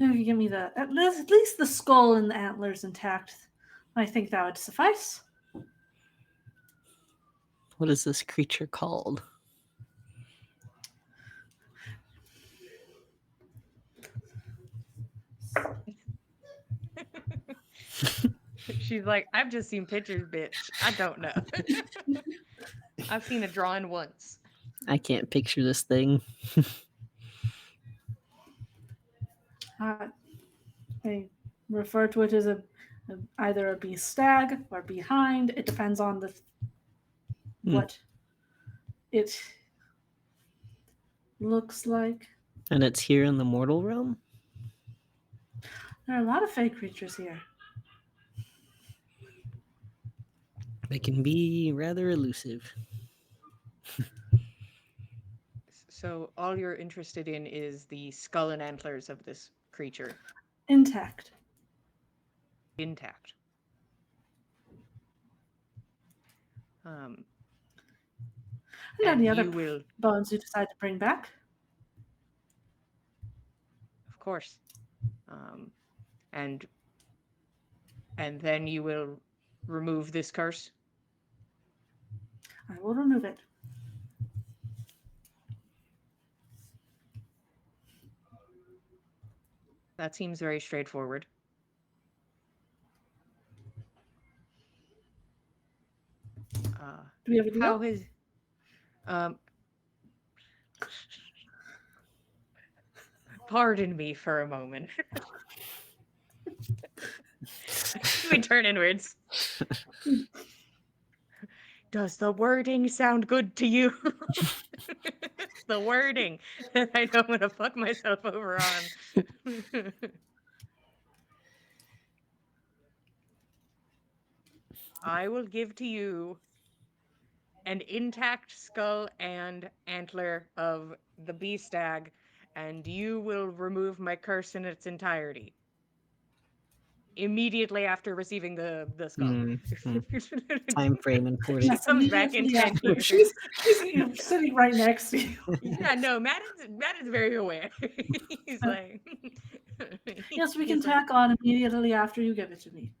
A: If you give me at least the skull and the antlers intact, I think that would suffice.
C: What is this creature called?
B: She's like, I've just seen pictures, bitch. I don't know. I've seen a drawing once.
C: I can't picture this thing.
A: They refer to it as either a bee stag or behind. It depends on what it looks like.
C: And it's here in the mortal realm?
A: There are a lot of fey creatures here.
C: They can be rather elusive.
B: So all you're interested in is the skull and antlers of this creature.
A: Intact.
B: Intact.
A: And any other
B: will,
A: bones you decide to bring back?
B: of course. And then you will remove this curse?
A: I will remove it.
B: That seems very straightforward.
A: Do we have a deal?
B: How is Pardon me for a moment. We turn inwards. Does the wording sound good to you? It's the wording that I don't want to fuck myself over on. I will give to you an intact skull and antler of the bee stag, and you will remove my curse in its entirety. Immediately after receiving the skull.
C: Time frame
B: It
C: important.
A: Yes,
B: comes back in
A: immediately
B: 10
A: after.
B: years.
A: She's sitting right next to you.
B: Yeah, no, Matt is very aware. He's like,
A: Yes, we can
B: he's like,
A: tack on immediately after you give it to me.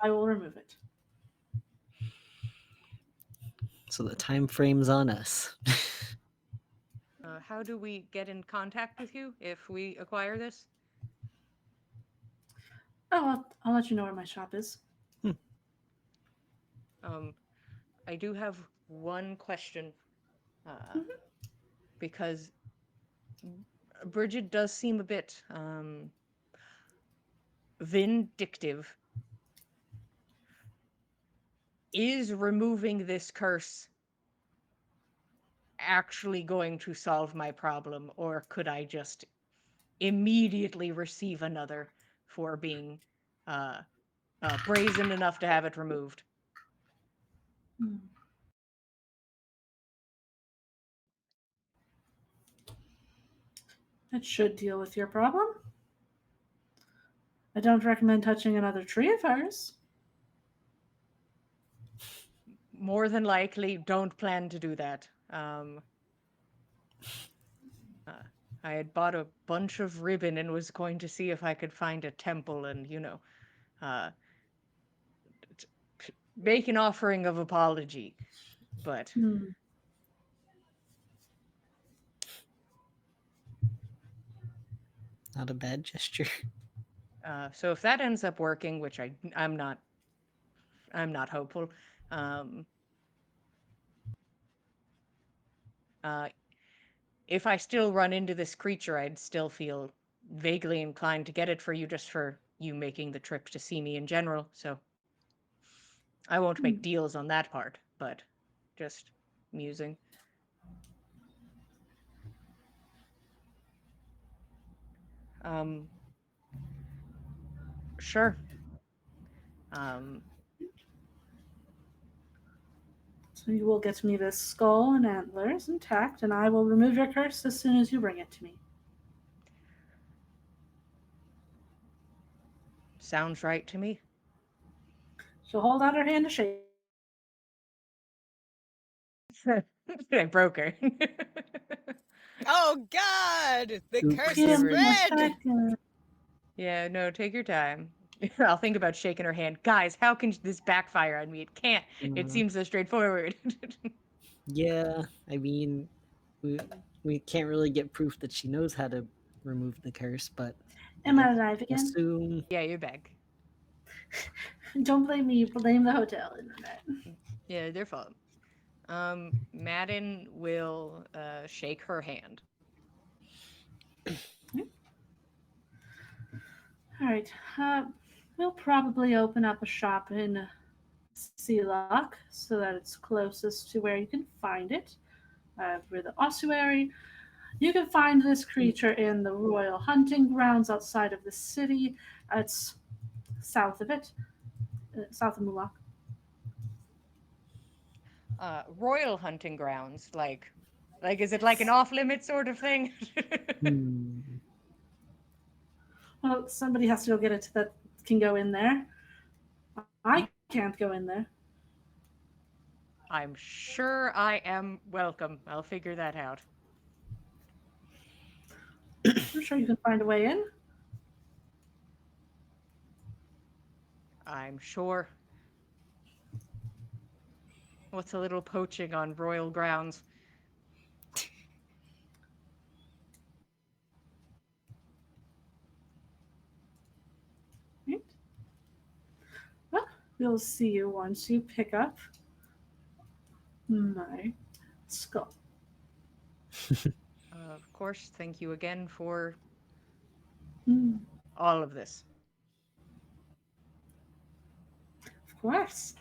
A: I will remove it.
C: So the time frame's on us.
B: how do we get in contact with you if we acquire this?
A: Oh, I'll let you know where my shop is.
B: Um, I do have one question,
A: Mhm.
B: because Bridget does seem a bit vindictive. Is removing this curse actually going to solve my problem, or could I just immediately receive another for being uh, brazen enough to have it removed?
A: Hmm. That should deal with your problem. I don't recommend touching another tree of hers.
B: More than likely, don't plan to do that. Uh, I had bought a bunch of ribbon and was going to see if I could find a temple and, uh, make an offering of apology. But
A: Hmm.
C: Not a bad gesture.
B: so if that ends up working, which I'm not hopeful. Um, uh, if I still run into this creature, I'd still feel vaguely inclined to get it for you, just for you making the trip to see me in general. So I won't make deals on that part, but just musing. Um, sure. Um,
A: So you will get me this skull and antlers intact, and I will remove your curse as soon as you bring it to me.
B: sounds right to me.
A: She'll hold out her hand to shake.
B: I broke her.
D: Oh God! The
C: Oops.
D: curse
A: Give
D: is
A: me a
D: spread.
A: second.
B: Yeah, no, take your time. I'll think about shaking her hand. Guys, how can this backfire on me? It can't. It seems so straightforward.
C: Yeah, I mean, we, we can't really get proof that she knows how to remove the curse, but
A: Am I
C: let's
A: alive again?
C: assume.
B: Yeah, you're back.
A: Don't blame me. Blame the hotel internet.
B: Yeah, their fault. Madden will shake her hand.
A: All right. We'll probably open up a shop in Sealock so that it's closest to where you can find it. For the ossuary, you can find this creature in the royal hunting grounds outside of the city. It's south of it, south of Mulak.
B: Royal hunting grounds, like is it like an off limit sort of thing?
C: Hmm.
A: Well, somebody has to go get it that can go in there. I can't go in there.
B: I'm sure I am welcome. I'll figure that out.
A: I'm sure you can find a way in.
B: I'm sure. What's a little poaching on royal grounds?
A: Right? Well, we'll see you once you pick up my skull.
B: Of course, thank you again for
A: Hmm,
B: all of this.
A: of course.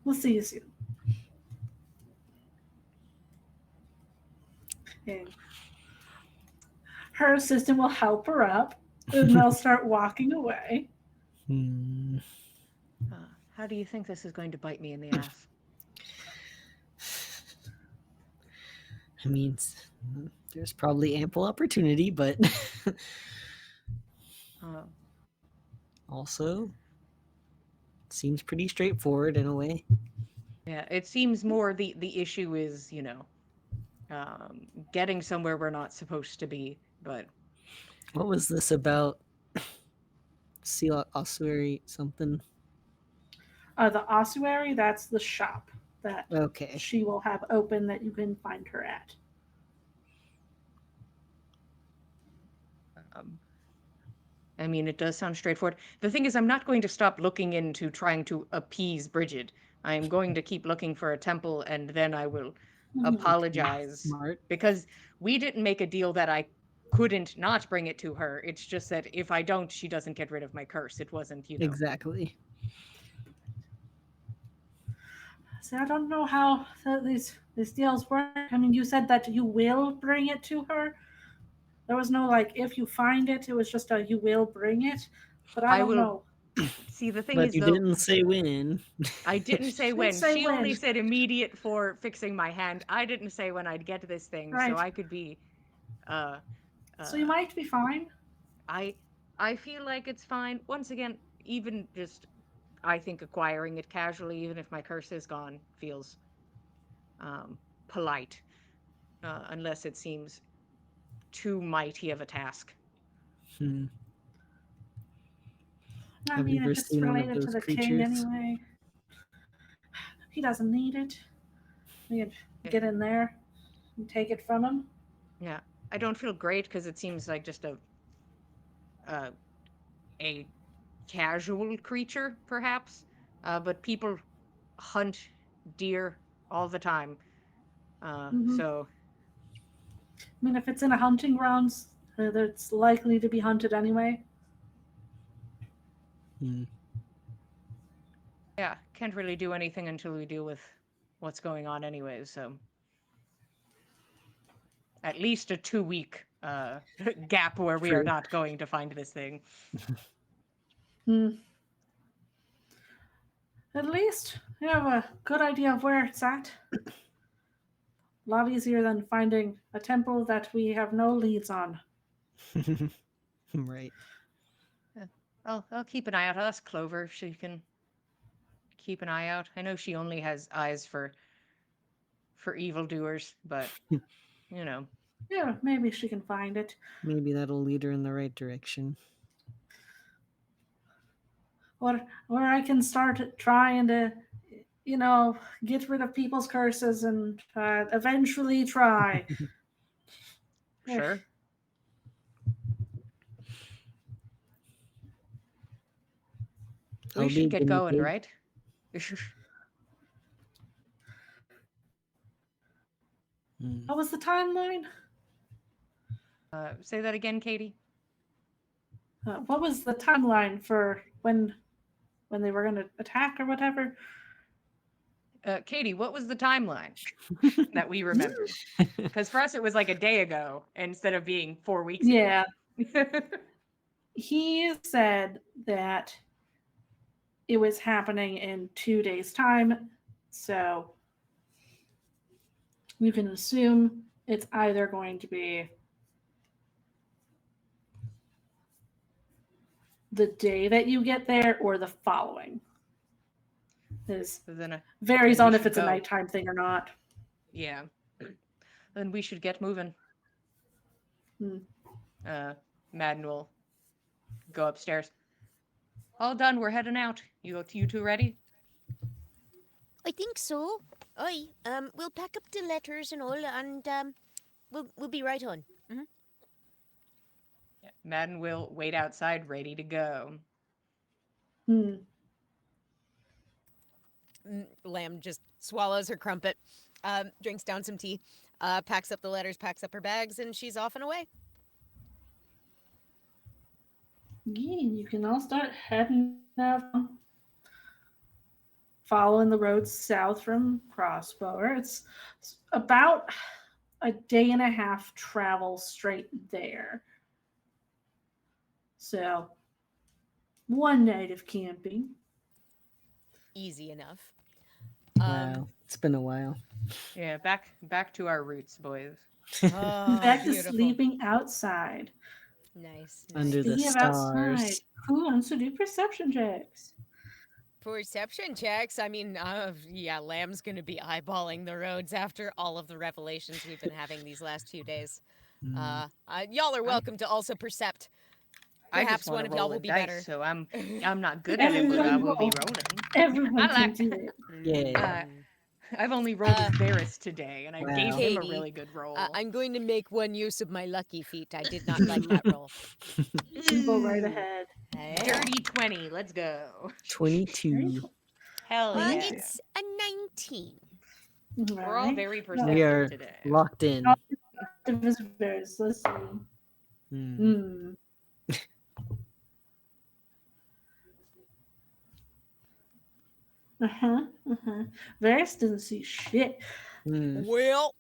A: We'll see you soon. And her assistant will help her up, and they'll start walking away.
C: Hmm.
B: How do you think this is going to bite me in the ass?
C: I mean, there's probably ample opportunity, but
B: Uh,
C: also seems pretty straightforward in a way.
B: yeah, it seems more the issue is, getting somewhere we're not supposed to be. But
C: What was this about? Seal ossuary something?
A: The ossuary, that's the shop that
C: Okay.
A: she will have open that you can find her at.
B: um, I mean, it does sound straightforward. The thing is, I'm not going to stop looking into trying to appease Bridget. I am going to keep looking for a temple, and then I will
A: Mhm.
B: apologize
C: Smart.
B: because we didn't make a deal that I couldn't not bring it to her. It's just that if I don't, she doesn't get rid of my curse. It wasn't,
C: Exactly.
A: See, I don't know how these deals work. I mean, you said that you will bring it to her. There was no like if you find it. It was just a you will bring it. But I
B: I
A: don't
B: will
A: know.
B: see. The thing
C: But
B: is,
C: you
B: though,
C: didn't say when.
B: I didn't say
A: She didn't
B: when.
A: say
B: She only
A: when.
B: said immediate for fixing my hand. I didn't say when I'd get this thing, so
A: Right.
B: I could be. Uh,
A: So you
B: uh,
A: might be fine.
B: I I feel like it's fine. Once again, even just I think acquiring it casually, even if my curse is gone, feels um, polite, unless it seems too mighty of a task.
C: Hmm.
A: I
C: Have you
A: mean,
C: ever
A: if it's
C: seen one of
A: related to
C: those
A: the king
C: creatures?
A: anyway, he doesn't need it. We could
B: Eh,
A: get in there and take it from him.
B: Yeah, I don't feel great because it seems like just uh, a casual creature, perhaps. But people hunt deer all the time.
A: Hmm.
B: So
A: I mean, if it's in a hunting grounds, it's likely to be hunted anyway.
C: Hmm.
B: yeah, can't really do anything until we deal with what's going on anyways. So at least a 2 week gap where we are
C: True.
B: not going to find this thing.
A: Hmm. At least you have a good idea of where it's at. A lot easier than finding a temple that we have no leads on.
C: Right.
B: Uh, I'll keep an eye out. I'll ask Clover if she can keep an eye out. I know she only has eyes for evildoers, but you know,
A: Yeah, maybe she can find it.
C: Maybe that'll lead her in the right direction.
A: Or I can start trying to, get rid of people's curses and eventually try.
B: sure. We
C: I'll be
B: should
C: a
B: get
C: guinea
B: going,
C: pig.
B: right?
C: Hmm.
A: What was the timeline?
B: Say that again, Katie.
A: What was the timeline for when they were going to attack or whatever?
B: Katie, what was the timeline that we remembered? Because for us, it was like a day ago instead of being 4 weeks ago.
A: Yeah, he said that it was happening in 2 days' time, so you can assume it's either going to be the day that you get there or the following. This
B: So then,
A: varies
B: then we
A: on if
B: should
A: it's a
B: go.
A: nighttime thing or not.
B: Yeah. Then we should get moving.
A: Hmm.
B: Madden will go upstairs. All done. We're heading out. You two ready?
D: I think so. Aye. We'll pack up the letters and all, and we'll be right on. Mm-hmm.
B: Yeah. Madden will wait outside, ready to go.
A: Hmm.
D: Lamb just swallows her crumpet. Drinks down some tea, packs up the letters, packs up her bags, and she's off and away.
A: Yeah, you can all start heading out, following the road south from Crossbower. It's about a day and a half travel straight there. So, one night of camping.
D: Easy enough.
C: Wow, it's been a while.
B: Yeah, back to our roots, boys.
D: Oh,
A: Back to
D: beautiful.
A: sleeping outside.
D: Nice.
C: Under the
A: Speaking of outside,
C: stars.
A: who wants to do perception checks?
D: Perception checks. I mean, yeah, Lamb's going to be eyeballing the roads after all of the revelations we've been having these last few days.
C: Mm.
D: Y'all are welcome to also percept.
B: I just
D: Perhaps
B: want
D: one
B: to
D: of y'all
B: roll
D: will
B: a
D: be
B: dice,
D: better.
B: so I'm not good at it, but I will be rolling.
A: Everyone
B: I
A: can
B: like-
A: do it.
C: Yeah.
B: I've only rolled as Varys today, and I gave
C: Wow.
B: him a
D: Katie,
B: really good roll.
D: I'm going to make one use of my lucky feat. I did not like that roll.
A: You go right ahead.
D: Hey.
B: Dirty 20, let's go.
C: 22.
B: Hell
A: Well,
B: yeah.
D: It's a 19.
B: We're all very
C: We
B: perceptive
C: are
B: today.
C: locked in.
A: Visitors, let's see.
C: Mm.
A: Hmm. Varys doesn't see shit.
C: Mm.
D: Well,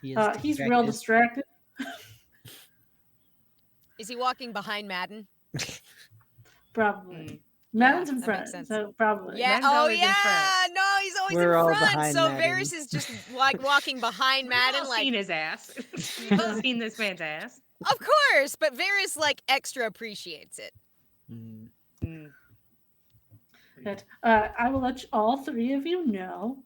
C: He is
A: He's real
C: distracted.
A: distracted.
D: is he walking behind Madden?
A: Probably.
B: Mm.
A: Madden's in
D: that
A: front,
D: makes sense.
A: so probably.
D: Yeah.
B: Madden's
D: Oh
B: always in
D: yeah.
B: front.
D: No, he's always
C: We're all
D: in front.
C: behind
D: So
C: Madden.
D: Varys is just like walking behind
B: We've all
D: Madden, like
B: seen his ass. We've all seen this man's ass.
D: of course, but Varys like extra appreciates it.
C: Mm.
B: Mm.
A: But, I will let all three of you know.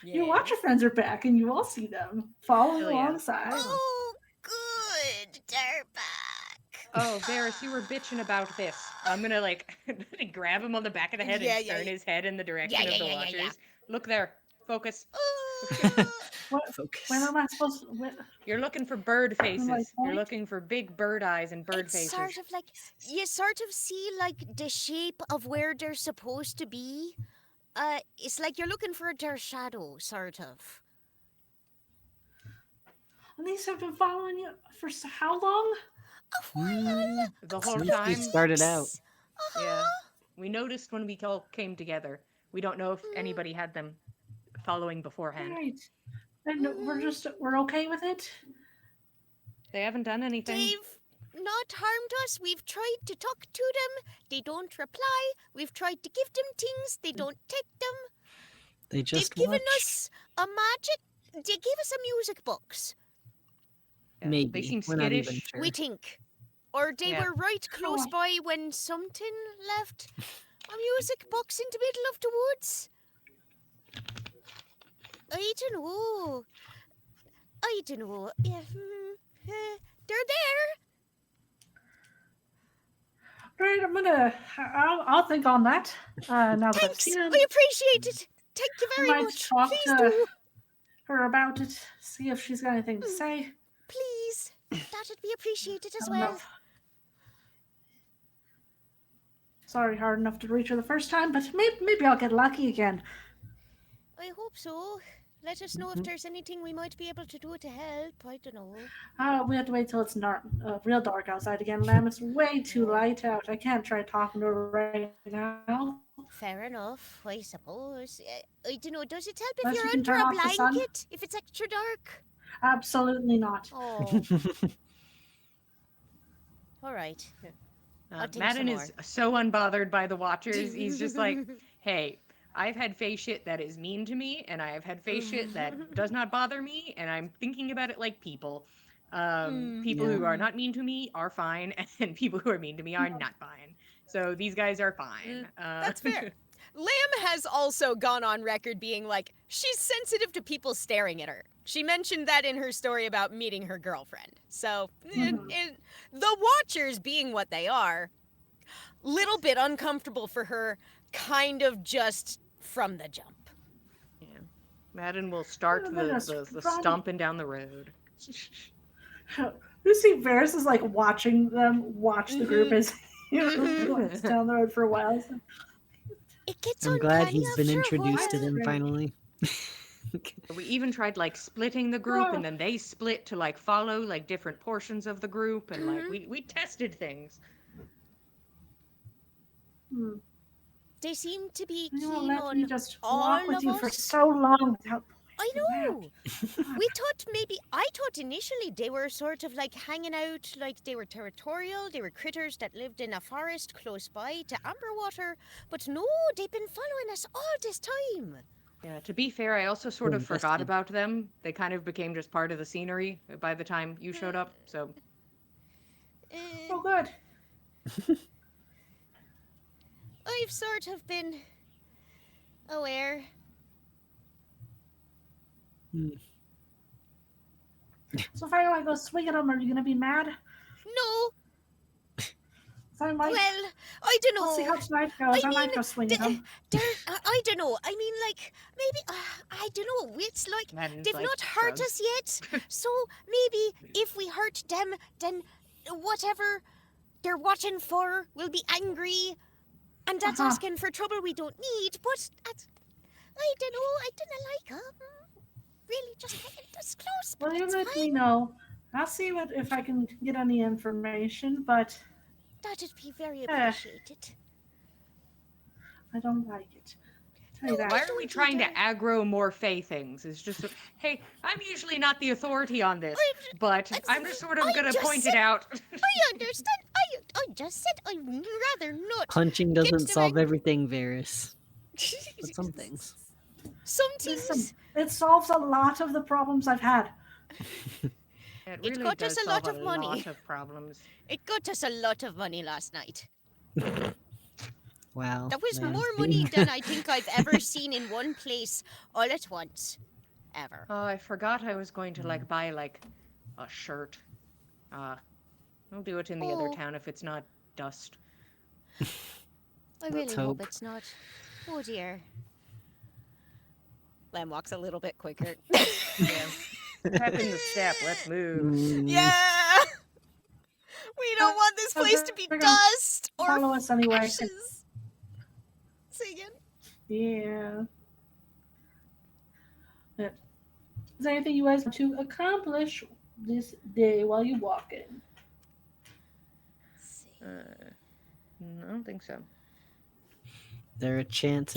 A: Your watcher friends are back, and you all see them following
B: Hell yeah.
A: alongside.
D: Oh, good. They're back.
B: Oh, Varys, you were bitching about this. I'm gonna like grab him on the back of the head
D: Yeah,
B: and
D: yeah,
B: turn
D: yeah.
B: his head in the direction
D: Yeah,
B: of the
D: yeah, yeah,
B: Watchers.
D: yeah.
B: Look there. Focus.
A: What,
C: Focus.
A: when am I supposed to?
B: You're looking for bird faces.
A: like
B: You're
A: point?
B: looking for big bird eyes and bird
D: It's
B: faces.
D: sort of like you sort of see like the shape of where they're supposed to be. It's like you're looking for their shadow, sort of.
A: And these have been following you for how long?
C: Mm.
B: The whole
C: Since we
B: time.
C: started out.
B: Yeah. We noticed when we all came together. We don't know if anybody had them following beforehand.
A: Right. And we're okay with it.
B: They haven't done anything.
D: They've not harmed us. We've tried to talk to them. They don't reply. We've tried to give them things. They don't take them.
C: They just
D: They've given
C: watched.
D: us a magic. They gave us a music box.
B: Yeah,
C: Maybe.
B: They seem
C: We're not even
B: skittish.
C: sure.
D: We think, or they
B: Yeah.
D: were right close
A: Oh.
D: by when something left a music box in the middle of the woods. I don't know. Yeah, they're there.
A: Right, I'll think on that. Now that I've
D: Thanks.
A: seen it,
D: I appreciate it. Thank you
A: I
D: very
A: might
D: much.
A: talk
D: Please
A: to
D: do.
A: her about it. See if she's got anything to say.
D: Please. That'd be appreciated as
A: I don't know.
D: well.
A: Sorry, hard enough to reach her the first time, but maybe I'll get lucky again.
D: I hope so. Let us know if there's anything we might be able to do to help. I don't know.
A: We have to wait till it's real dark outside again, Lamb. It's way too light out. I can't try talking to her right now.
D: Fair enough, I suppose. I don't know. Does it help if
A: Unless
D: you're
A: you can
D: under
A: turn
D: a
A: off the sun.
D: blanket? If it's extra dark?
A: Absolutely not.
D: Oh. All right. I'll take
B: Madden
D: some
B: is so unbothered by the Watchers. He's just like, hey, I've had face shit that is mean to me, and I have had face shit that does not bother me, and I'm thinking about it like people. People who are not mean to me are fine, and people who are mean to me are not fine. So these guys are fine.
D: That's fair. Lamb has also gone on record being like, she's sensitive to people staring at her. She mentioned that in her story about meeting her girlfriend. So, the Watchers being what they are, little bit uncomfortable for her, kind of just from the jump.
B: Yeah. Madden will start the stomping down the road.
A: You see Varys is like watching them watch the group as it's down the road for a while. So.
D: It gets
C: I'm
D: on
C: glad
D: Penny
C: he's been
D: after a
C: introduced to
D: while.
C: them finally.
B: We even tried like splitting the group, and then they split to like follow like different portions of the group, and like we tested things.
A: Hmm.
D: They seem to be
A: You won't
D: keen
A: let me
D: on
A: just
D: all
A: walk with
D: of
A: you for
D: us.
A: so long without
D: I
A: pointing them
D: know.
A: out.
D: We thought I thought initially they were sort of like hanging out, like they were territorial, they were critters that lived in a forest close by to Amberwater, but no, they've been following us all this time.
B: Yeah, to be fair, I also sort of forgot
C: invested.
B: about them. They kind of became just part of the scenery by the time you showed up. So
A: Oh, good.
D: I've sort of been aware.
A: So if I go swing at them, are you gonna be mad?
D: No,
A: So I might.
D: well, I don't
A: Let's see
D: know.
A: how tonight goes. I
D: I
A: might
D: mean,
A: go swing at them.
D: I don't know. I mean, like, maybe, I don't know. It's like,
B: Madden's
D: they've
B: like,
D: not hurt
B: shrugs.
D: us yet. So maybe if we hurt them, then whatever they're watching for will be angry. And that's
A: Uh-huh.
D: asking for trouble we don't need. But I don't know. I didn't like them. Really, just getting this close. But
A: Well, you
D: it's
A: let
D: fine.
A: me know. I'll see if I can get any information, but
D: That'd be very
A: Eh.
D: appreciated.
A: I don't like it. Tell you
D: No,
A: that.
B: why
D: I
B: are we
D: don't
B: trying to
D: either.
B: aggro more Fae things? It's just, hey, I'm usually not the authority on this, but I'm just sort of
D: I
B: gonna
D: just
B: point
D: said-
B: it out.
D: I understand. I just said I'd rather not.
C: Punching
D: Get
C: doesn't
D: them
C: solve
D: ang-
C: everything, Varys. But some things.
D: Some
A: Listen,
D: things.
A: it solves a lot of the problems I've had.
B: It
D: It
B: really
D: got
B: does
D: us a
B: solve
D: lot of money.
B: lot of problems.
D: It got us a lot of money last night.
C: Wow.
D: That was
C: man,
D: more
C: being-
D: money than I think I've ever seen in one place all at once. Ever.
B: Oh, I forgot I was going to like buy like a shirt. I'll do it in the other
D: Oh.
B: town if it's not dust.
D: I
C: Let's
D: really hope
C: hope.
D: it's not. Oh dear. Lem walks a little bit quicker.
B: Yeah. Step in the step. Let's move.
D: Yeah! We don't want this place to be
A: They're gonna
D: dust or
A: follow us anyway.
D: ashes. Say again?
A: Yeah. Is there anything you guys want to accomplish this day while you're walking?
B: I don't think so.
C: there a chance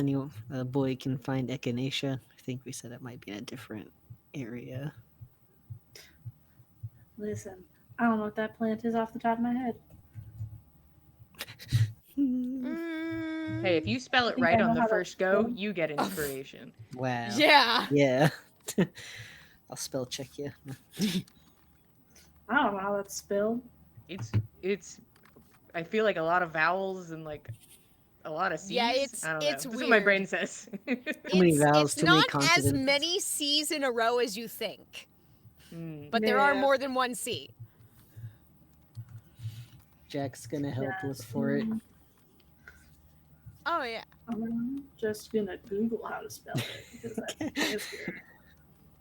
C: a boy can find echinacea? I think we said it might be in a different area.
A: Listen, I don't know what that plant is off the top of my head.
B: Hey, if you spell it
A: think I
B: right
A: know
B: on the
A: how to
B: first go,
A: spell.
B: you get inspiration.
C: Wow.
D: Yeah.
C: Yeah. I'll spell check you.
A: I don't know how that's spelled.
B: It's I feel like a lot of vowels and like a lot of C's.
D: Yeah,
B: I don't
D: it's
B: know.
D: weird.
B: This is what my brain says.
C: Too many vowels,
D: It's
C: too many
D: not as
C: consonants.
D: many C's in a row as you think,
B: Mm.
D: but there are
A: Yeah.
D: more than one C.
C: Jack's gonna help
A: Yeah.
C: us for it.
D: Oh yeah.
A: I'm just gonna Google how to spell it because that's easier.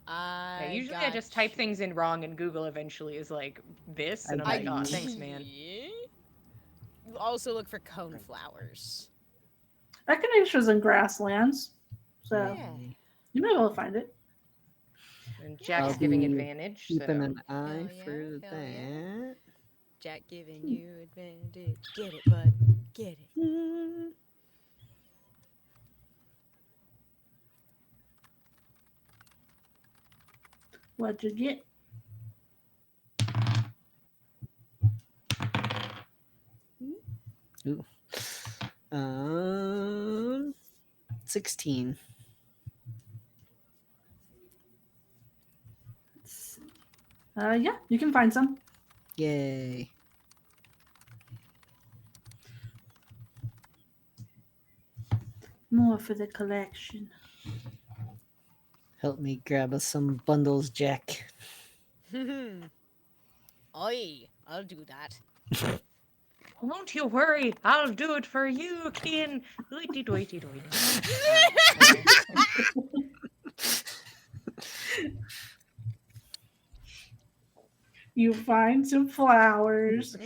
B: Yeah, usually I just type things in wrong and Google eventually is like this, and I'm
C: I
B: like, oh,
C: got you.
B: thanks, man.
D: You also look for coneflowers.
A: Echinacea's in grasslands, so
D: Yeah.
A: you may well find it.
B: And
D: Yeah.
B: Jack's
C: I'll
B: giving
C: be
B: advantage.
C: Keeping
B: So.
C: an eye
D: Hell yeah,
C: for
D: hell yeah.
C: that.
D: Jack giving you advantage. Get it, bud. Get it.
C: Hmm.
A: What'd you get?
C: Ooh. 16.
A: Yeah, you can find some.
C: Yay.
A: More for the collection.
C: Help me grab us some bundles, Jack.
D: Oi, I'll do that.
B: Won't you worry? I'll do it for you, kin. Doity, doity, doity.
A: You find some flowers.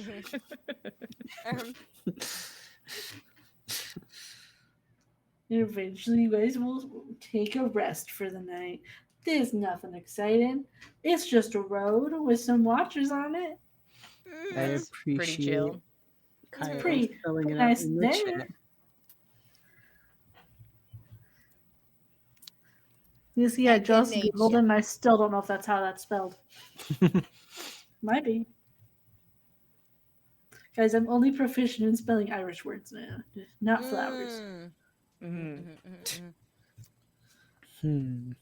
A: Eventually, you guys will take a rest for the night. There's nothing exciting. It's just a road with some watchers on it.
C: I
D: Mm,
B: That's pretty
C: appreciate
B: chill.
A: It's
C: Kyle
A: pretty,
C: spelling
A: pretty
C: it out
A: nice
C: in the
A: there.
C: chat.
A: You see, I just googled it,
D: Echinacea.
A: and I still don't know if that's how that's spelled. Might be. Guys, I'm only proficient in spelling Irish words now, not flowers.
D: Mm.
B: Mm.
D: Mhm.
C: Hmm.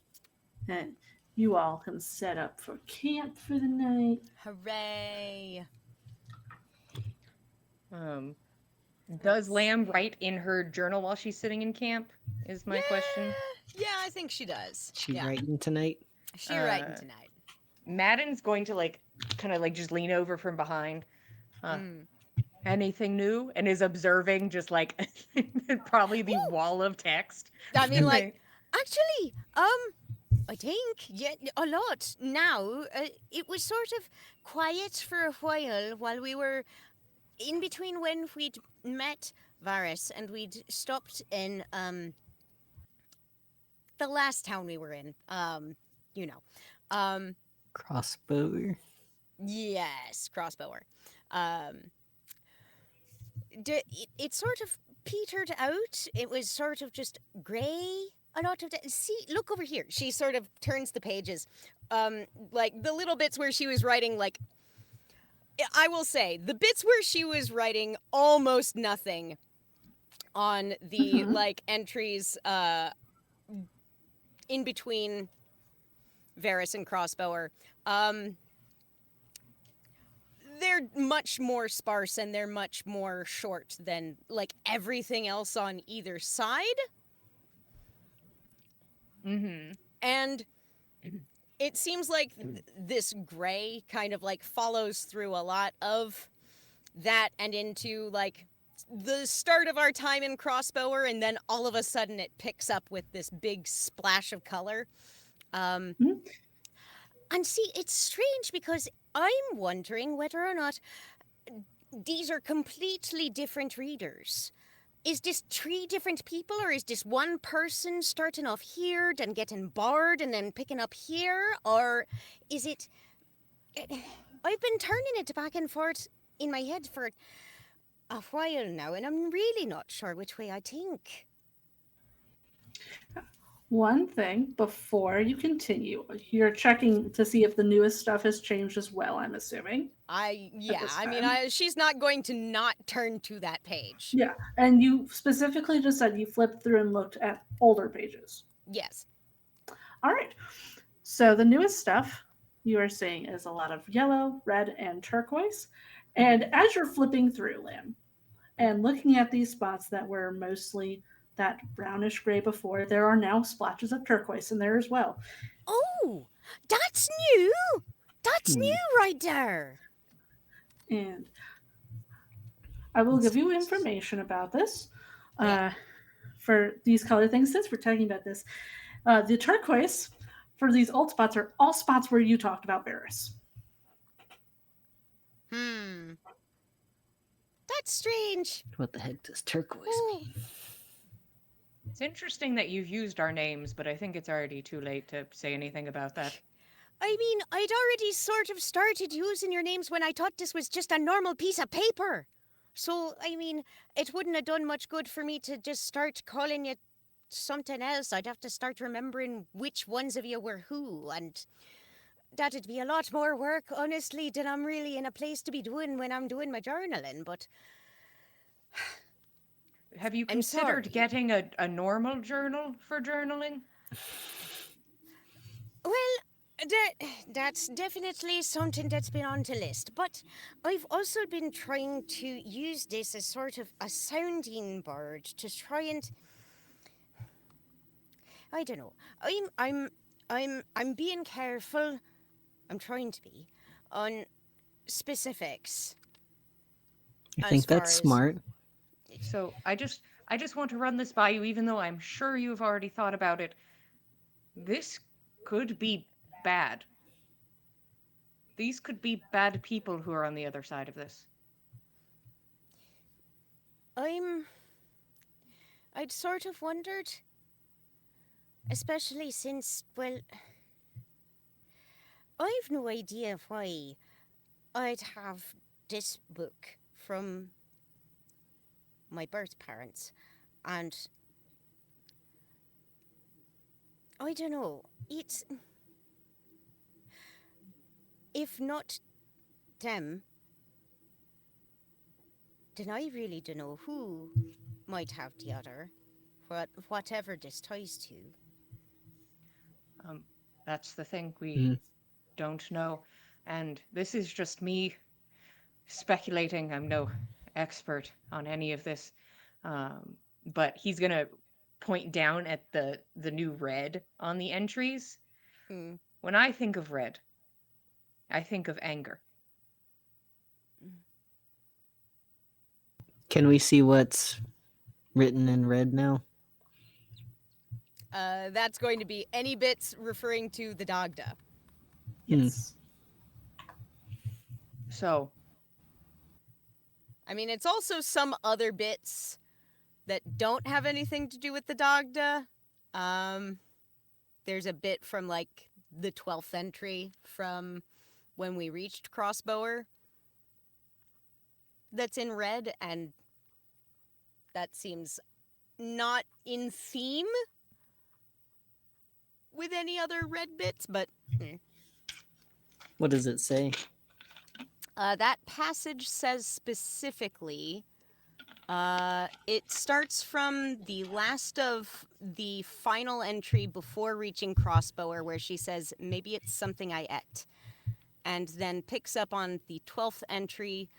A: And you all can set up for camp for the night.
D: Hooray.
B: Um, does
D: Let's
B: Lamb
D: see.
B: write in her journal while she's sitting in camp? Is my question.
D: Yeah, I think she does.
C: She
D: Yeah,
C: writing tonight?
D: she writing tonight.
B: Madden's going to like kind of like just lean over from behind.
D: Mm.
B: Anything new? And is observing just like probably the
D: Ooh,
B: wall of text.
D: I mean,
B: And
D: like, actually, I think yeah, a lot now. It was sort of quiet for a while we were in between when we'd met Varys and we'd stopped in the last town we were in. You know, um,
C: Crossbow.
D: yes, crossbower. Um, it sort of petered out. It was sort of just gray a lot of see, look over here. She sort of turns the pages. Like the little bits where she was writing like I will say, the bits where she was writing almost nothing on the
A: Mm-hmm.
D: like entries in between Varys and Crossbower. Um they're much more sparse and they're much more short than like everything else on either side.
B: mm-hmm.
D: And it seems like this gray kind of like follows through a lot of that and into like the start of our time in Crossbower, and then all of a sudden it picks up with this big splash of color. Um,
A: Mhm.
D: and see, it's strange because I'm wondering whether or not these are completely different readers. Is this three different people, or is this one person starting off here, then getting barred, and then picking up here? Or is it. I've been turning it back and forth in my head for a while now, and I'm really not sure which way I think.
A: One thing before you continue, you're checking to see if the newest stuff has changed as well, I'm assuming, at this
D: I mean,
A: time.
D: she's not going to not turn to that page.
A: Yeah, and you specifically just said you flipped through and looked at older pages.
D: Yes.
A: All right. So the newest stuff you are seeing is a lot of yellow, red, and turquoise. And as you're flipping through, Lamb, and looking at these spots that were mostly that brownish gray before, there are now splotches of turquoise in there as well.
D: Oh, that's new. That's
C: Hmm.
D: new right there.
A: And I will give you information about this
D: Yeah.
A: for these color things since we're talking about this. The turquoise for these old spots are all spots where you talked about Varys.
D: Hmm. That's strange.
C: What the heck does turquoise
D: Oh.
C: mean?
B: It's interesting that you've used our names, but I think it's already too late to say anything about that.
D: I mean, I'd already sort of started using your names when I thought this was just a normal piece of paper. So, I mean, it wouldn't have done much good for me to just start calling you something else. I'd have to start remembering which ones of you were who, and that'd be a lot more work, honestly, than I'm really in a place to be doing when I'm doing my journaling. But
B: Have you
D: I'm
B: considered
D: sorry.
B: getting a normal journal for journaling?
D: Well, that's definitely something that's been on the list. But I've also been trying to use this as sort of a sounding board to try and I don't know. I'm being careful. I'm trying to be on specifics
C: You
D: as
C: think
D: far
C: that's
D: as
C: smart?
B: So I just want to run this by you, even though I'm sure you've already thought about it. This could be bad. These could be bad people who are on the other side of this.
D: I'm I'd sort of wondered, especially since, well, I've no idea why I'd have this book from my birth parents, and I don't know, it's, if not them, then I really don't know who might have the other, whatever this ties to.
B: That's the thing. We
C: Mm.
B: don't know. And this is just me speculating. I'm no expert on any of this. But he's going to point down at the new red on the entries.
D: Hmm.
B: When I think of red, I think of anger.
C: Can we see what's written in red now?
D: That's going to be any bits referring to the Dagda.
A: Yes.
B: So,
D: I mean, it's also some other bits that don't have anything to do with the Dagda. There's a bit from, like, the 12th entry from when we reached Crossbower that's in red, and that seems not in theme with any other red bits, but
C: What does it say?
D: that passage says specifically, it starts from the last of the final entry before reaching Crossbower, where she says, maybe it's something I ate. And then picks up on the 12th entry.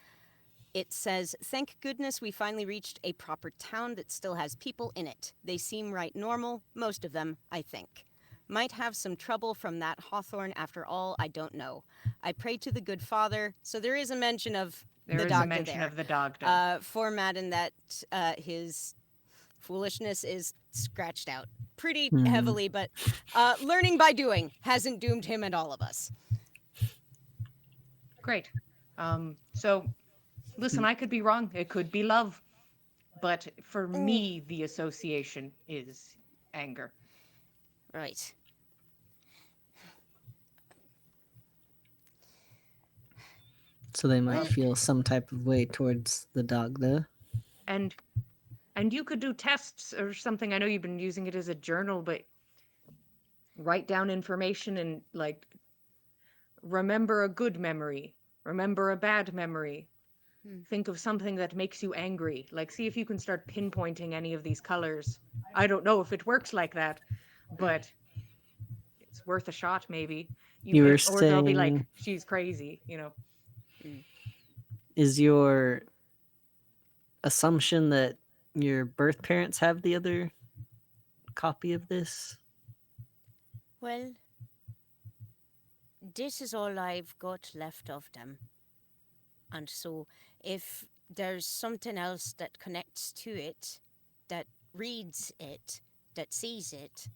D: It says, thank goodness we finally reached a proper town that still has people in it. They seem right normal, most of them, I think. Might have some trouble from that Hawthorne after all, I don't know. I pray to the good father, so there is a mention of
B: there
D: the
B: is a
D: Dagda
B: mention
D: there.
B: of the Dagda.
D: For Madden, that his foolishness is scratched out pretty
C: Hmm.
D: heavily, but learning by doing hasn't doomed him and all of us.
B: Great. So, listen, I could be wrong. It could be love. But for me, the association is anger.
D: Right.
C: So they might
D: Well-
C: feel some type of way towards the Dagda.
B: And you could do tests or something. I know you've been using it as a journal, but write down information and, like, remember a good memory, remember a bad memory. Think of something that makes you angry. Like, see if you can start pinpointing any of these colors. I don't know if it works like that, but it's worth a shot, maybe.
C: You were
B: Or they'll be like,
C: saying,
B: she's crazy,
C: is your assumption that your birth parents have the other copy of this?
D: Well, this is all I've got left of them. And so if there's something else that connects to it, that reads it, that sees it,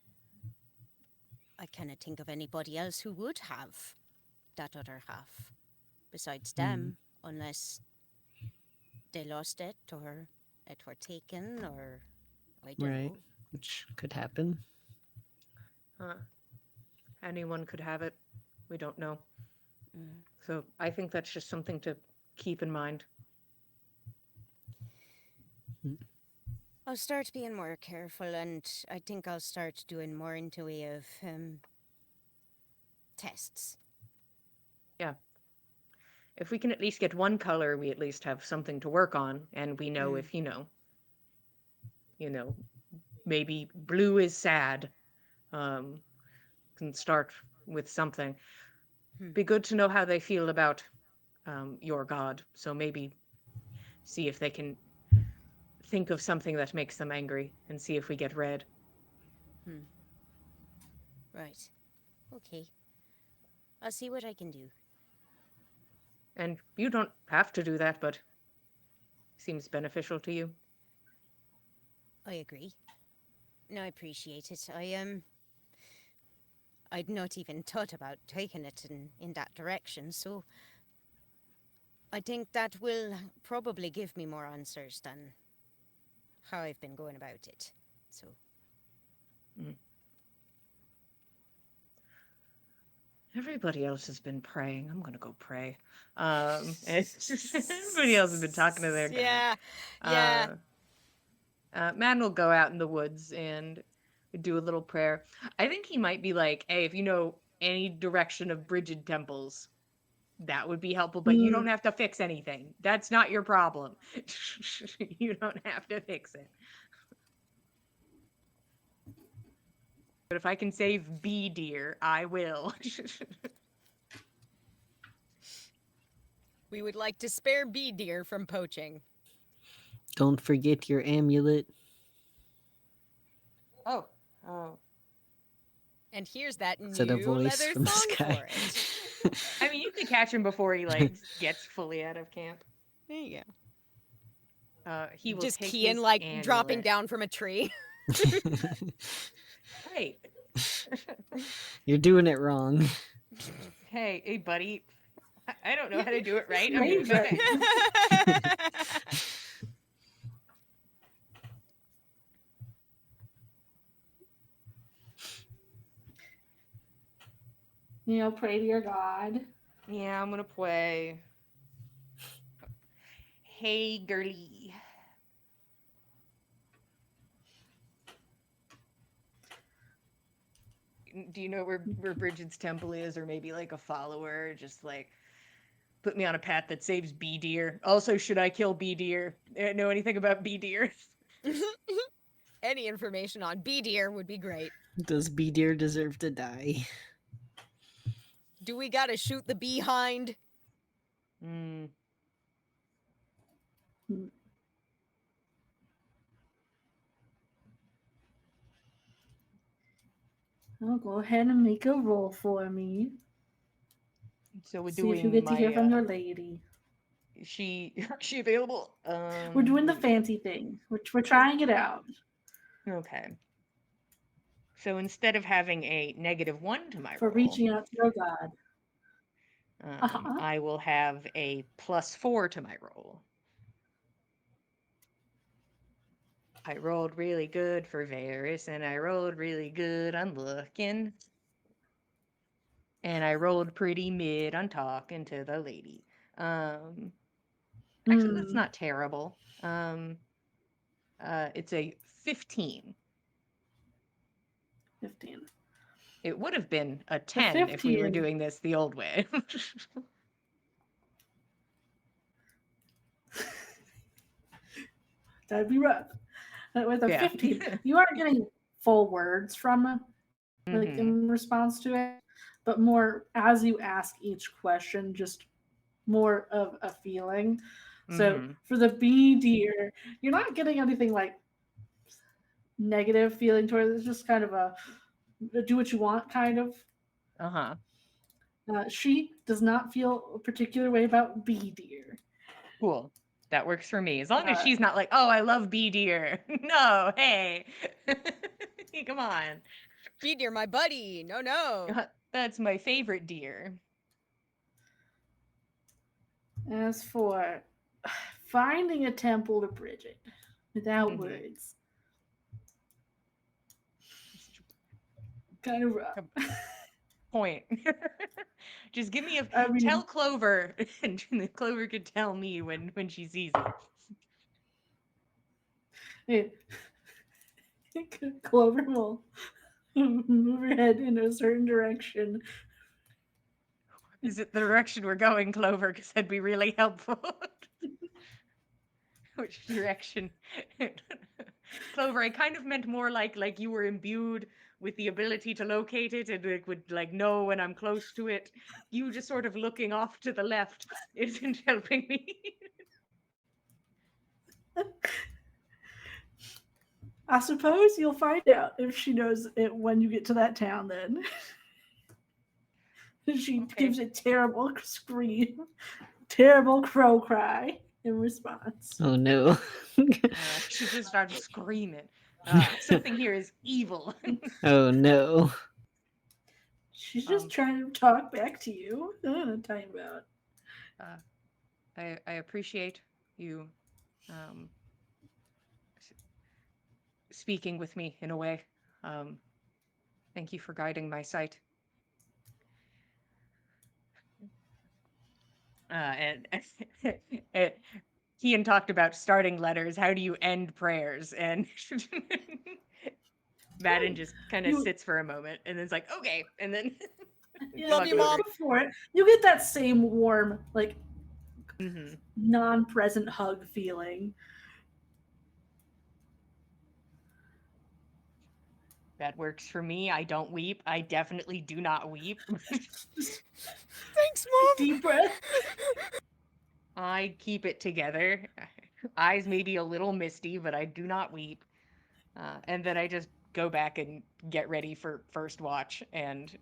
D: I cannot think of anybody else who would have that other half besides them, unless they lost it or it were taken, or I don't
C: Right.
D: know.
C: Which could happen.
B: Anyone could have it. We don't know. So I think that's just something to keep in mind.
D: I'll start being more careful, and I think I'll start doing more into way of tests.
B: Yeah. If we can at least get one color, we at least have something to work on, and we know if, maybe blue is sad. Can start with something. Be good to know how they feel about your god. So maybe see if they can think of something that makes them angry and see if we get red.
D: Right. Okay. I'll see what I can do.
B: And you don't have to do that, but seems beneficial to you.
D: I agree. No, I appreciate it. I'd not even thought about taking it in that direction, so I think that will probably give me more answers than how I've been going about it. So
B: Everybody else has been praying. I'm gonna go pray. It's just everybody else has been talking to their god.
D: yeah.
B: Man will go out in the woods and do a little prayer. I think he might be like, "Hey, if you know any direction of Brigid temples, that would be helpful. But you don't have to fix anything. That's not your problem. You don't have to fix it. But if I can save bee deer, I will."
D: We would like to spare bee deer from poaching.
C: Don't forget your amulet.
B: Oh.
D: And here's that
C: Said a
D: new
C: voice
D: leather
C: from the
D: thong
C: sky.
D: for it.
B: I mean, you could catch him before he like gets fully out of camp.
D: There you go.
B: He will
D: Just
B: take
D: Kian
B: his
D: like dropping
B: amulet.
D: down from a tree.
B: Hey,
C: You're doing it wrong.
B: hey, buddy. I don't know how to do it right. I'm
A: Ranger.
B: gonna go ahead.
A: Pray to your god.
B: Yeah, I'm gonna play. Hey, girly. Do you know where Bridget's temple is, or maybe like a follower? Just like put me on a path that saves bee deer. Also, should I kill bee deer? Know anything about bee deer?
D: Any information on bee deer would be great.
C: Does bee deer deserve to die?
D: Do we gotta shoot the behind?
B: Hmm.
A: Oh, go ahead and make a roll for me.
B: So we're
A: See
B: doing
A: if you get to hear
B: my.
A: from your lady.
B: She available?
A: We're doing the fancy thing. We're trying it out.
B: Okay. So instead of having a -1 to my
A: For
B: roll,
A: reaching out to your god.
B: I will have a +4 to my roll. I rolled really good for Varys, and I rolled really good on looking. And I rolled pretty mid on talking to the lady. Actually, that's not terrible. It's a 15.
A: 15.
B: It would have been a 10 if we were
A: 15.
B: doing this the old way.
A: That'd be rough. With a
B: Yeah.
A: 15, you aren't getting full words from like
B: Mhm.
A: in response to it, but more as you ask each question, just more of a feeling. So
B: Mhm.
A: for the bee deer, you're not getting anything like negative feeling towards it. It's just kind of a do what you want kind of.
B: Uh-huh.
A: She does not feel a particular way about bee deer.
B: Cool. That works for me. As long as
A: Uh,
B: she's not like, "Oh, I love bee deer." No, hey. Come on.
D: Bee deer, my buddy. No.
B: That's my favorite deer.
A: As for finding a temple to Bridget without
B: Mhm.
A: words, kind of rough.
B: Point. Just give me a
A: I mean,
B: tell Clover, and Clover could tell me when she sees it.
A: Clover will move her head in a certain direction.
B: Is it the direction we're going, Clover? Because that'd be really helpful. Which direction? Clover, I kind of meant more like you were imbued with the ability to locate it and it would like know when I'm close to it. You just sort of looking off to the left isn't helping me.
A: I suppose you'll find out if she knows it when you get to that town then. She
B: Okay.
A: gives a terrible scream, terrible crow cry in response.
C: Oh no.
B: She just starts screaming. Something here is evil.
C: Oh no.
A: She's just trying to talk back to you. I don't know what I'm talking about.
B: I appreciate you speaking with me in a way. Thank you for guiding my sight. And Kian talked about starting letters. How do you end prayers? And Madden just kind of
A: You-
B: sits for a moment and then's like, okay, and then
D: Love you, Mom.
A: Go for it. You get that same warm, like
B: Mhm.
A: non-present hug feeling.
B: That works for me. I don't weep. I definitely do not weep.
D: Thanks, Mom.
A: Deep breath.
B: I keep it together. Eyes may be a little misty, but I do not weep. And then I just go back and get ready for first watch and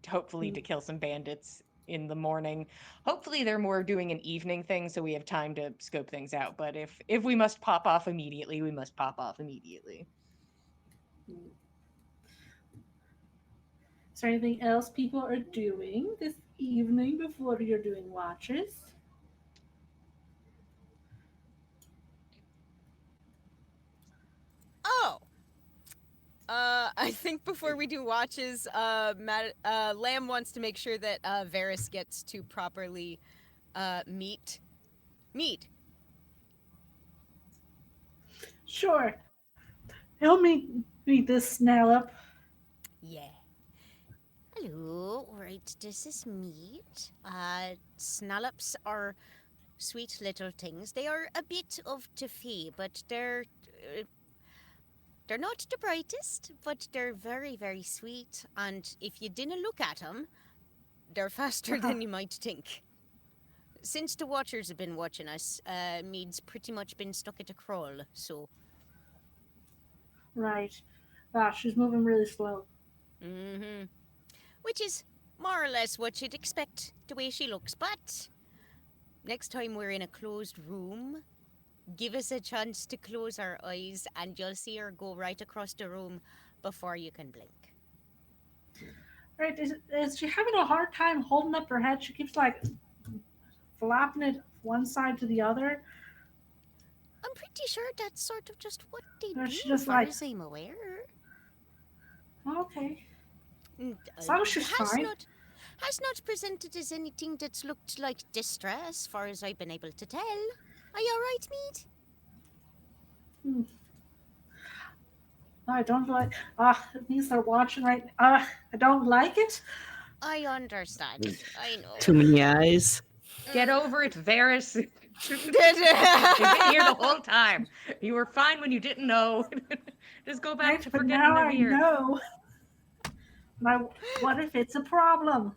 B: hopefully to kill some bandits in the morning. Hopefully they're more doing an evening thing so we have time to scope things out. But if we must pop off immediately, we must pop off immediately.
A: Is there anything else people are doing this evening before you're doing watches?
D: Oh. I think before we do watches, Lamb wants to make sure that Varys gets to properly meet.
A: Sure. Help me meet this Snallup.
D: Yeah. Hello. Right, this is meat. Snallops are sweet little things. They are a bit of toffee, but they're not the brightest, but they're very, very sweet. And if you didn't look at them, they're faster than you might think. Since the Watchers have been watching us, Mead's pretty much been stuck at a crawl, so.
A: Right. She's moving really slow.
D: Mm-hmm. Which is more or less what you'd expect, the way she looks, but next time we're in a closed room, give us a chance to close our eyes and you'll see her go right across the room before you can blink.
A: Right. Is she having a hard time holding up her head? She keeps like flopping it one side to the other.
D: I'm pretty sure that's sort of just what they
A: Or
D: do,
A: she just
D: as far
A: like,
D: as I'm aware.
A: okay.
D: And,
A: As long as she's fine.
D: has not presented as anything that's looked like distress, as far as I've been able to tell. Are you alright, Mead?
A: I don't like. These are watching right. I don't like it.
D: I understand. I know.
C: Too many eyes.
B: Get over it, Varys. You've been here the whole time. You were fine when you didn't know. Just go back
A: Right,
B: to
A: but
B: forgetting
A: now
B: the
A: I
B: beard.
A: know. What if it's a problem?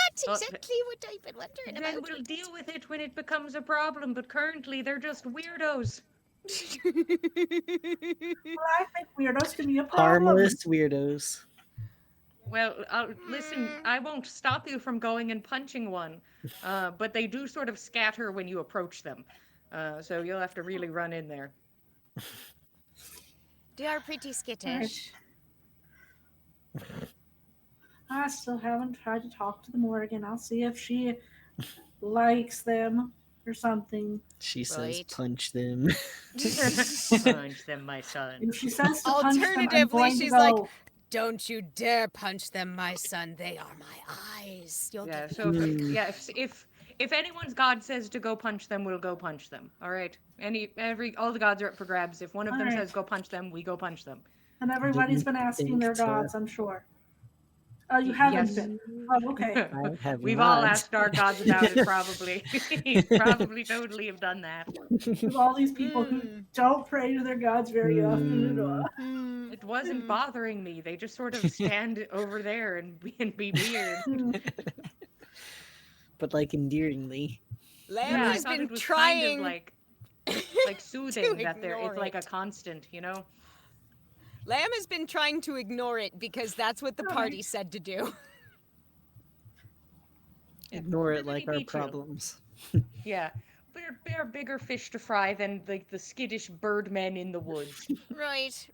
D: That's
B: Well,
D: exactly what I've been wondering
B: Then
D: about.
B: we'll deal with it when it becomes a problem, but currently they're just weirdos.
A: Well, I think weirdos can be a problem.
C: Harmless weirdos.
B: Well, listen, I won't stop you from going and punching one, but they do sort of scatter when you approach them. So you'll have to really run in there.
D: They are pretty skittish.
A: I still haven't tried to talk to the Morgan. I'll see if she likes them or something.
C: She says,
D: Right.
C: punch them.
B: Punch them, my son.
A: If she says to punch them, I'm
D: Alternatively,
A: going to
D: she's
A: go.
D: like, don't you dare punch them, my son. They are my eyes. You'll
B: Yeah.
D: get
B: So
C: Hmm.
B: yeah, if anyone's god says to go punch them, we'll go punch them. All right. All the gods are up for grabs. If one of them
A: All right.
B: says go punch them, we go punch them.
A: And everybody's
C: Didn't
A: been asking
C: think
A: their
C: to-
A: gods, I'm sure. Oh, you haven't
B: Yes.
A: been. Oh, okay.
C: I have
B: We've all
C: not.
B: asked our gods about it, probably. Probably totally have done that.
A: With all these people who don't pray to their gods very often.
C: Hmm.
B: It wasn't bothering me. They just sort of stand over there and be weird.
C: But like endearingly.
D: Lamb
B: Yeah, I
D: has
B: thought
D: been
B: it was
D: trying
B: kind of like soothing that
D: ignore
B: it's like a
D: it.
B: constant, you know?
D: Lamb has been trying to ignore it because that's what the
A: All
D: party
A: right.
D: said to do.
C: Ignore it
B: Everybody
C: like our
B: be chill.
C: problems.
B: Yeah. They're bigger fish to fry than like the skittish birdmen in the woods.
D: Right.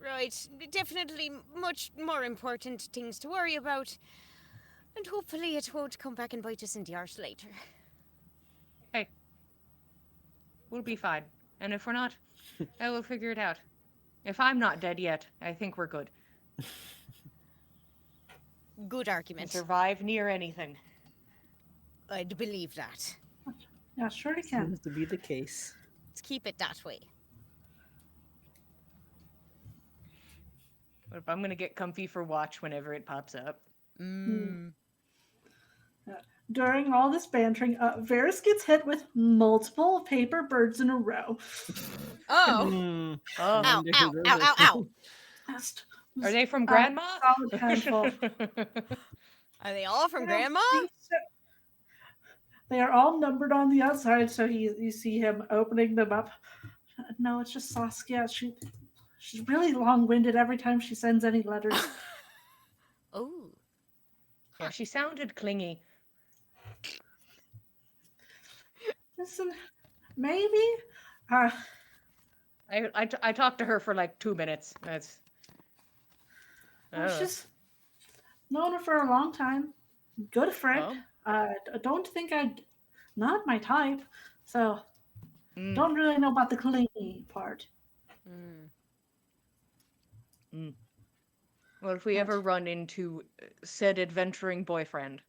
D: Definitely much more important things to worry about. And hopefully it won't come back and bite us in the arse later.
B: Hey. We'll be fine. And if we're not, I will figure it out. If I'm not dead yet, I think we're good.
D: Good
B: Can
D: argument.
B: survive near anything.
D: I'd believe that.
A: Yeah, sure you can.
C: Seems to be the case.
D: Let's keep it that way.
B: But if I'm gonna get comfy for watch whenever it pops up.
A: During all this bantering, Varys gets hit with multiple paper birds in a row.
D: Oh.
C: Hmm.
B: Oh,
D: Ow,
C: Wonder
D: ow,
C: who those
D: ow,
C: are
D: ow, ow.
A: Just-
B: are they from
A: a
B: Grandma?
A: solid handful.
D: Are they all from
A: You know,
D: Grandma?
A: They are all numbered on the outside, so you see him opening them up. No, it's just Saskia. She's really long-winded every time she sends any letters.
D: Oh.
B: Yeah, she sounded clingy.
A: Listen, maybe.
B: I talked to her for like 2 minutes. That's.
A: She's known her for a long time. Good friend.
B: Oh.
A: I don't think I'd. Not my type. So,
B: Mm,
A: don't really know about the clingy part.
B: mm. Well, if we ever run into said adventuring boyfriend,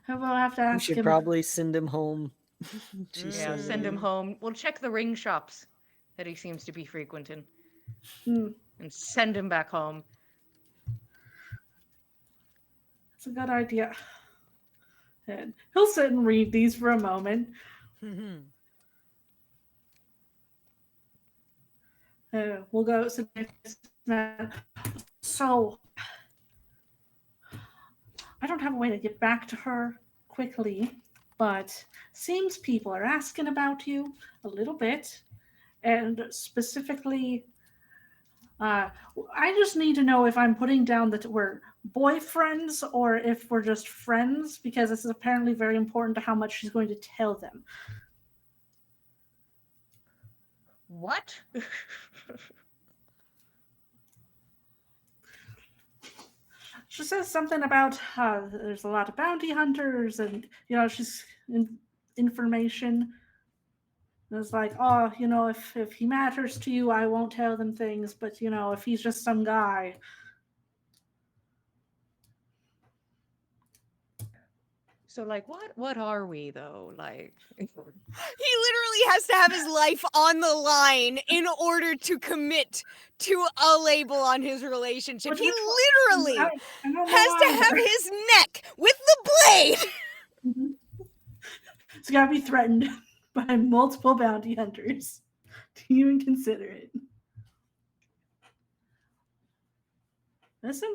A: I will have to
C: We
A: ask
C: should
A: him.
C: probably send him home. She
B: yeah,
C: said.
B: send him home. We'll check the ring shops that he seems to be frequenting
A: Hmm,
B: and send him back home.
A: that's a good idea. And he'll sit and read these for a moment. We'll go. So, I don't have a way to get back to her quickly, but seems people are asking about you a little bit, and specifically, I just need to know if I'm putting down that we're boyfriends or if we're just friends, because this is apparently very important to how much she's going to tell them.
B: What?
A: She says something about there's a lot of bounty hunters, and she's information. And it's like, oh, if he matters to you, I won't tell them things. But if he's just some guy,
B: So, like, what are we though? Like,
D: He literally has to have his life on the line in order to commit to a label on his relationship. He literally
A: I don't know
D: has to have
A: either.
D: his neck with the blade.
A: It's got to be threatened by multiple bounty hunters to even consider it. Listen,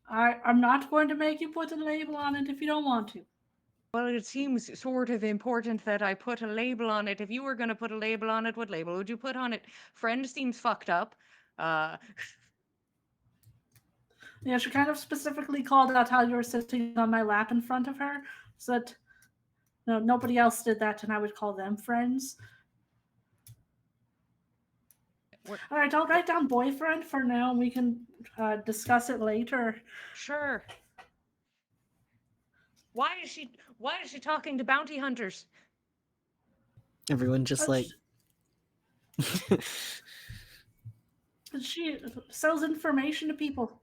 A: I'm not going to make you put a label on it if you don't want to.
B: well, it seems sort of important that I put a label on it. If you were going to put a label on it, what label would you put on it? Friend seems fucked up.
A: Yeah, she kind of specifically called out how you were sitting on my lap in front of her, so that nobody else did that, and I would call them friends. All right, I'll write down boyfriend for now, and we can discuss it later.
B: Sure. Why is she talking to bounty hunters?
C: Everyone just like.
A: She sells information to people.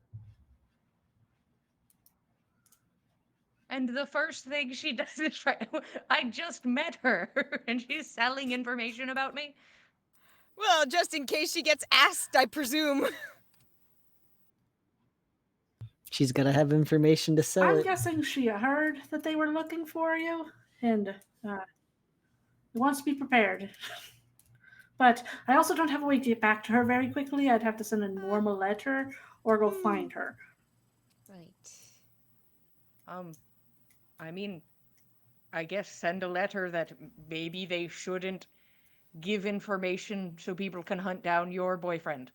B: And the first thing she does is try. I just met her, and she's selling information about me.
D: Well, just in case she gets asked, I presume.
C: She's got to have information to sell
A: I'm
C: it.
A: guessing she heard that they were looking for you, and wants to be prepared. But I also don't have a way to get back to her very quickly. I'd have to send a normal letter or go find her.
D: Right.
B: I mean, I guess send a letter that maybe they shouldn't give information so people can hunt down your boyfriend.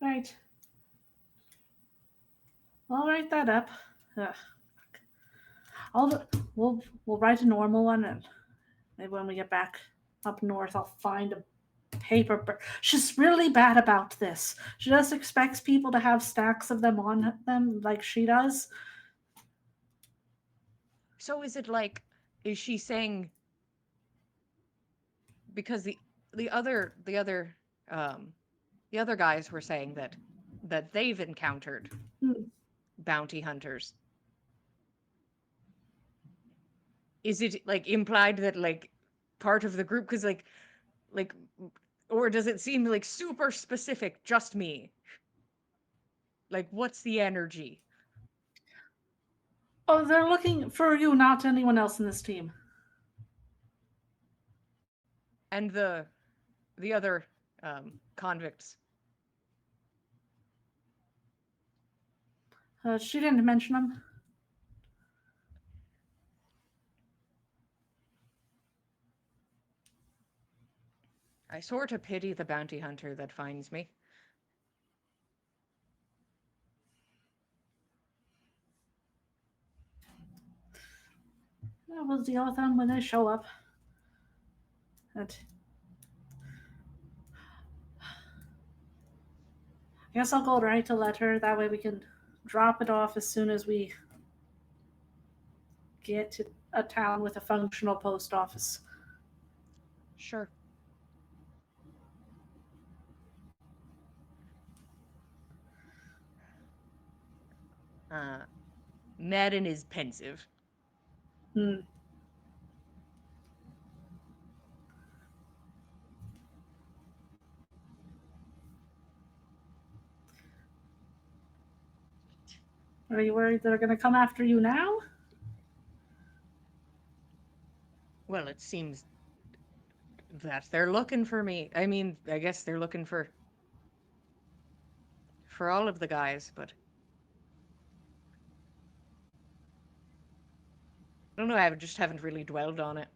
A: Right. I'll write that up. We'll write a normal one, and maybe when we get back up north, I'll find a paper. She's really bad about this. She just expects people to have stacks of them on them, like she does.
B: So is it like, is she saying because the other guys were saying that they've encountered
A: Hmm.
B: bounty hunters. Is it like implied that like part of the group, because like or does it seem like super specific, just me? Like, what's the energy?
A: Oh, they're looking for you, not anyone else in this team.
B: And the other convicts.
A: She didn't mention them.
B: I sort of pity the bounty hunter that finds me.
A: We'll deal with them when they show up. And I guess I'll go write a letter. That way we can drop it off as soon as we get to a town with a functional post office.
B: Sure. Madden is pensive.
A: Hmm. Are you worried they're going to come after you now?
B: Well, it seems that they're looking for me. I mean, I guess they're looking for all of the guys, but I don't know, I just haven't really dwelled on it.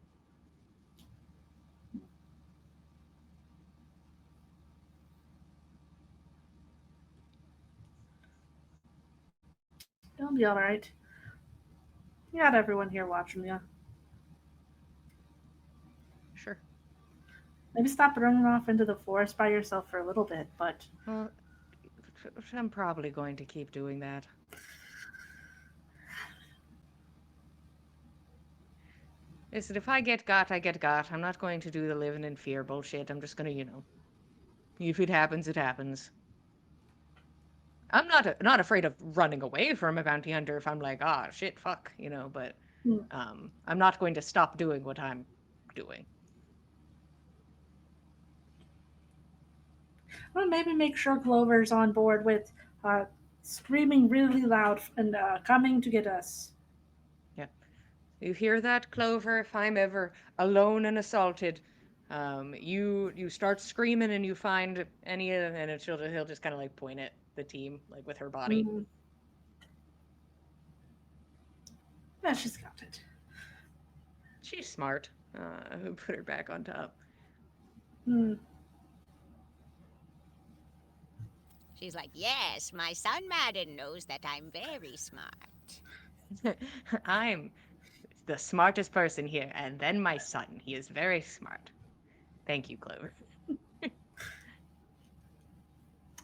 A: You'll be all right. You got everyone here watching you.
B: Sure.
A: Maybe stop running off into the forest by yourself for a little bit, but
B: Well, I'm probably going to keep doing that. Listen, if I get got, I get got. I'm not going to do the living in fear bullshit. I'm just gonna, if it happens, it happens. I'm not afraid of running away from a bounty hunter if I'm like, ah, shit, fuck, but I'm not going to stop doing what I'm doing.
A: well, maybe make sure Clover's on board with screaming really loud and coming to get us.
B: Yeah. You hear that, Clover? If I'm ever alone and assaulted, you start screaming and you find any of, and he'll just kind of like point at the team, like with her body.
A: Mm. Yeah, she's got it.
B: She's smart. Put her back on top.
A: Hmm.
D: She's like, yes, my son Madden knows that I'm very smart.
B: I'm the smartest person here, and then my son. He is very smart. Thank you, Clover.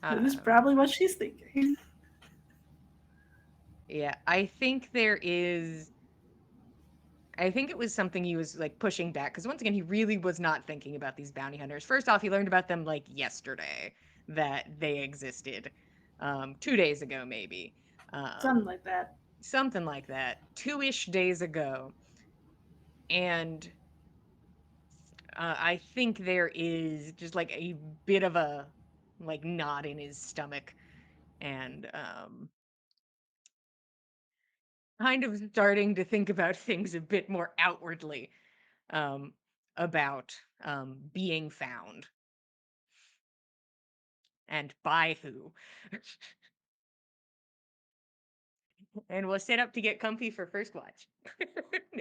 A: That is probably what she's thinking.
B: Yeah, I think it was something he was like pushing back, because once again, he really was not thinking about these bounty hunters. First off, he learned about them like yesterday, that they existed. 2 days ago, maybe.
A: Something like that.
B: Something like that. 2-ish days ago. And I think there is just like a bit of a like knot in his stomach, and kind of starting to think about things a bit more outwardly, um, about being found and by who. And we'll set up to get comfy for first watch,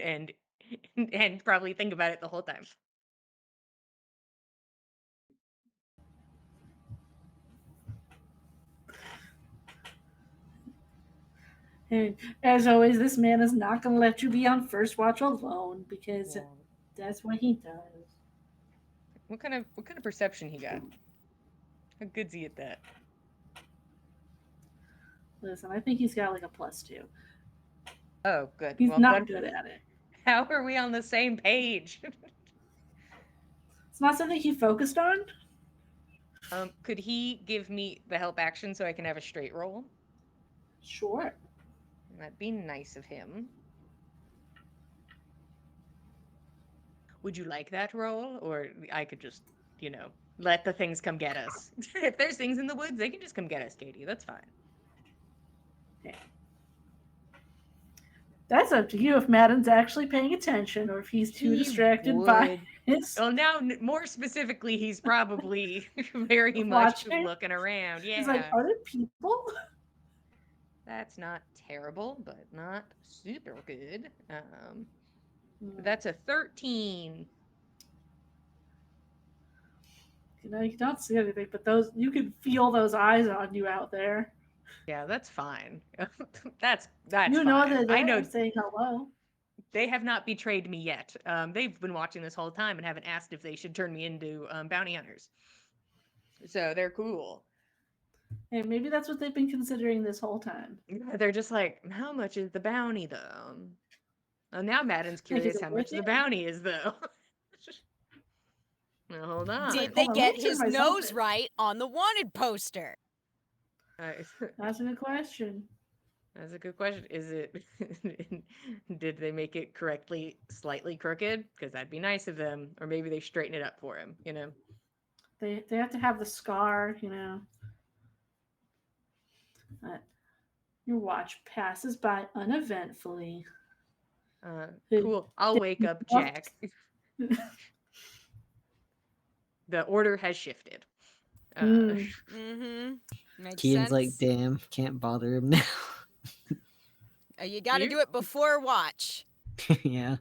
B: and probably think about it the whole time.
A: And as always, this man is not going to let you be on first watch alone because that's what he does.
B: What kind of perception he got? How good's he at that?
A: Listen, I think he's got like a +2.
B: Oh, good.
A: He's
B: Well,
A: not good at it.
B: How are we on the same page?
A: It's not something he focused on.
B: Could he give me the help action so I can have a straight roll?
A: Sure.
B: That'd be nice of him. Would you like that roll? Or I could just, let the things come get us. If there's things in the woods, they can just come get us, Katie. That's fine.
A: That's up to you if Madden's actually paying attention or if he's too
B: He
A: distracted by
B: would.
A: his
B: Well, now, more specifically, he's probably very much
A: watching.
B: looking around.
A: He's like,
B: Yeah.
A: are there people?
B: That's not terrible, but not super good. That's a 13.
A: You don't see anything, but those you can feel those eyes on you out there.
B: Yeah, that's fine. That's
A: You know
B: fine.
A: they're there
B: I know
A: saying hello.
B: they have not betrayed me yet. They've been watching this whole time and haven't asked if they should turn me into bounty hunters. So they're cool.
A: Hey, maybe that's what they've been considering this whole time.
B: They're just like, how much is the bounty though? Well, now Madden's
A: Like, is
B: curious
A: it
B: how
A: worth
B: much the
A: it?
B: bounty is though. Now, hold on.
A: like,
D: Did they
A: hold on,
D: get
A: let me turn
D: his
A: myself
D: nose
A: in.
D: right on the wanted poster?
A: That's a good question.
B: That's a good question. Is it? Did they make it correctly, slightly crooked? Because that'd be nice of them. Or maybe they straighten it up for him.
A: They have to have the scar, Your watch passes by uneventfully.
B: Cool. I'll wake up Jack. The order has shifted.
D: Mm-hmm. Makes
C: Kian's
D: sense.
C: like, damn, can't bother him now.
D: You got to do it before watch.
C: Yeah.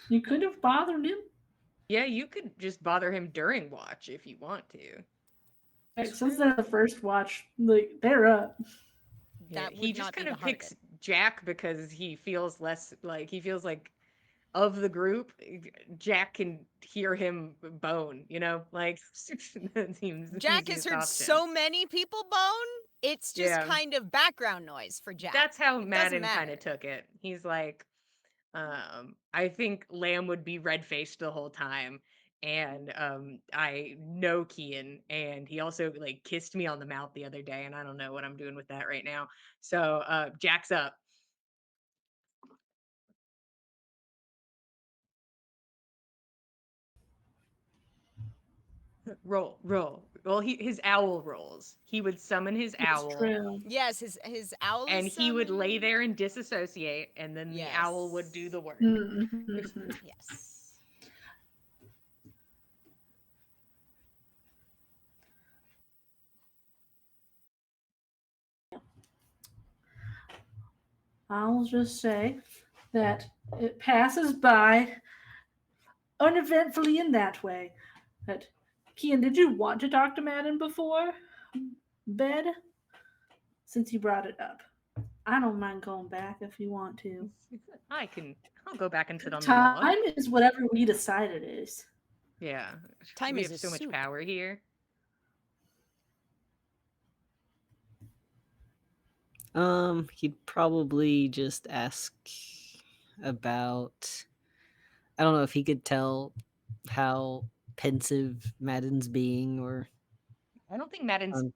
A: You could have bothered him.
B: Yeah, you could just bother him during watch if you want to.
A: Like, since they're the first watch, like they're up.
B: Yeah,
D: That
B: he
D: would
B: just
D: not be
B: kind
D: the
B: of picks
D: hardest.
B: Jack because he feels like of the group, Jack can hear him bone, like that seems the
D: Jack has
B: easiest
D: heard
B: option.
D: so many people bone, it's just
B: Yeah.
D: kind of background noise for Jack.
B: That's how
D: It doesn't
B: Madden kind
D: matter.
B: of took it. He's like, I think Lamb would be red faced the whole time. And I know Kian, and he also like kissed me on the mouth the other day, and I don't know what I'm doing with that right now. So Jack's up. Roll. Well, his owl rolls. He would summon his
A: It's
B: owl,
A: true.
D: Yes, his owl
B: and
D: is
B: he would lay
D: summoned.
B: there and disassociate, and then the owl would do the work.
A: Mm-hmm.
D: Yes.
A: I'll just say that it passes by uneventfully in that way. That Kian, did you want to talk to Madden before bed? Since you brought it up, I don't mind going back if you want to.
B: I'll go back and sit on the log.
A: Time is whatever we decide it is.
B: Yeah.
D: Time
B: We
D: is
B: have
D: a
B: so much
D: soup.
B: power here.
C: He'd probably just ask about. I don't know if he could tell how pensive Madden's being, or
B: I don't think Madden's hiding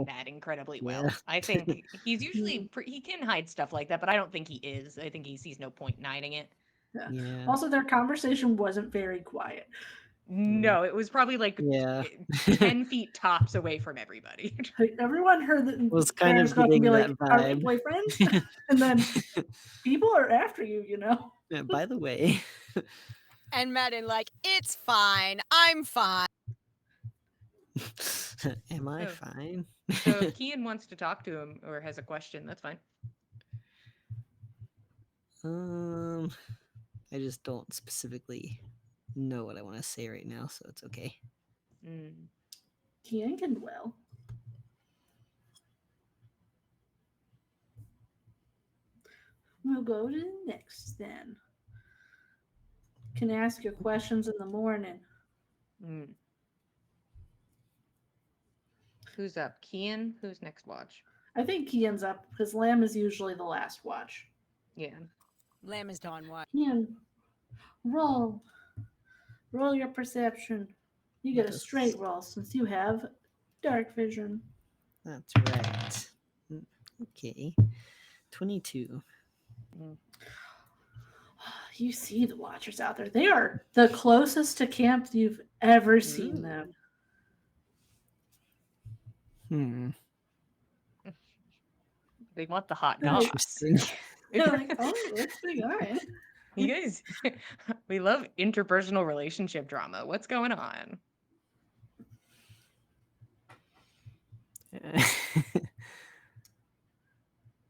C: uncomfortable.
B: that incredibly
C: Yeah.
B: well. I think he's usually he can hide stuff like that, but I don't think he is. I think he sees no point in hiding it.
A: Yeah.
C: Yeah.
A: Also, their conversation wasn't very quiet.
B: No, it was probably like
C: Yeah.
B: 10 feet tops away from everybody.
A: Like, everyone heard that
C: Was kind
A: Varys
C: of
A: go up and
C: getting
A: be
C: that
A: like, "Are we
C: vibe.
A: boyfriends?" And then people are after you,
C: Yeah, by the way.
D: And Madden like, it's fine. I'm fine.
C: Am I
B: Oh.
C: fine?
B: So if Kian wants to talk to him or has a question, that's fine.
C: I just don't specifically know what I want to say right now, so it's okay.
A: Kian can dwell. We'll go to the next then. Can ask your questions in the morning.
B: Who's up? Kian? Who's next watch?
A: I think Kian's up because Lamb is usually the last watch.
B: Yeah.
D: Lamb is dawn watch.
A: Kian, roll your perception. You get a
C: That's-
A: straight roll since you have dark vision.
C: That's right. Okay. 22.
A: You see the Watchers out there. They are the closest to camp you've ever seen
B: Ooh.
A: them.
C: Hmm.
B: They want the hot
A: Right.
B: goss.
C: Interesting.
A: They're like, oh, looks big, all right.
B: You guys, we love interpersonal relationship drama. What's going on?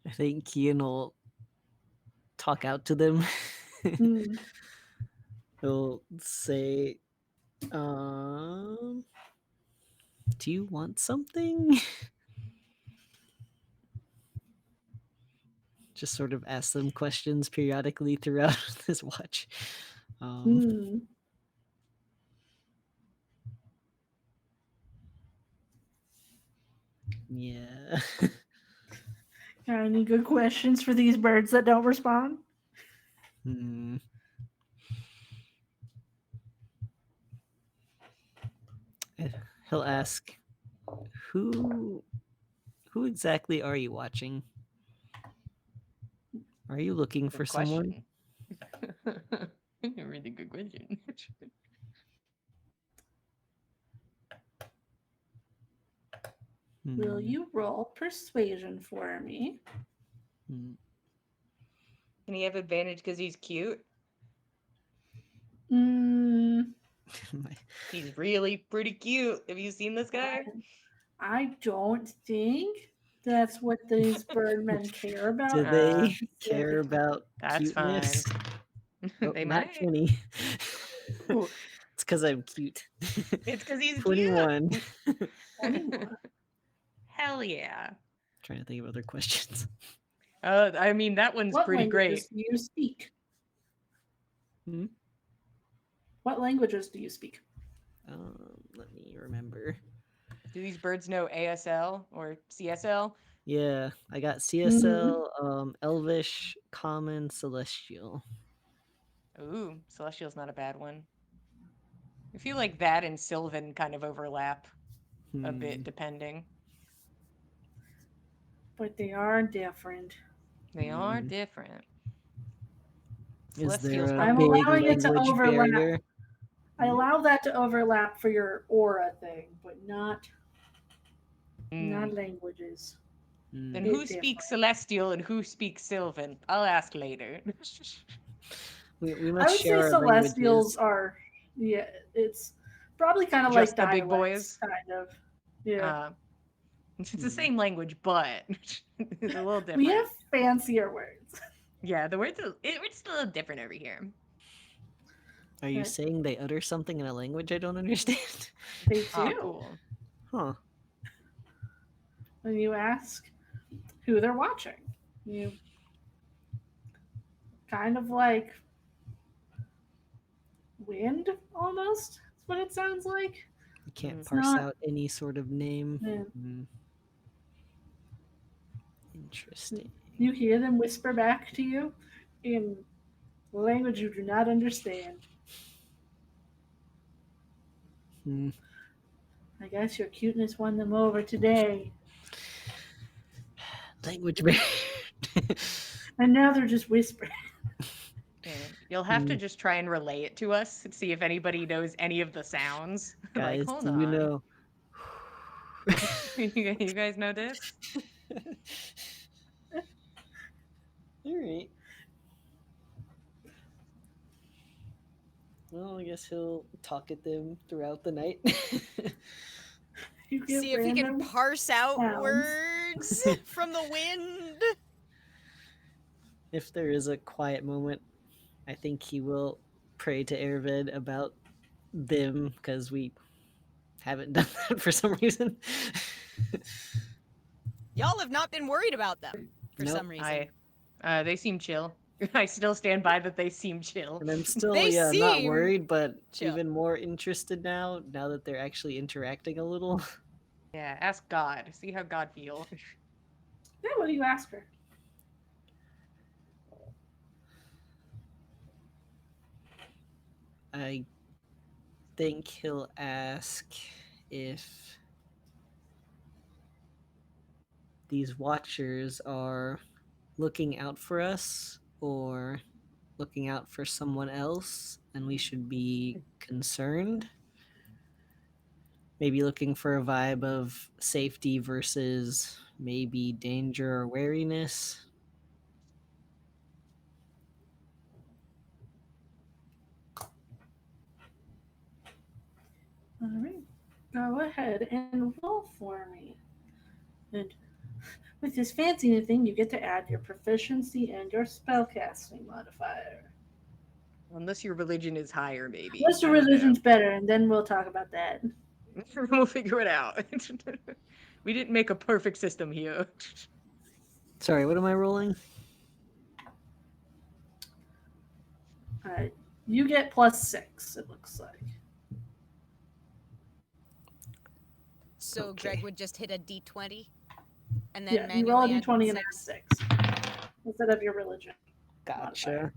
C: I think Kian will talk out to them.
A: Hmm.
C: He'll say, do you want something? Just sort of ask them questions periodically throughout this watch.
A: Hmm.
C: Yeah.
A: Got any good questions for these birds that don't respond?
C: Hmm. He'll ask, who exactly are you watching? Are you looking for
B: Good
C: someone?
B: question. A really good question.
A: Will
C: Hmm.
A: you roll persuasion for me?
C: Hmm.
B: Can he have advantage because he's cute?
A: Mm,
B: He's really pretty cute. Have you seen this guy?
A: I don't think that's what these birdmen care about.
C: Do they
A: specifically.
C: care about
B: That's
C: cuteness?
B: fine.
C: Oh,
B: They
C: not
B: might.
C: 20.
B: Ooh,
C: It's because I'm cute.
B: it's because he's
C: 21.
B: cute.
A: 21.
B: Hell yeah.
C: Trying to think of other questions.
B: I mean, that one's
A: What
B: pretty
A: languages
B: great.
A: do you speak?
C: Hmm?
A: What languages do you speak?
C: Let me remember.
B: Do these birds know ASL or CSL?
C: Yeah, I got
A: Mm-hmm.
C: CSL, Elvish, Common, Celestial.
B: Ooh, Celestial's not a bad one. I feel like that and Sylvan kind of overlap a bit, depending.
A: But they are different.
B: They are
C: Hmm.
B: different.
C: Is
B: Celestial's
C: there a
B: probably
A: I'm
B: more
C: big
A: allowing it to
C: language
A: overlap.
C: barrier?
A: I allow that to overlap for your aura thing, but not
B: Mm.
A: languages.
B: Then
A: Bit
B: who
A: different.
B: speaks Celestial and who speaks Sylvan? I'll ask later.
C: We
A: I
C: must
A: would say
C: share our
A: celestials
C: languages.
A: are, yeah, it's probably kind of
B: Just
A: like
B: the big
A: dialects,
B: boys?
A: kind of. Yeah.
B: It's the same language, but it's a little different.
A: We have fancier words.
B: Yeah, the words it's a little different over here.
C: Are you
A: Right.
C: saying they utter something in a language I don't understand?
A: They
B: Oh,
A: do.
B: cool.
C: Huh.
A: When you ask who they're watching, you kind of like wind almost. That's what it sounds like.
C: You can't
B: It's
C: parse
A: not-
C: out any sort of name.
A: Yeah.
C: Hmm. Interesting.
A: You hear them whisper back to you in language you do not understand.
C: Hmm.
A: I guess your cuteness won them over today.
C: Language barrier.
A: And now they're just whispering.
B: Yeah, you'll have to just try and relay it to us and see if anybody knows any of the sounds.
C: Guys,
B: Like, hold
C: do
B: on.
C: you know?
B: You guys know this?
C: All right. Well, I guess he'll talk at them throughout the night.
A: You get
D: See if he can
A: random
D: parse out
A: sounds.
D: words from the wind.
C: If there is a quiet moment, I think he will pray to Ervid about them because we haven't done that for some reason.
D: Y'all have not been worried about them for
C: Nope.
D: some reason.
B: They seem chill. I still stand by that they seem chill.
C: And I'm still,
D: They
C: not
D: seem
C: worried, but
D: chill.
C: even more interested now that they're actually interacting a little.
B: Yeah, ask God. See how God feels.
A: Yeah, what do you ask her?
C: I think he'll ask if these watchers are looking out for us or looking out for someone else, and we should be concerned. Maybe looking for a vibe of safety versus maybe danger or wariness.
A: All right. Go ahead and roll for me. And with this fancy new thing, you get to add your proficiency and your spellcasting modifier.
B: Unless your religion is higher, maybe.
A: Unless your
B: I don't know.
A: religion's better, and then we'll talk about that.
B: We'll figure it out. We didn't make a perfect system here.
C: Sorry, what am I rolling?
A: All right. You get +6, it looks like.
D: So
C: Okay.
D: Greg would just hit a d20 and then
A: Yeah, you roll a
D: manually
A: d20 and add 6 instead of your religion.
C: Gotcha.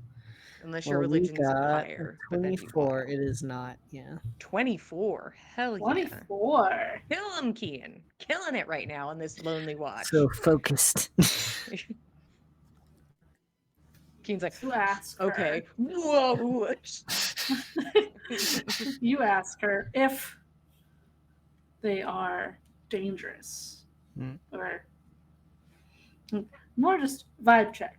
B: Unless your
C: Well, we
B: religion's
C: got
B: higher.
C: a
B: But that'd be
C: 24.
B: wild.
C: It is not, yeah.
B: 24. Hell yeah.
A: 24.
B: Kill him, Kian. Killing it right now on this lonely watch.
C: So focused.
B: Kian's like,
A: You ask her.
B: okay. Whoa.
A: You ask her if they are dangerous.
C: Hmm.
A: Or more just vibe check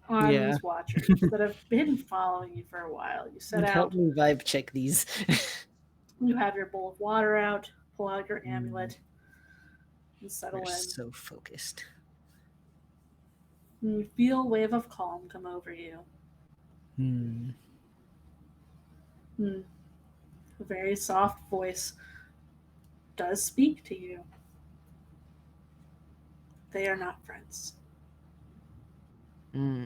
A: on
C: Yeah.
A: these watchers that have been following you for a while. You set
C: Help
A: out,
C: me vibe check these.
A: you have your bowl of water out, pull out your amulet, and settle
C: We're
A: in.
C: so focused.
A: And you feel a wave of calm come over you.
C: Hmm.
A: A very soft voice does speak to you. They are not friends.
C: Hmm.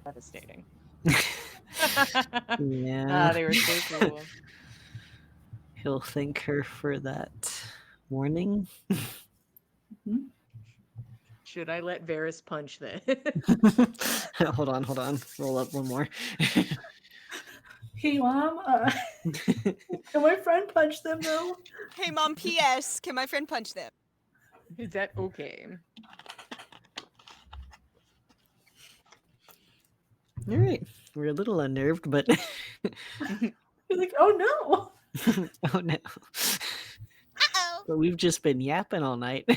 B: Devastating.
C: Yeah.
B: They were so cool.
C: He'll thank her for that warning.
B: Should I let Varys punch this?
C: Hold on. Roll up one more.
A: Hey, Mom, can my friend punch them, though?
D: Hey Mom, P.S. Can my friend punch them?
B: Is that okay?
C: All right. We're a little unnerved, but
A: You're like, oh no.
C: oh no.
D: Uh-oh.
C: But we've just been yapping all night.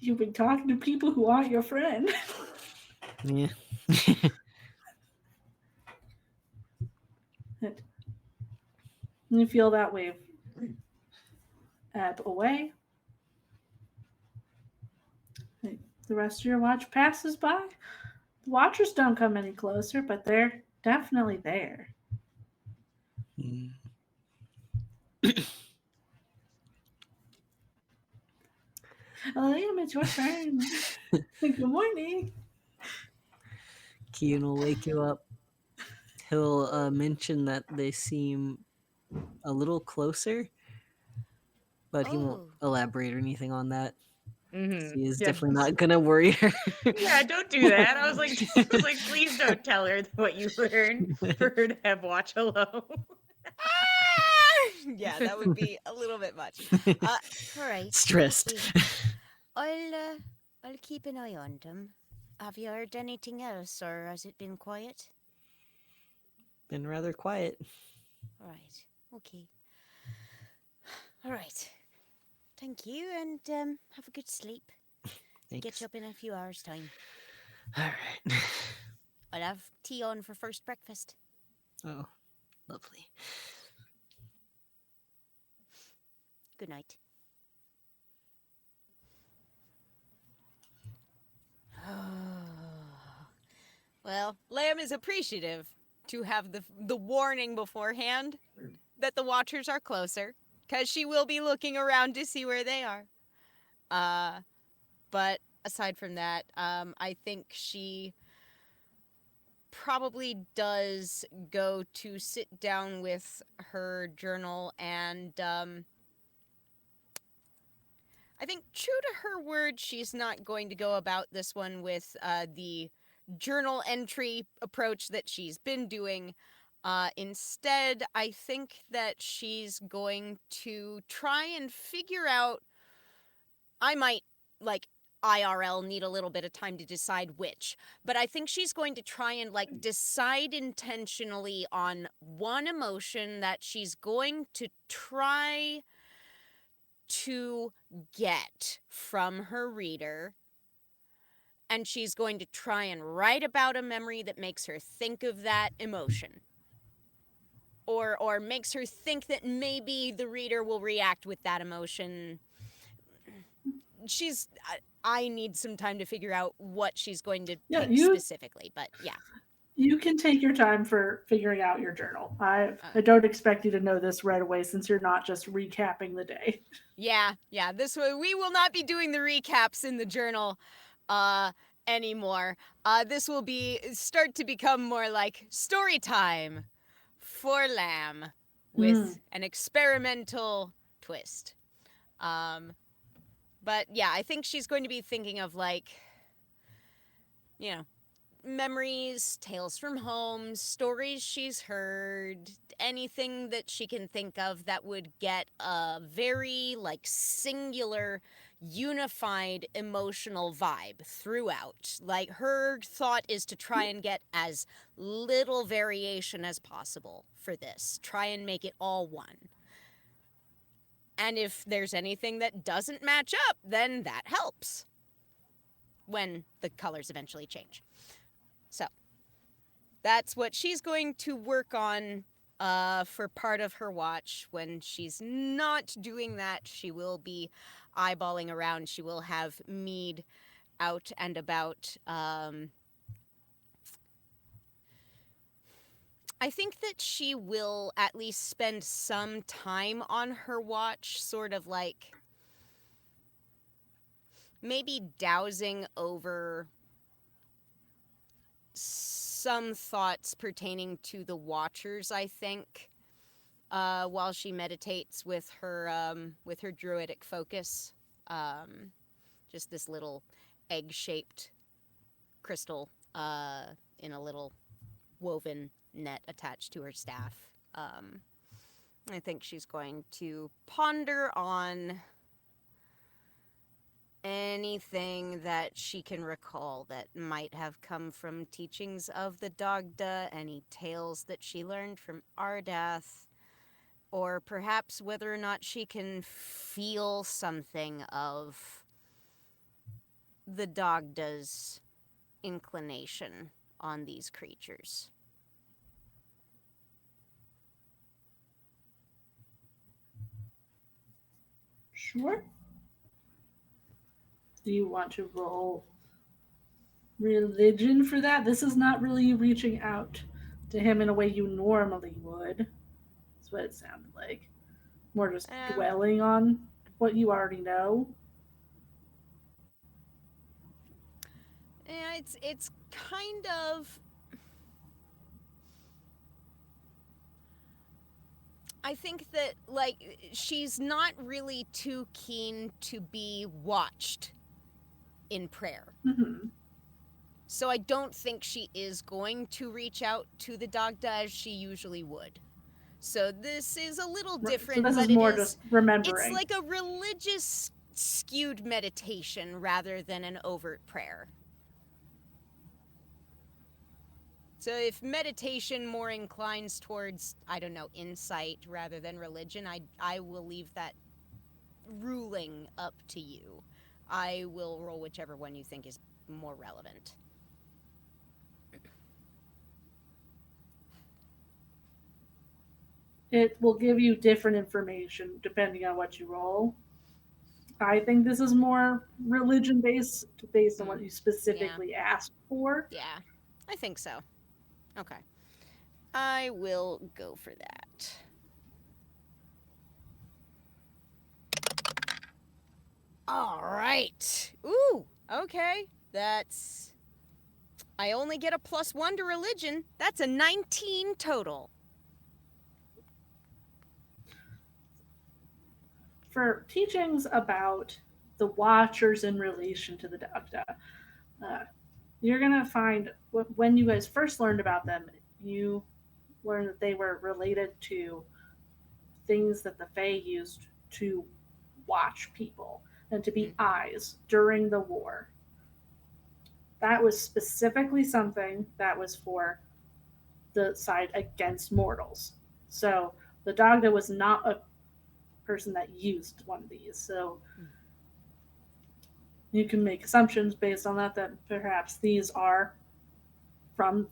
A: You've been talking to people who aren't your friend.
C: Yeah.
A: And you feel that wave ebb away. The rest of your watch passes by. The watchers don't come any closer, but they're definitely there.
C: Hmm.
A: Liam, it's your turn. Good morning.
C: Kian will wake you up. He'll mention that they seem a little closer, but he won't
D: Oh.
C: elaborate or anything on that.
B: Mm-hmm.
C: He is
B: Yeah.
C: definitely not gonna worry her.
B: Yeah, don't do that. I was like, please don't tell her what you learned for her to have watch alone.
D: Yeah, that would be a little bit much. All right.
C: Stressed.
D: Okay. I'll keep an eye on them. Have you heard anything else, or has it been quiet?
C: Been rather quiet.
D: All right. Okay. All right. Thank you, and have a good sleep. Get
C: Thanks.
D: you up in a few hours' time.
C: All right.
D: I'll have tea on for first breakfast.
C: Oh, lovely.
D: Good night. Well, Lamb is appreciative to have the warning beforehand that the Watchers are closer, because she will be looking around to see where they are. But aside from that, I think she probably does go to sit down with her journal and I I think true to her word, she's not going to go about this one with the journal entry approach that she's been doing. Instead, I think that she's going to try and figure out. I might, like, IRL need a little bit of time to decide which, but I think she's going to try and, like, decide intentionally on one emotion that she's going to try to get from her reader, and she's going to try and write about a memory that makes her think of that emotion. Or makes her think that maybe the reader will react with that emotion. I need some time to figure out what she's going to pick specifically, but yeah.
A: You can take your time for figuring out your journal. I don't expect you to know this right away since you're not just recapping the day.
D: Yeah. This way, we will not be doing the recaps in the journal anymore. This will start to become more like story time for Lamb with an experimental twist. But yeah, I think she's going to be thinking of, like, memories, tales from home, stories she's heard, anything that she can think of that would get a very, like, singular, unified emotional vibe throughout. Like, her thought is to try and get as little variation as possible for this. Try and make it all one. And if there's anything that doesn't match up, then that helps when the colors eventually change. So that's what she's going to work on for part of her watch. When she's not doing that, she will be eyeballing around. She will have Mead out and about. I think that she will at least spend some time on her watch, sort of like maybe dowsing over some thoughts pertaining to the Watchers, I think, while she meditates with her druidic focus. Just this little egg-shaped crystal in a little woven net attached to her staff. I think she's going to ponder on anything that she can recall that might have come from teachings of the Dagda, any tales that she learned from Ardath, or perhaps whether or not she can feel something of the Dagda's inclination on these creatures.
A: Sure. Do you want to roll religion for that? This is not really reaching out to him in a way you normally would. That's what it sounded like. More just dwelling on what you already know.
D: Yeah, it's kind of... I think that, like, she's not really too keen to be watched in prayer.
A: Mm-hmm.
D: So I don't think she is going to reach out to the Dagda as she usually would. So this is a little different,
A: so this
D: but
A: is more just remembering.
D: It's like a religious skewed meditation rather than an overt prayer. So if meditation more inclines towards, I don't know, insight rather than religion, I will leave that ruling up to you. I will roll whichever one you think is more relevant.
A: It will give you different information depending on what you roll. I think this is more religion based on what you specifically asked for.
D: Yeah, I think so. Okay. I will go for that. All right. Ooh, okay. I only get a +1 to religion. That's a 19 total.
A: For teachings about the Watchers in relation to the Dagda. Uh, you're gonna find when you guys first learned about them, you learned that they were related to things that the Fae used to watch people and to be eyes during the war. That was specifically something that was for the side against mortals. So the Dagda was not a person that used one of these. So you can make assumptions based on that perhaps these are from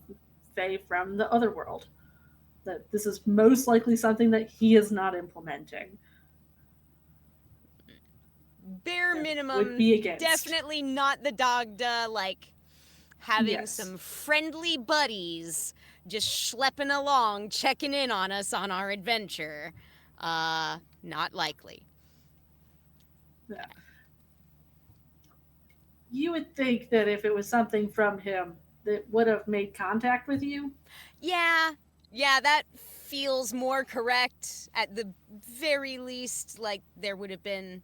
A: Fae from the other world. That this is most likely something that he is not implementing.
D: Bare
A: That
D: minimum,
A: would be against.
D: definitely not the Dagda, like having
A: Yes.
D: some friendly buddies just schlepping along, checking in on us on our adventure. Not likely.
A: Yeah. You would think that if it was something from him that would have made contact with you.
D: Yeah, that feels more correct. At the very least, like there would have been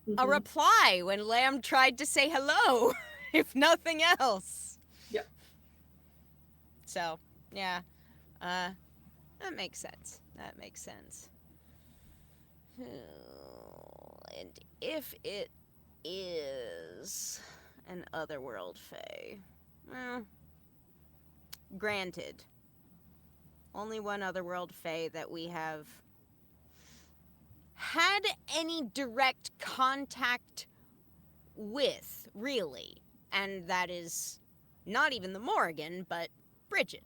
D: a
A: Mhm.
D: reply when Lamb tried to say hello, if nothing else.
A: Yep.
D: So, yeah, that makes sense. That makes sense. And if it is an otherworld Fae, well, granted, only one otherworld Fae that we have had any direct contact with, really. And that is not even the Morrigan, but Bridget.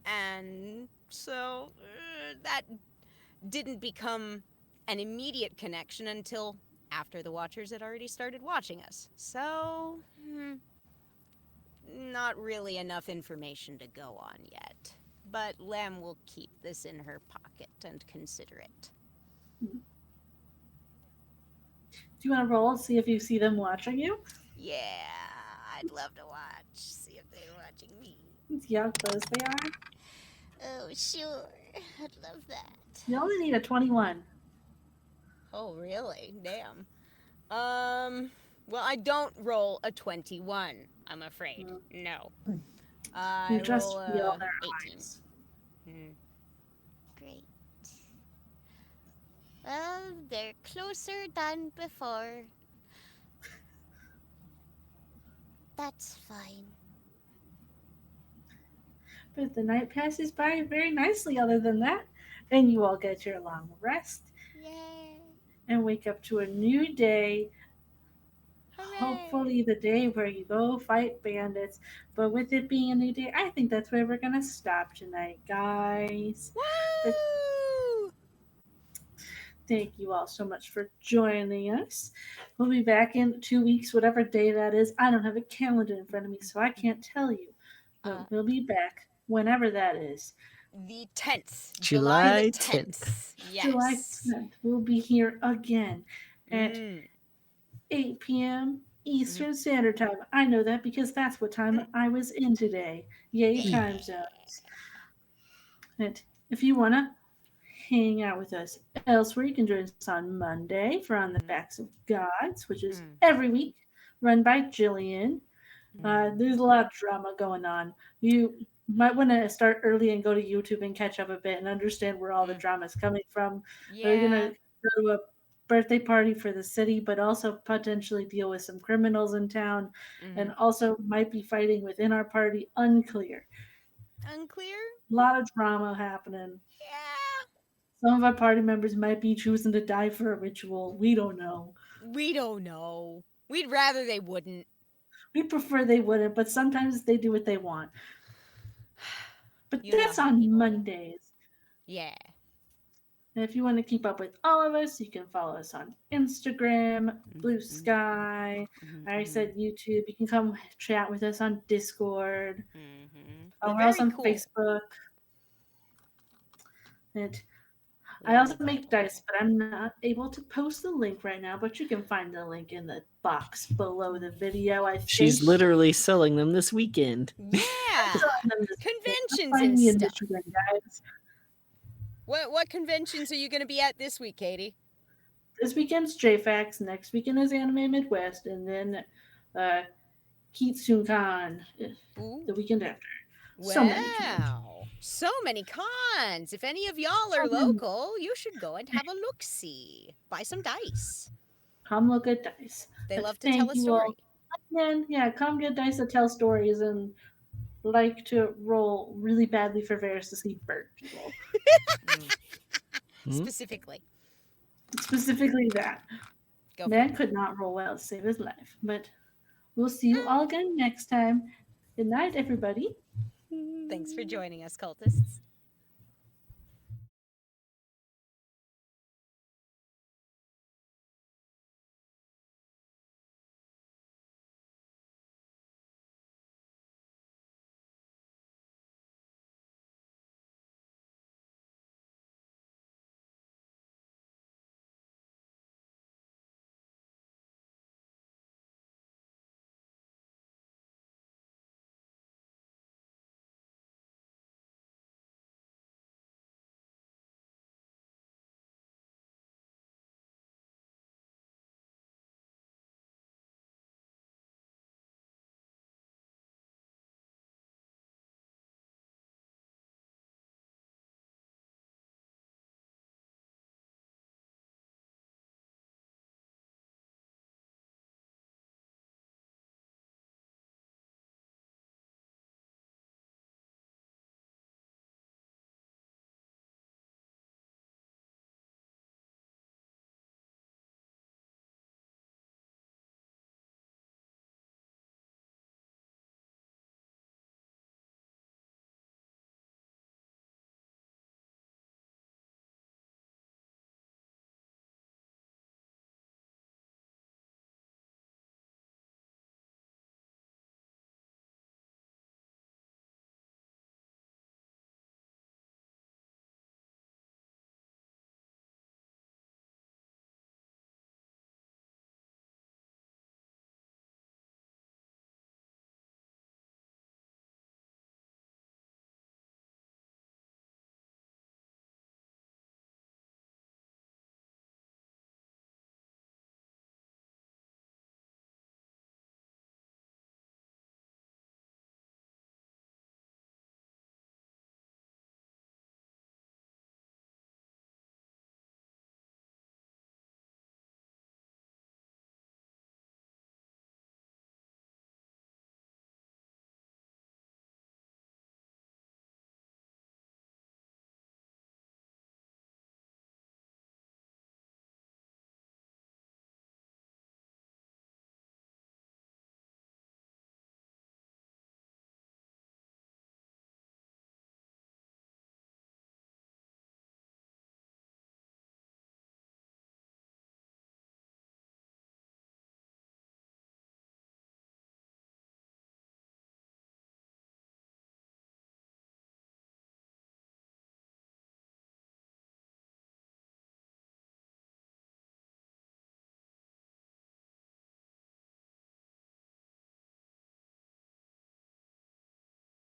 D: And so that didn't become an immediate connection until after the Watchers had already started watching us. So, not really enough information to go on yet. But Lem will keep this in her pocket and consider it.
A: Do you want to roll and see if you see them watching you?
D: Yeah, I'd love to watch. See if they're watching me.
A: See how close they are?
D: Oh, sure. I'd love that.
A: You only need a 21.
D: Oh, really? Damn. Well, I don't roll a 21, I'm afraid. No. I
A: You just
D: roll
A: feel
D: a
A: their
D: 18.
A: eyes.
D: Great. Well, they're closer than before. That's fine.
A: But the night passes by very nicely, other than that. And you all get your long rest
D: Yay.
A: and wake up to a new day.
D: Hooray.
A: Hopefully, the day where you go fight bandits. But with it being a new day, I think that's where we're going to stop tonight, guys. But
D: Woo!
A: thank you all so much for joining us. We'll be back in 2 weeks, whatever day that is. I don't have a calendar in front of me, so I can't tell you. But we'll be back whenever that is.
D: The 10th.
C: July
D: the
C: 10th.
D: Yes.
A: July 10th. We'll be here again at 8 p.m. Eastern Standard Time. I know that because that's what time I was in today. Yay, time zones. And if you want to hang out with us elsewhere, you can join us on Monday for On the Backs of Gods, which is every week, run by Jillian. There's a lot of drama going on. You might want to start early and go to YouTube and catch up a bit and understand where all the drama is coming from.
D: Yeah.
A: We're going to go to a birthday party for the city, but also potentially deal with some criminals in town, and also might be fighting within our party. Unclear.
D: Unclear?
A: A lot of drama happening.
D: Yeah.
A: Some of our party members might be choosing to die for a ritual. We don't know.
D: We don't know. We'd rather they wouldn't.
A: We prefer they wouldn't, but sometimes they do what they want. But
D: You know
A: that's
D: how
A: on
D: people do.
A: Mondays.
D: Yeah.
A: And if you want to keep up with all of us, you can follow us on Instagram, Blue Sky. I already said YouTube. You can come chat with us on Discord. We're also on Facebook. And I also make dice, but I'm not able to post the link right now. But you can find the link in the box below the video. I think
C: She's literally selling them this weekend.
D: Yeah. Conventions
A: find
D: and
A: me in
D: stuff.
A: Michigan, guys.
D: What conventions are you going to be at this week, Katie?
A: this weekend's JFAX, next weekend is Anime Midwest, and then KitsunCon
D: Ooh.
A: the weekend after.
D: Wow.
A: So many cons.
D: So many cons. If any of y'all are
A: So many.
D: local, you should go and have a look-see. Buy some dice.
A: Come look at dice.
D: They
A: But
D: love to
A: thank
D: tell a
A: you all.
D: story.
A: And yeah, come get dice that tell stories and like to roll really badly for Varys to see bird people.
C: Hmm?
D: Specifically.
A: Specifically that.
D: Go for
A: Man
D: it.
A: could not roll well to save his life. But we'll see you all again next time. Good night, everybody.
D: Thanks for joining us, cultists.